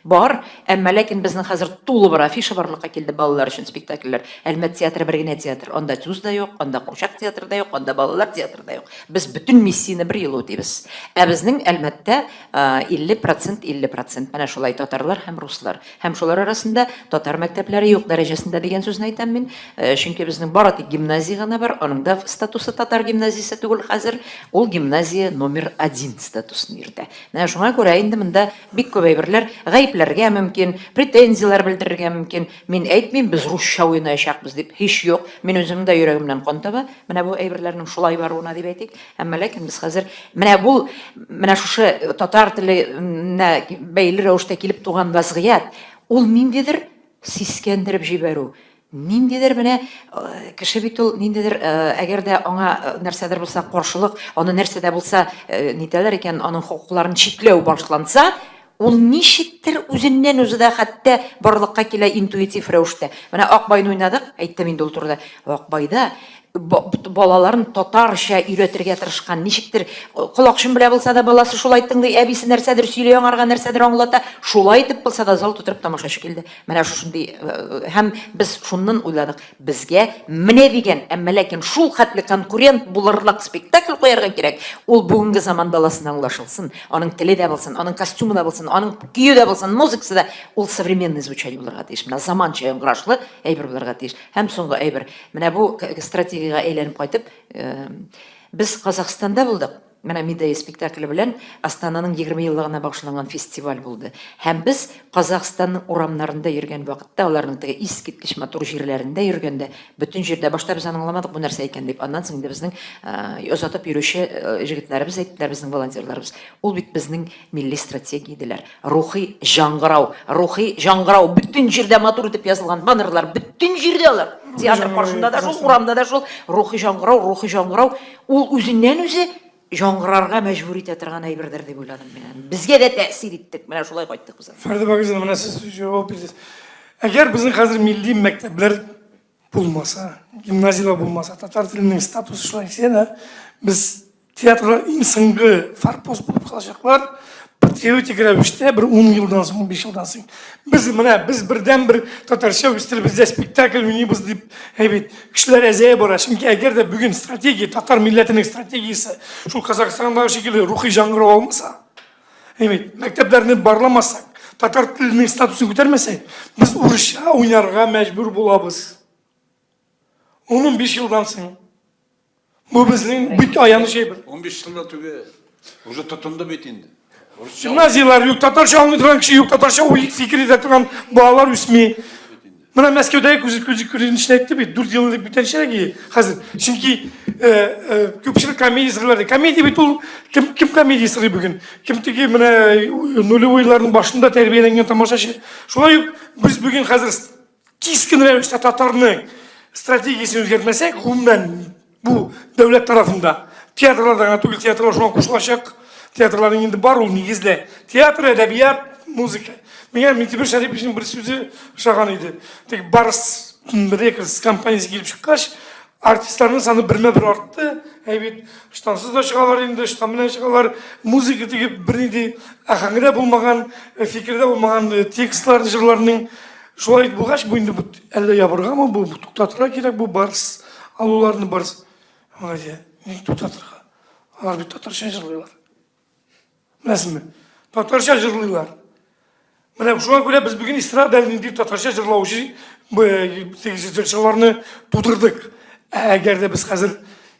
бар, әмма ләкин безнең хәзер тулы бер афиша барлыкка килде балалар өчен спектакльләр. Әлмәт театры бер генә театр. Анда түз дә юк, анда Курчак театры да юк, анда балалар театры да юк. Без бөтен миссияны бер ел үтибез. Безнең Әлмәттә 50% менә шулай татарлар һәм руслар. Һәм шулар арасында татар мәктәпләре юк дәрәҗәсендә дигән сүзне әйтәм мин. Чөнки безнең бары тик гимназия гына бар, аның да статусы татар гимназиясе түгел хәзер. Ул гимназия номер 1 статусын йөртә. Менә шуңа күрә инде монда бик күп әйберләр гаепләргә мөмкин, претензиялар белдерергә мөмкин. Мин әйтмим, без русча уйнаячакбыз дип, һич юк. Мин үземнең дә йөрәгемнән кан таба. Менә бу әйберләрнең шулай баруына дип әйтик. Әмма ләкин без хәзер менә шушы татар теленә бәйле рәвештә килеп туган вазгыять, ул ниндидер сискәндереп җибәрү. Ниндидер менә кеше бит ул ниндидер әгәр дә аңа нәрсәдер булса каршылык, аны нәрсәдә булса нитәләр икән, аның хокукларын чикләү башланса, ул ничектер үзеннән үзе дә хәтта барлыкка килә интуитив рәвештә. Менә Акбайны уйнадык, әйттем инде ул турыда. Акбайда балаларын татарча өйрәтергә тырышкан, ничектер колакчын белә булса да баласы шулай айттың ди, әбисе нәрсәдер сөйли, аңарга нәрсәдер аңлата, шулай итеп булса да зал тутырып тамашачы килде. Менә шушындый һәм без шуннан уйладык, безгә менә дигән, әмма ләкин шул хәтле конкурент булырлык спектакль куярга кирәк. Ул бүгенге заман баласына аңлашылсын, аның теле дә булсын, аның костюмы да булсын, аның көе дә булсын, музыкасы да, ул современный звучание булырга тиеш. Менә заманча яңгырашлы әйбер булырга тиеш. Һәм соңгы әйбер. Менә бу стратегия әйләнеп кайтып, без Казахстанда булдык. Менә Медея спектакле белән Астананың 20 еллыгына багышланган фестиваль булды. Һәм без Казахстанның урамнарында йөргән вакытта, аларның теге искиткеч матур җирләрендә йөргәндә, бөтен җирдә башта без аңламадык бу нәрсә икән дип. Аннан соң безнең озатып йөрүче җегетләребез әйттеләр, безнең волонтерларыбыз. Ул бит безнең милли стратегия иделәр. Рухи жаңгырау, бөтен җирдә матур итеп язылган баннерлар, бөтен җирдә алар. Театр каршында да шул, урамда да шул, рухи жаңгырау, ул үзеннән үзе жаңгырарга мәҗбүр итә торган әйбердер дип уйладым мин. Безгә дә тәэсир иттек. Менә шулай кайттык без. Фәрди Багизов, менә сез җавап бирдегез. Әгәр безнең хәзер милли мәктәпләр булмаса, гимназиялар булмаса, татар теленең статусы шулай икән, без театрлар иң соңгы форпост булып калачаклар. Патриотик рәвештә бер 10 елдан соң, 15 елдан соң. Без бердән бер татарча үстеребез, спектакль уйныйбыз дип әйбит. Кешеләр әзәя бара. Чөнки әгәр дә бүген стратегия, татар милләтенең стратегиясе шул Казахстандагы шикелле рухи жаңгырау алмаса, әйбит, мәктәпләрне барламасак, татар теленең статусын күтәрмәсәк, без урысча уйнарга мәҗбүр булабыз. 15 елдан соң. Бу безнең бик аяныч әйбер. 15 елда түге уже тотынды бит инде. Гимназиялар юк, татарча аңлый торган кеше юк, татарча уй фикер итә торган балалар үсми. Менә Мәскәүдәге күренешне әйтте бит, 4 еллык бүтәнчәге хәзер. Чөнки күпчелек комедия сырлары, комедия бит ул кем комедия сырый бүген? Кем теге менә нулевойларның башында тәрбияләнгән тамашачы. Шулай ук без бүген хәзер кискен рәвештә татарның стратегиясын үзгәртмәсәк, гомумән бу дәүләт тарафында театрларда түгел, театрлар шуңа кушылачак. Театрларның инде бар ул нигездә. Театр, әдәбият, музыка. Миңа Минтимер Шәриповичның бер сүзе шаган иде. Тик Барс Рекордс компаниясе килеп чыккач, артистларның саны бермә-бер артты. Әйбит, штансыз да чыгалар инде, штан белән чыгалар. Музыка теге бернинди ахаңда булмаган, фикердә булмаган текстлар, җырларның шулай булгач, бу инде әллә ябыргамы, бу туктатырга кирәк, бу Барс алуларны Барс. Аңа ник туктатырга? Алар бит татарча җырлыйлар. Мәсәлән, татарча җырлыйлар. Менә шуңа күрә без бүген эстрада нинди татарча җырлаучы җырчыларны тудырдык. Әгәр дә без хәзер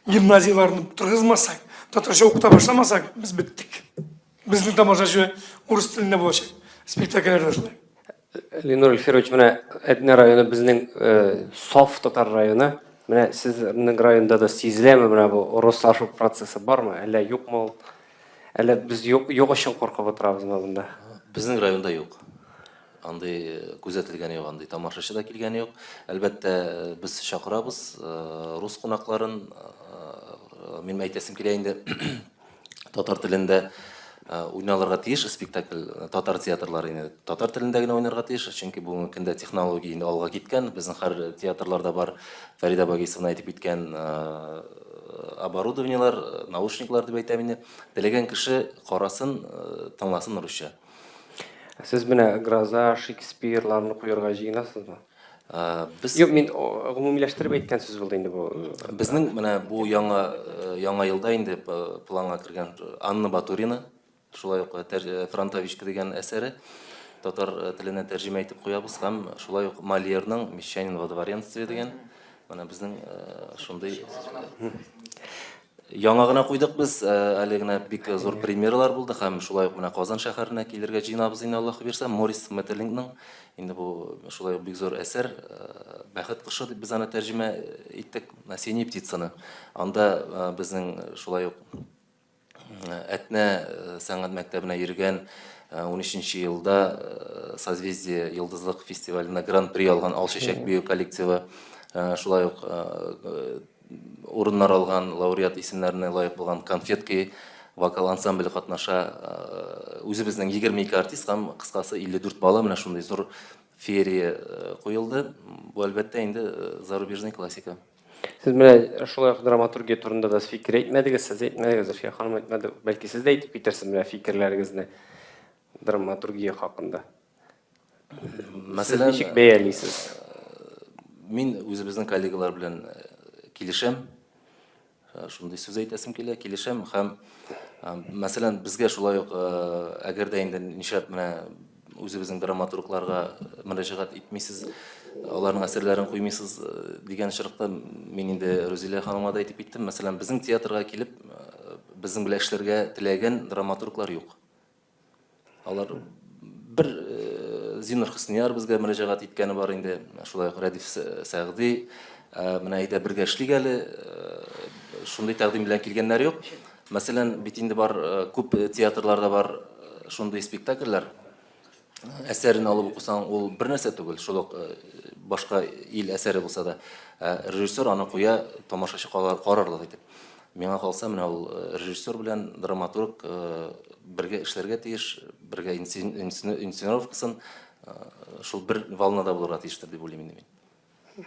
гимназияларны торгызмасак, татарча укыта башламасак, без биттек. Безнең тамашачы урыс телендә булачак. Спектакльләрдә шулай. Ленур Ильфирович, менә Әднә районы безнең саф татар районы. Менә сезнең районда да сизеләме менә бу руслашу процессы бармы, әллә юкмы? Әллә без юк өчен куркып утырабызмы монда? Безнең районда юк. Андай күзәтелгән юк, андай тамашачы да килгән юк. Әлбәттә, без чакырабыз рус кунакларын. Мин әйтәсем килә инде татар телендә уйналарга тиеш спектакль, татар театрлары инде татар телендә генә уйнарга тиеш, чөнки бүгенге көндә технология инде алга киткән. Безнең һәр театрларда бар Фәрида Багисовна әйтеп киткән оборудованиелар, наушниклар дип әйтәм инде. Теләгән кеше карасын, тыңласын русча. Сез менә Гроза, Шекспирларны куярга җыенасызмы? Без Юк, мин гомумиләштереп әйткән сүз булды инде бу. безнең менә бу яңа елда инде планга кергән Анна Батурина, шулай ук Фронтовичка дигән әсәре татар теленә тәрҗемә итеп куябыз һәм шулай ук Мольерның Мещанин во дворянстве дигән менә безнең шундый яңа гына куйдык без, әле генә бик зур премьералар булды һәм шулай ук менә Казан шәһәренә килергә җыенабыз инде Аллаһ бирсә. Морис Метеллингның инде бу шулай ук бик зур әсәр Бәхет кышы дип без аны тәрҗемә иттек, Осенняя птицаны. Анда безнең шулай ук Әтнә сәнгать мәктәбенә йөргән 13 елда Созвездие Йылдызлык фестивалена гран-при алган Ал Шешек бию коллективы, шулай ук урыннар алган лауреат исемнәренә лайык булган конфетки вокал ансамбле катнаша. Үзебезнең 22 артист һәм кыскасы 54 бала менә шундый зур феерия куелды. Бу әлбәттә инде зарубежный классика. Сез менә шулай ук драматургия турында да фикер әйтмәдегез, сез әйтмәдегез, Зөлфия ханым әйтмәде. Бәлки сез дә әйтеп китерсез менә фикерләрегезне драматургия хакында. Мәсәлән, Ничек бәялисез? мин үзебезнең коллегалар белән килешәм. Шундый сүз әйтәсем килә, килешәм һәм мәсәлән безгә шулай ук әгәр дә инде нишләп менә үзебезнең драматургларга мөрәҗәгать итмисез, аларның әсәрләрен куймыйсыз дигән чиркта мин инде Розилия ханымга да әйтеп киттем. Мәсәлән, безнең театрга килеп безнең белән эшләргә теләгән драматурглар юк. Алар бер Зинур Хөснияр безгә мөрәҗәгать иткәне бар инде, шулай ук Радиф Сәгъди, менә әйдә бергә эшлик әле, шундый тәкъдим белән килгәннәр юк. Мәсәлән, бит инде бар күп театрларда бар шундый спектакльләр. Әсәрен алып укысаң, ул бер нәрсә түгел, шул ук башка ил әсәре булса да, режиссер аны куя, тамашачы карарлык итеп. Миңа калса, менә ул режиссер белән драматург бергә эшләргә тиеш, бергә инсценировкасын шул бер волнада булырга тиештер дип уйлыйм инде мин.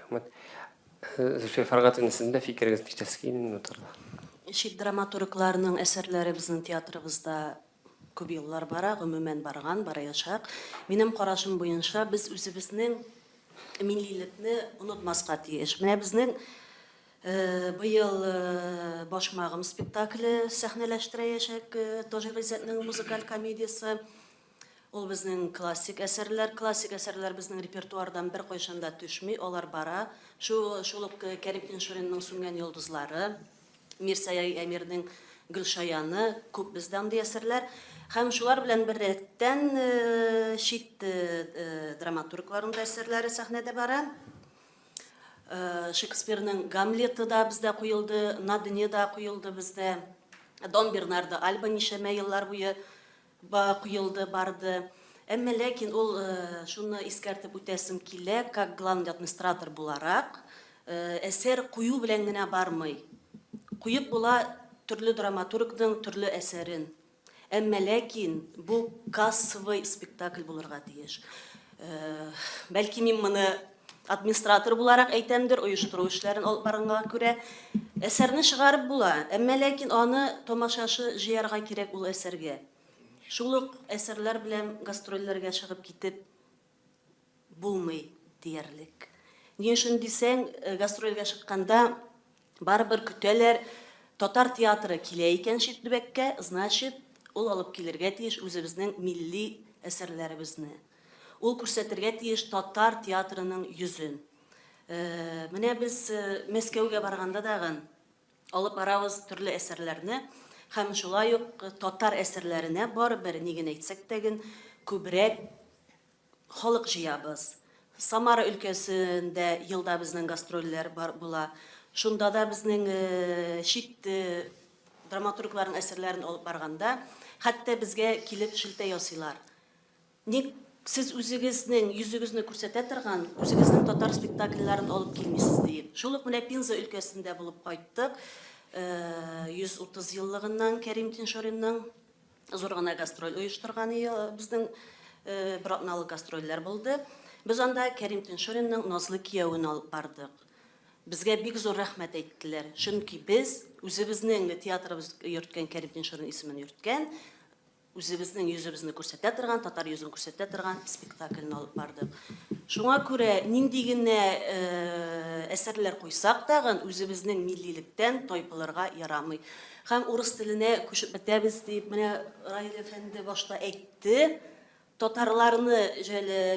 Рәхмәт. Зөлфия Фәргатовна, сезнең дә фикерегез ничәсе килен утырды? Шит драматургларның әсәрләре безнең театрыбызда күп еллар бара, гомумән барачак. Минем карашым буенча без үзебезнең миллилекне онытмаска тиеш. Менә безнең быел башмагым спектакле сәхнәләштерәчәк Тожир Гыйззәтнең музыкаль комедиясе. Ул безнең классик әсәрләр безнең репертуардан бер кайчанда төшми, алар бара. Шул ук Кәрим Тиншуринның Сүнгән йолдызлары, Мирсая Әмирнең Гөлшаяны, күп бездән ди әсәрләр. Һәм шулар белән бер рәттән шит драматургларның да әсәрләре сәхнәдә бара. Шекспирның Гамлеты да бездә куелды, На дне да куелды бездә. Дон Бернардо Альба нишәмә еллар буе куелды, барды. Әмма ләкин ул шуны искәртеп үтәсем килә, как главный администратор буларак, әсәр кую белән генә бармый. Куеп була төрле драматургның төрле әсәрен. Әмма ләкин бу кассовый спектакль булырга тиеш. Бәлки мин моны администратор буларак әйтәмдер, оештыру эшләрен алып барганга күрә әсәрне чыгарып була. Әмма ләкин аны тамашачы җыярга кирәк ул әсәргә. Шул ук әсәрләр белән гастрольләргә чыгып китеп булмый диярлек. Ни өчен дисәң, гастрольгә чыкканда барыбер көтәләр, татар театры килә икән шит төбәккә, значит, ул алып килергә тиеш үзебезнең милли әсәрләребезне. Ул күрсәтергә тиеш татар театрының йөзен. Менә без Мәскәүгә барганда дагы алып барабыз төрле әсәрләрне, һәм шулай ук татар әсәрләренә барыбер ниген әйтсәк тәген күбрәк халык җыябыз. Самара өлкәсендә елда безнең гастрольләр була. Шунда да безнең шит драматургларның әсәрләрен алып барганда, хәтта безгә килеп шелтә ясыйлар. Ник сез үзегезнең йөзегезне күрсәтә торган, үзегезнең татар спектакльләрен алып килмисез дип. Шул ук менә Пенза өлкәсендә булып кайттык. 130 еллыгыннан Кәрим Тиншуринның зур гына гастроль оештырганы безнең бер атналы гастрольләр булды. Без анда Кәрим Тиншуринның Назлы кияүен алып бардык. Безгә бик зур рәхмәт әйттеләр. Чөнки без үзебезнең театрыбыз йөрткән Кәрим Тиншурин исемен йөрткән, үзебезнең йөзебезне күрсәтә торган, татар йөзен күрсәтә торган спектакльне алып бардык. Шуңа күрә нинди генә әсәрләр куйсак тагын үзебезнең миллилектән тайпылырга ярамый. Һәм урыс теленә күчеп бетәбез дип менә Раил әфәнде башта әйтте. Татарларны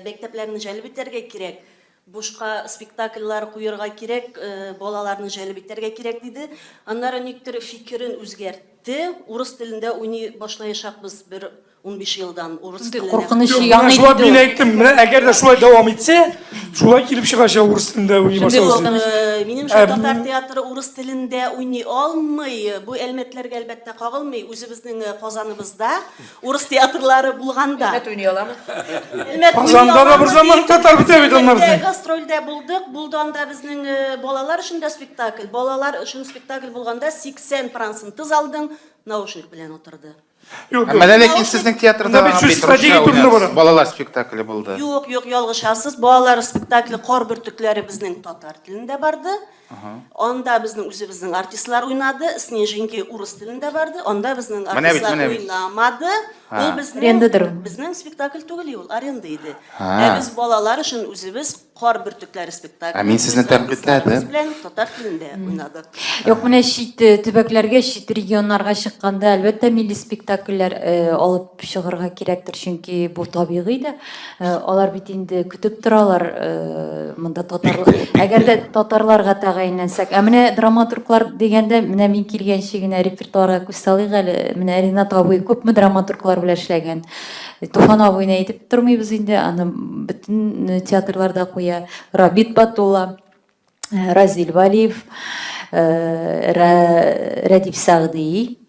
мәктәпләрне җәлеп итәргә кирәк. Бушка спектакльләр куярга кирәк, балаларны җәлеп итәргә кирәк диде. Аннары никтер фикерен үзгәртте. Урыс телендә уйный башлаячакбыз бер 15 елдан урыс телендә. Куркыныч Yok, яңа şuna иде. bin ettim. Eğer de şöyle devam etse, Шулай килеп чыгаша урыс телендә уйный башлаусы. Минемчә, татар театры урыс телендә уйный алмый. Бу әлмәтләргә әлбәттә кагылмый. Үзебезнең Казаныбызда урыс театрлары булганда. уйный аламы? Казанда да бер заман татар бит бит аннар. Гастрольдә булдык. Булды анда безнең балалар өчен дә спектакль. Балалар өчен спектакль булганда 80% залдың наушник белән утырды. Әмәлә ләкин сезнең театрда Анда бит сүз стратегия турында бара. балалар спектакле булды. Юк, ялгышасыз. Балалар спектакле Кар бөртекләре безнең татар телендә барды. Анда безнең үзебезнең артистлар уйнады. Снежинки урыс телендә барды. Анда безнең артистлар уйнамады. Ул безнең спектакль түгел, ул аренда иде. Без балалар өчен үзебез Кар бөртекләре спектакль. Мин сезне тәбрикләдем. Белән татар телендә уйнадык. Юк, менә чит төбәкләргә, чит регионнарга чыкканда, әлбәттә милли спектакльләр алып чыгарга кирәктер, чөнки бу табигый да. Алар бит инде көтеп торалар монда татарлар. Әгәр дә татарларга тәгаенләнсәк, менә драматурглар дигәндә, менә мин килгәнче генә репертуарга күз салыйк әле. Менә Ринат абый күпме драматурглар белән эшләгән. Туфан абыйны әйтеп тормыйбыз инде, аны бөтен театрларда куя. Рабит Батулла, Разил Валиев, Радиф Сагди,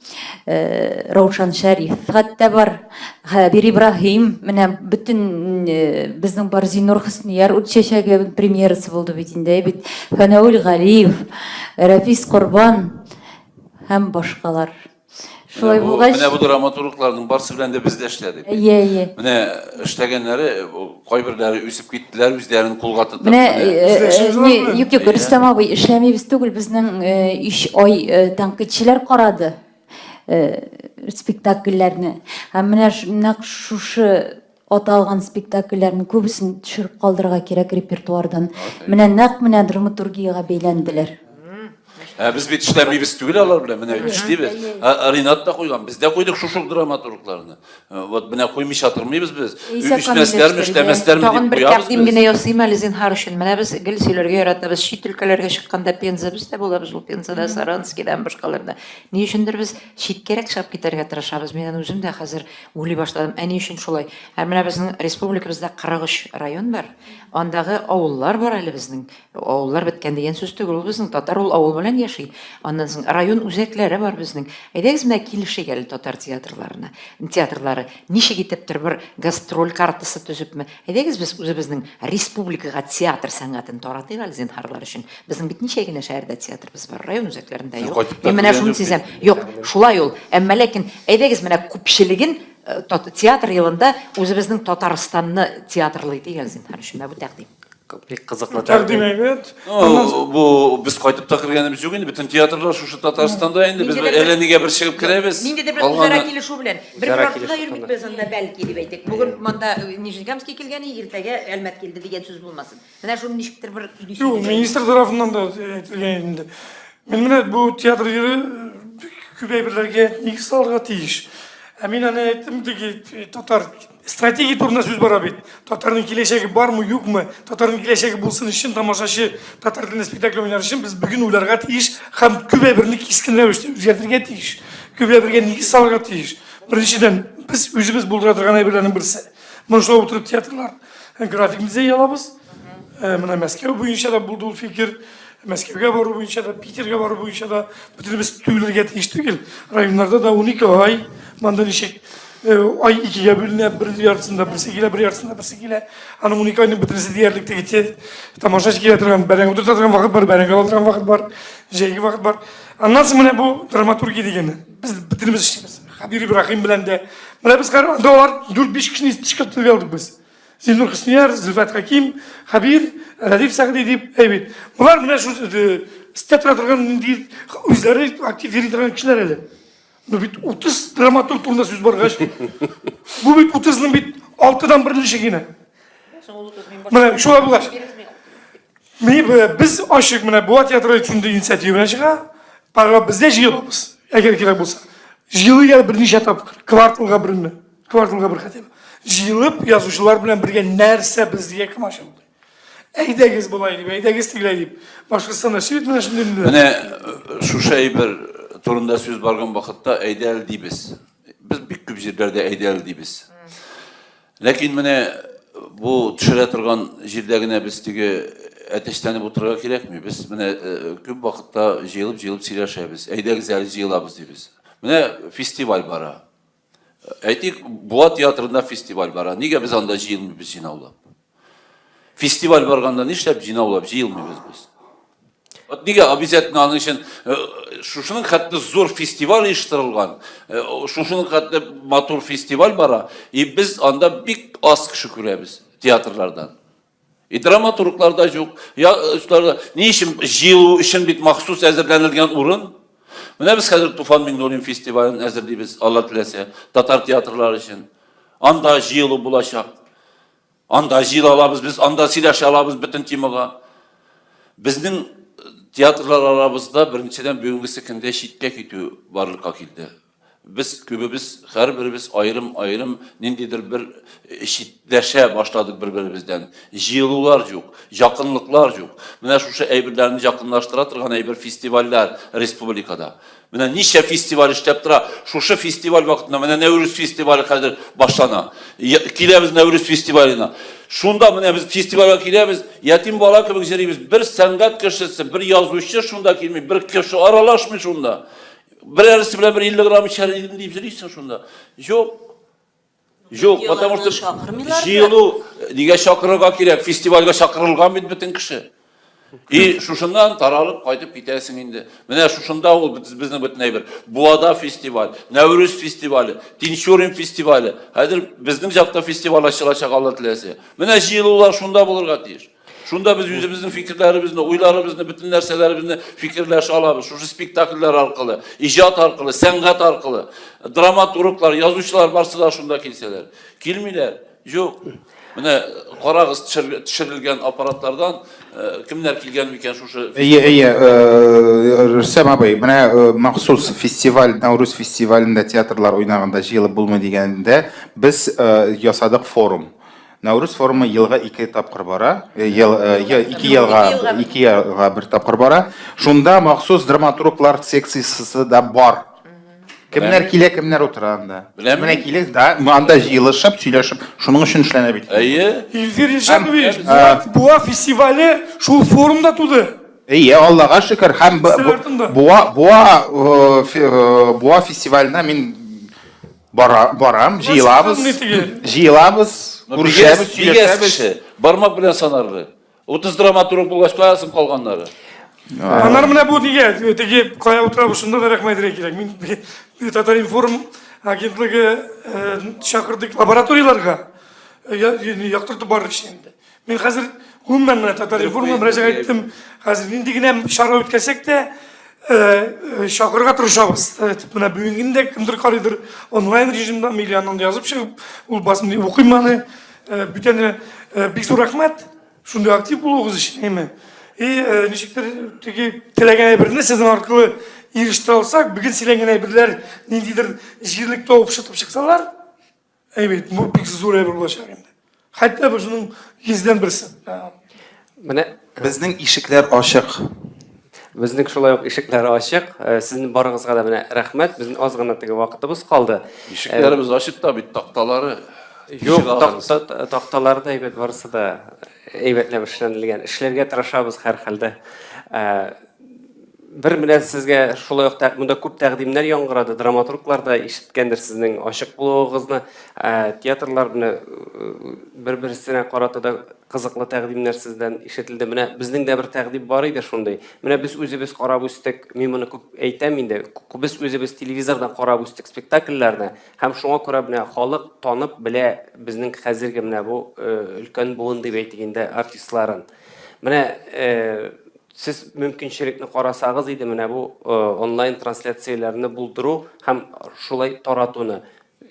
Раушан Шариф, хәтта бар Хабир Ибраһим, менә бөтен безнең бар Зинур Хөснияр үтчәчәге премьерасы булды бит инде, бит Фанаул Галиев, Рафис Корбан һәм башкалар. Шулай булгач, Менә бу драматургларның барсы белән дә без дә эшләдек. Менә эшләгәннәре, кайберләре үсеп киттеләр, үзләрен кулга тотып. менә юк, Рөстәм абый эшләмибез түгел, безнең 3 ай тәнкыйтьчеләр карады спектакльләрне. Һәм менә нәкъ шушы аталган спектакльләрнең күбесен төшереп калдырырга кирәк репертуардан. Менә нәкъ менә драматургиягә бәйләнделәр. Biz bit işlemliyiz түгел алар белән, менә эшлибез. Ринат та куйган, biz дә куйдык шушы драматургларны. Вот менә куймыйча тормыйбыз без. Үчмәсләрме, эшләмәсләрме Тагын дип бер куябыз. тәкъдим генә ясыйм әле Зинһар өчен. Менә без гел сөйләргә яратабыз, чит өлкәләргә чыкканда Пензабыз да булабыз, ул Пензада, Саранскидан башкаларда. Ни өчендер без читкәрәк чыгып китәргә тырышабыз. Мен үзем дә хәзер уйлый башладым. Ни өчен шулай? Менә безнең республикабызда 43 район бар. Андагы авыллар бар әле безнең. Авыллар беткән дигән сүз түгел, ул безнең татар ул авыл белән яши. Аннан соң район үзәкләре бар безнең. Әйдәгез менә килешик әле татар театрларына. Театрлары ничек итептер бер гастроль картасы төзепме? Әйдәгез без үзебезнең республикага театр сәнгатен таратыйк әле Зинһарлар өчен. Безнең бит ничә генә шәһәрдә театрыбыз бар, район үзәкләрендә юк. Мин менә шуны сизәм. Юк, шулай ул. Әмма ләкин әйдәгез менә күпчелеген театр елында үзебезнең Татарстанны театрлый дигән Зинһар өчен бу тәкъдим. Бик кызыклы Тәкъдим әйбәт. Бу без кайтып та кергәнебез юк инде, бөтен театрлар шушы Татарстанда инде, без әле нигә бер чыгып керәбез. Нинди дә бер үзара килешү белән. Бер вакытта йөрбик без анда бәлки дип әйтик. Бүген монда Нижегамский килгән, иртәгә Әлмәт килде дигән сүз булмасын. Менә шуны ничектер бер Юк, министр тарафыннан да әйтелгән инде. Мен менә бу театр йөрү күбәйберләргә нигез салырга тиеш. Мин аны әйттем ди, татар стратегия турында сүз бара бит. Татарның киләчәге бармы, юкмы? Татарның киләчәге булсын өчен тамашачы татар телендә спектакль уйнар өчен без бүген уйларга тиеш һәм күбәйберне кискенләп үзгәртергә тиеш. Күбәйбергә нигез салырга тиеш. Беренчедән, без үзебез булдыра торган әйберләрнең берсе. Монышлар утырып театрлар график музей алабыз. Менә Мәскәү буенча да булды ул фикер. Мәскәүгә бару буенча да, Питерга бару буенча да бөтенебез түгелергә тиеш түгел. Районнарда да 12 ай, монда ничек ай 2-гә бүленә, бер яртысында берсе килә, бер яртысында берсе килә. Аның 12 айның бөтенесе диярлек теге тамашачы килә торган, бәрәңге утыра торган вакыт бар, бәрәңге ала торган вакыт бар, җәйге вакыт бар. Аннан соң менә бу драматургия дигәне. Без бөтенебез эшлибез. Хабир Ибраһим белән дә. Менә без анда алар 4-5 кешене тышкыртып алдык без. Зинур Хөснияр, Зөлфәт Хаким, Хабир, Радиф Сагди дип әйбит. Булар менә шу статра торган ди үзләре актив йөри торган кешеләр әле. Ну бит 30 драматург турында сүз баргач. Бу бит 30-ның бит 6-дан беренче генә. Менә шулай булгач. Без ашык менә бу театры шундый инициатива чыга. Пара бездә җыелабыз. Әгәр кирәк булса. Җыелыгы берничә тапкыр, кварталга берне, кварталга бер хәтта. Җыелып язучылар белән бергә нәрсә безгә комаша булды. Әйдәгез булай дип, әйдәгез тигәләй дип. Башкортстанда шит менә шундый. Менә шушы әйбер турында сүз барган вакытта әйдәл дибез. Без бик күп җирләрдә әйдәл дибез. Ләкин менә bu düşüre turgan jirdegine biz tege ateşlenip oturga kerakmi? Biz mine köp vaqtda jıyılıp siylaşabız. Eyde güzel jıyılabız deybiz. Mine festival bara. Aytik Boğa Tiyatro'nda festival bara. Niye biz anda jıyılmıyız jinaulab? Festival barganda nishlab jinaulab jıyılmıyız biz. Niye обязательно аның için şuşunun hatta zor festival uyuşturulgan. Şuşunun hatta motor festival bara. Biz anda bir az kişi göremiz tiyatrlardan. Dramaturglarda yok. Ya şularda ne işin jıyılı için bir mahsus hazırlanılgan urun. Mine biz hazır Tufan Mingnorin festivalini hazırlayız Allah dilese Tatar tiyatrları için. Anda jıyılı bulaşak. Anda jıyılı alabız biz, anda silaş alabız bütün timaga. Bizning tiyatrlar arabızda birinciden bugünkü sekinde şiddetke gidiyor varlıkka kildi. Biz köbümüz, her birimiz ayrım nindidir bir şiddetleşe başladık birbirimizden. Jıyılılar yok, yakınlıklar yok. Mine şu eybirlerini yakınlaştıra turgan eybir festivaller respublikada. Mine nice festival işlep tura, şu festival vaktinde mine Nevruz festivali kadir başlana. Kilemiz Nevruz festivaline. Şunda mine biz festivale kilemiz, yetim bala kebek jerimiz, bir sanat kişisi, bir yazıcı şunda kilmi, bir kişi aralaşmış şunda. Bir arası bile bir 50 gram içeri yedim deyip jeriysen şunda. Yok. Yok, потому что jıyılı, diye şakırıga kirek, festivalga şakırılgan bütün kişi. Şuşundan taralıp kaytıp gidersin indi. Mine şuşunda ol bizning bütün eybir. Buada festival, Nevruz festivali, Tinşorin festivali. Hayır bizning jakta festival açılacak Allah dilese. Mine jıyılılar şunda bulurga deyir. Şunda biz yüzümüzün fikirlerimizni, uylarımızını, bütün narsalarimizni fikirler alabız. Şu spektakller arkalı, icat arkalı, sanat arkalı, dramaturglar, yazıcılar varsa şunda kilseler. Kilmiler. Yok. Mine qaragız düşürilgen aparatlardan kimler kilgen miken şu Rüstem abi, mine mahsus festival, Navruz festivalinde tiyatrlar oynaganda jıyılıp bulma degende biz yasadık forum. Navruz forumu yılga 2 tapqır bara, 2 yılga bir tapqır bara. Şunda mahsus dramaturglar seksiyası da var. Kimler kile, kimler oturanda. Mine kile da anda jıyılışıp, söyleşip, şunun için işlenebilir. İlfer Ilşatoviç, Boğa festivali şu forumda tudu. Allah'a şükür. Hem Boğa festivaline min baram, jıyılabız. Barmak bilen sanarlı. 30 dramaturg bulgaç koyasın kalganları. Anar mine bu niye? Tegi koya oturab şunda da rahmet gerek. Min Tatar Inform agentligi şakırdık laboratoriyalarga yaktırtı bardık şimdi. Men hazır umuman Tatar Inform'a müracaat ettim. Hazır indigine şarap ötkelsek de şakırga tırışabız. Buna bugünkünde kimdir karıdır online rejimde milyandan yazıp çıkıp ul basın okuymanı bütün bir soru rahmet. Şunda aktif bulduğunuz için değil mi? Nişiktir teki telegen birinde sizin arkalı eriştire alsak, bugün silegen birler nindidir jirlikte opşatıp çıksalar, evet bu bir zor bir ulaşar şimdi. Hatta bu şunun yüzden birisi. Mine Bizning ишикләр ачык. bizning şulay ишекләр ачык. Sizin barыгызга да mine rahmet. Bizning az gana tege vaqtыбыз kaldı. İşiklerimiz açık da bir taktaları. Yok, taqtalarda eybet varsa da eybetlep işlenilgen. İşlerge tırışabız her halde. Bir mine sizge şulay munda köp təqdimler yangırады. Dramaturglar da işitkendir sizning aşık buluğunuzni. Tiyatrlar mine bir-birisine qarata da kızıklı təqdimler sizden işitildi. Mine bizning de bir təqdim var idi şunday. Mine biz özübüz qarab üstek, men bunu köp aytam indi. Biz özübüz televizordan qarab üstek spektakllarni hem şoňa görä mine halyk tanıp bile bizning hazırki mine bu ülkön buğun dep aytganda artistlaryň. Mine siz mümkinçilikni qarasagız idi mine bu online translasiýalaryny bulduru hem şulay taratuny.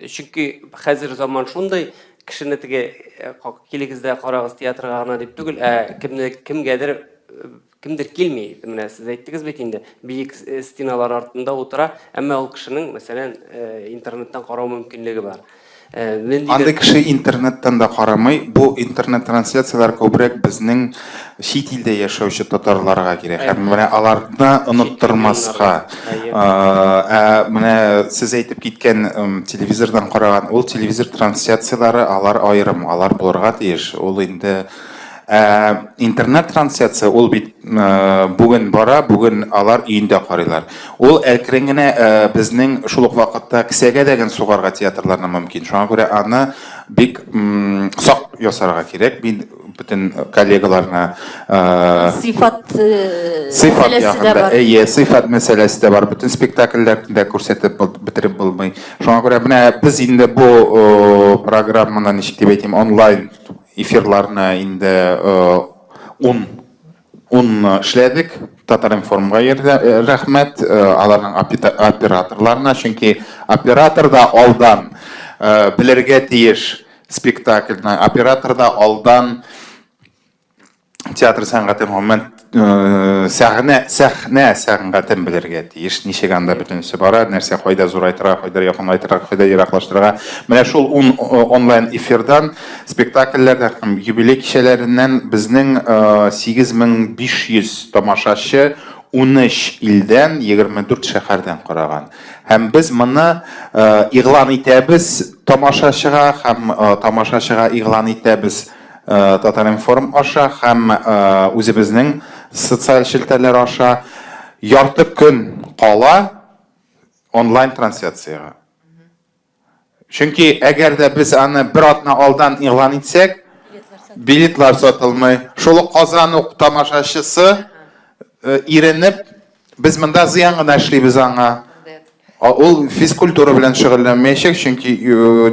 Çünki hazır zaman şunday kişini tege kiligizde qaragız teatrga dep tugul kimdir kilmeydi. Mine siz aytdınız betinde büyük stinalar artında otura, ama o kişinin mesela internetten qarao mümkinligi var. Андай кеше интернеттан да карамый, бу интернет трансляциялар күбрәк безнең чит илдә яшәүче татарларга кирәк. Һәм менә аларны оныттырмаска. Менә сез әйтеп киткән телевизордан караган, ул телевизор трансляциялары алар аерым, алар булырга тиеш. Ул инде интернет трансляция ул бит бүген бара, бүген алар өендә карыйлар. Ул әкрен генә безнең шул ук вакытта кесәгә дәген сугарга театрларны мөмкин. Шуңа күрә аны бик сак ясарга кирәк. Мин бүтән коллегаларына Сыйфат сыйфат мәсьәләсе дә ягында, бар. сыйфат мәсьәләсе дә бар. Бүтән спектакльләрдә күрсәтеп бетереп булмый. Шуңа күрә менә без инде бу программаны ничек дип әйтим, онлайн эфирларны инде ун эшләдек. Татар-информга рәхмәт аларның операторларына, чөнки оператор да алдан белергә тиеш спектакльне, оператор да алдан театр сәнгате момент сәхнә сәнгатен белергә тиеш. Ничек анда бөтенесе бара, нәрсә кайда зурайтырга, кайда якынайтырга, кайда ераклаштырга. Менә шул онлайн эфирдан спектакльләрдә һәм юбилей кичәләреннән безнең 8500 тамашачы 13 илдән 24 шәһәрдән караган. Һәм без моны игълан итәбез тамашачыга һәм тамашачыга игълан итәбез Татар-информ аша һәм үзебезнең социаль челтәрләр аша ярты көн кала онлайн трансляцияга. Чөнки әгәр дә без аны бер атна алдан игълан итсәк, билетлар сатылмый. Шул Казан ук тамашачысы иренеп, без монда зыян гына эшлибез аңа. Ул физкультура белән шөгыльләнмәячәк, чөнки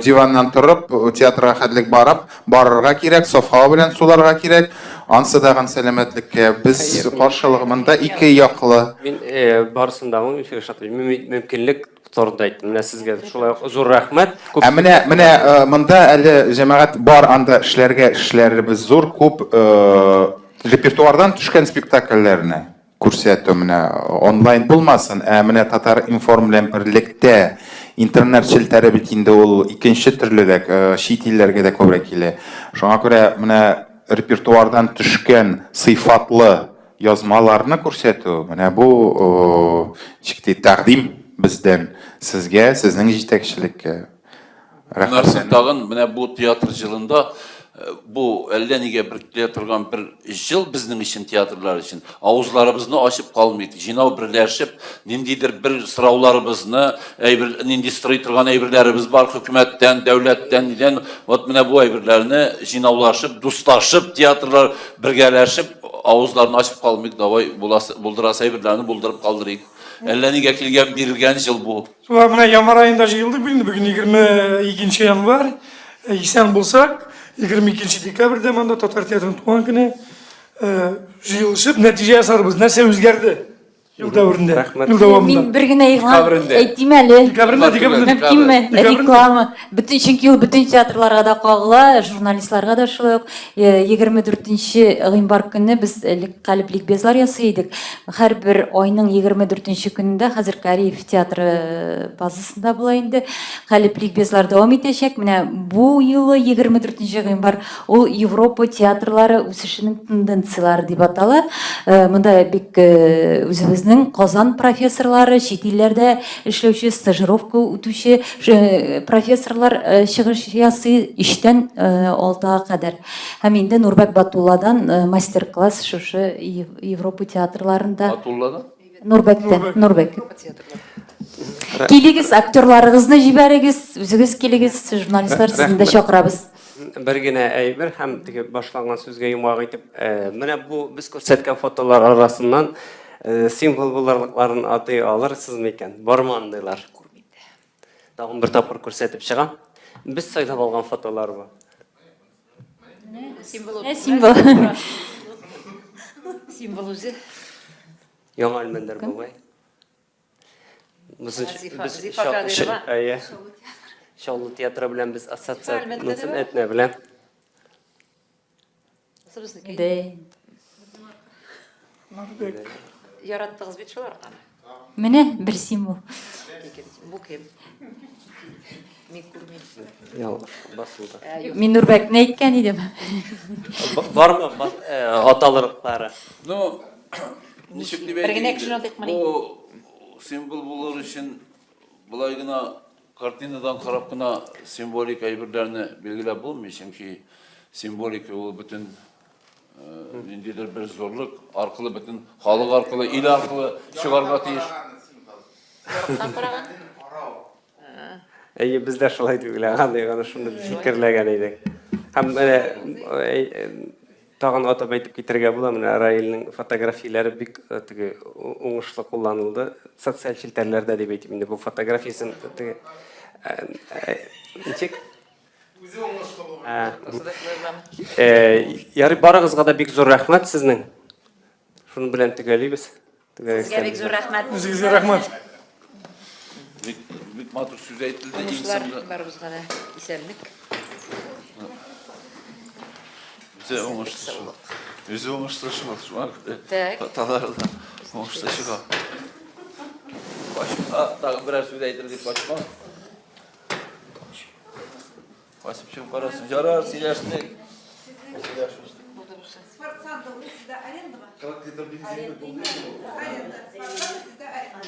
диваннан торып, театрга хәтлек барырга кирәк, сафа белән суларга кирәк. Ансы даган сәламәтлеккә без каршылыгында ике яклы. Мин барысындагы мөмкинлек турында әйттем. Менә сезгә шулай зур рәхмәт. Менә монда әле җәмәгать бар, анда эшләребез зур, күп репертуардан төшкән спектакльләрне күрсәтү менә онлайн булмасын, менә Татар-информ белән берлектә интернет челтәре бит инде ул икенче төрлерәк, чит илләргә дә күбрәк килә. Шуңа күрә менә репертуардан төшкән сыйфатлы язмаларны күрсәтү, менә бу чикти тәкъдим бездән сезгә, сезнең җитәкчелеккә. Рәхмәт. Тагын менә бу театр җылында бу әллә нигә биркелә торган бер җыл безнең өчен, театрлар өчен. Авызларыбызны ачып калмыйк, җинау берләшеп, ниндидер бер сорауларыбызны, нинди сорый торган әйберләребез бар хөкүмәттән, дәүләттән, нидән, вот менә бу әйберләрне җинаулашып, дусташып, театрлар бергәләшеп, авызларны ачып калмыйк, давай булдырасы әйберләрне булдырып калдырыйк. Әллә нигә килгән, бирелгән җыл бу. Шулай менә январ айында җыелдык инде, бүген 22 январ. Исән булсак, 22 декабрьдә монда Татар театрының туган көне җыелышып, нәтиҗә ясарбыз. Нәрсә үзгәрде? Ел дәврендә. Мин бер генә игълан әйтим әле. Мөмкинме? Реклама. Чөнки ул бөтен театрларга да кагыла, журналистларга да шулай ук. 24 гыйнвар көнне без калеплик безлар ясый идек. Һәрбер айның 24 көнендә хәзер Кариев театры базасында була инде. Калеплик безлар дәвам итәчәк. Менә бу елы 24 гыйнвар ул Европа театрлары үсешенең тенденциялары дип атала. Монда бик үзебезнең Казан профессорлары, чит илләрдә эшләүче, стажировка үтүче профессорлар чыгыш ясый 3-тән 6-га кадәр. Һәм инде Нурбәк Батулладан мастер-класс шушы Европа театрларында. Батулладан? Нурбәк. Килегез, актерларыгызны җибәрегез, үзегез килегез, журналистлар сезне дә чакырабыз. Бер генә әйбер һәм теге башланган сүзгә йомгак итеп, менә бу без күрсәткән фотолар арасыннан символ буларлыкларын атай алырсыз микән? Бармандыйлар. Тагын бер тапкыр күрсәтеп чыгам. Без сайлап алган фотолар бу. Символ. Символ үзе. Яңа әлмәндәр булмай. Без Шаулы театры белән без ассоциация этне белән. Яраттыгыз бит шулар. Менә бер символ. Бу кем? Мин күрмим. Ялгыш, басылды. Мин Нурбек не әйткән идем? Бармы аталыклары? Ну, ничек дип Бер генә кешене атыйк мени. Бу символ булыр өчен булай гына картинадан карап кына символик әйберләрне билгеләп булмый, чөнки символика ул бөтен ниндидер бер зорлык аркылы бөтен халык аркылы, ил аркылы чыгарга тиеш. Яктан караган. Әйе, без дә шулай түгел, аны шуны фикерләгән идек. Һәм тагын атап әйтеп китәргә була, менә Раилнең фотографияләре бик теге уңышлы кулланылды. Социаль челтәрләрдә дип әйтим инде бу фотографиясын теге ничек? Ярый, барыгызга да бик зур рәхмәт сезнең. Шуның белән төгәлибез. Сезгә бик зур рәхмәт. Үзегезгә рәхмәт. Бик матур сүз әйтелде. Уңышлар барыбызга да исәнлек. Үзе уңышлы. Үзе уңышлы шуңа. Так. Татарларда уңышлы чыга. Башка тагы берәр сүз әйтер дип башка. Басып чыгып карасын. Ярар, сөйләштек. Спортсанда sizde arendama. Как это бензин? Аренда. Спортсанда sizde arenda.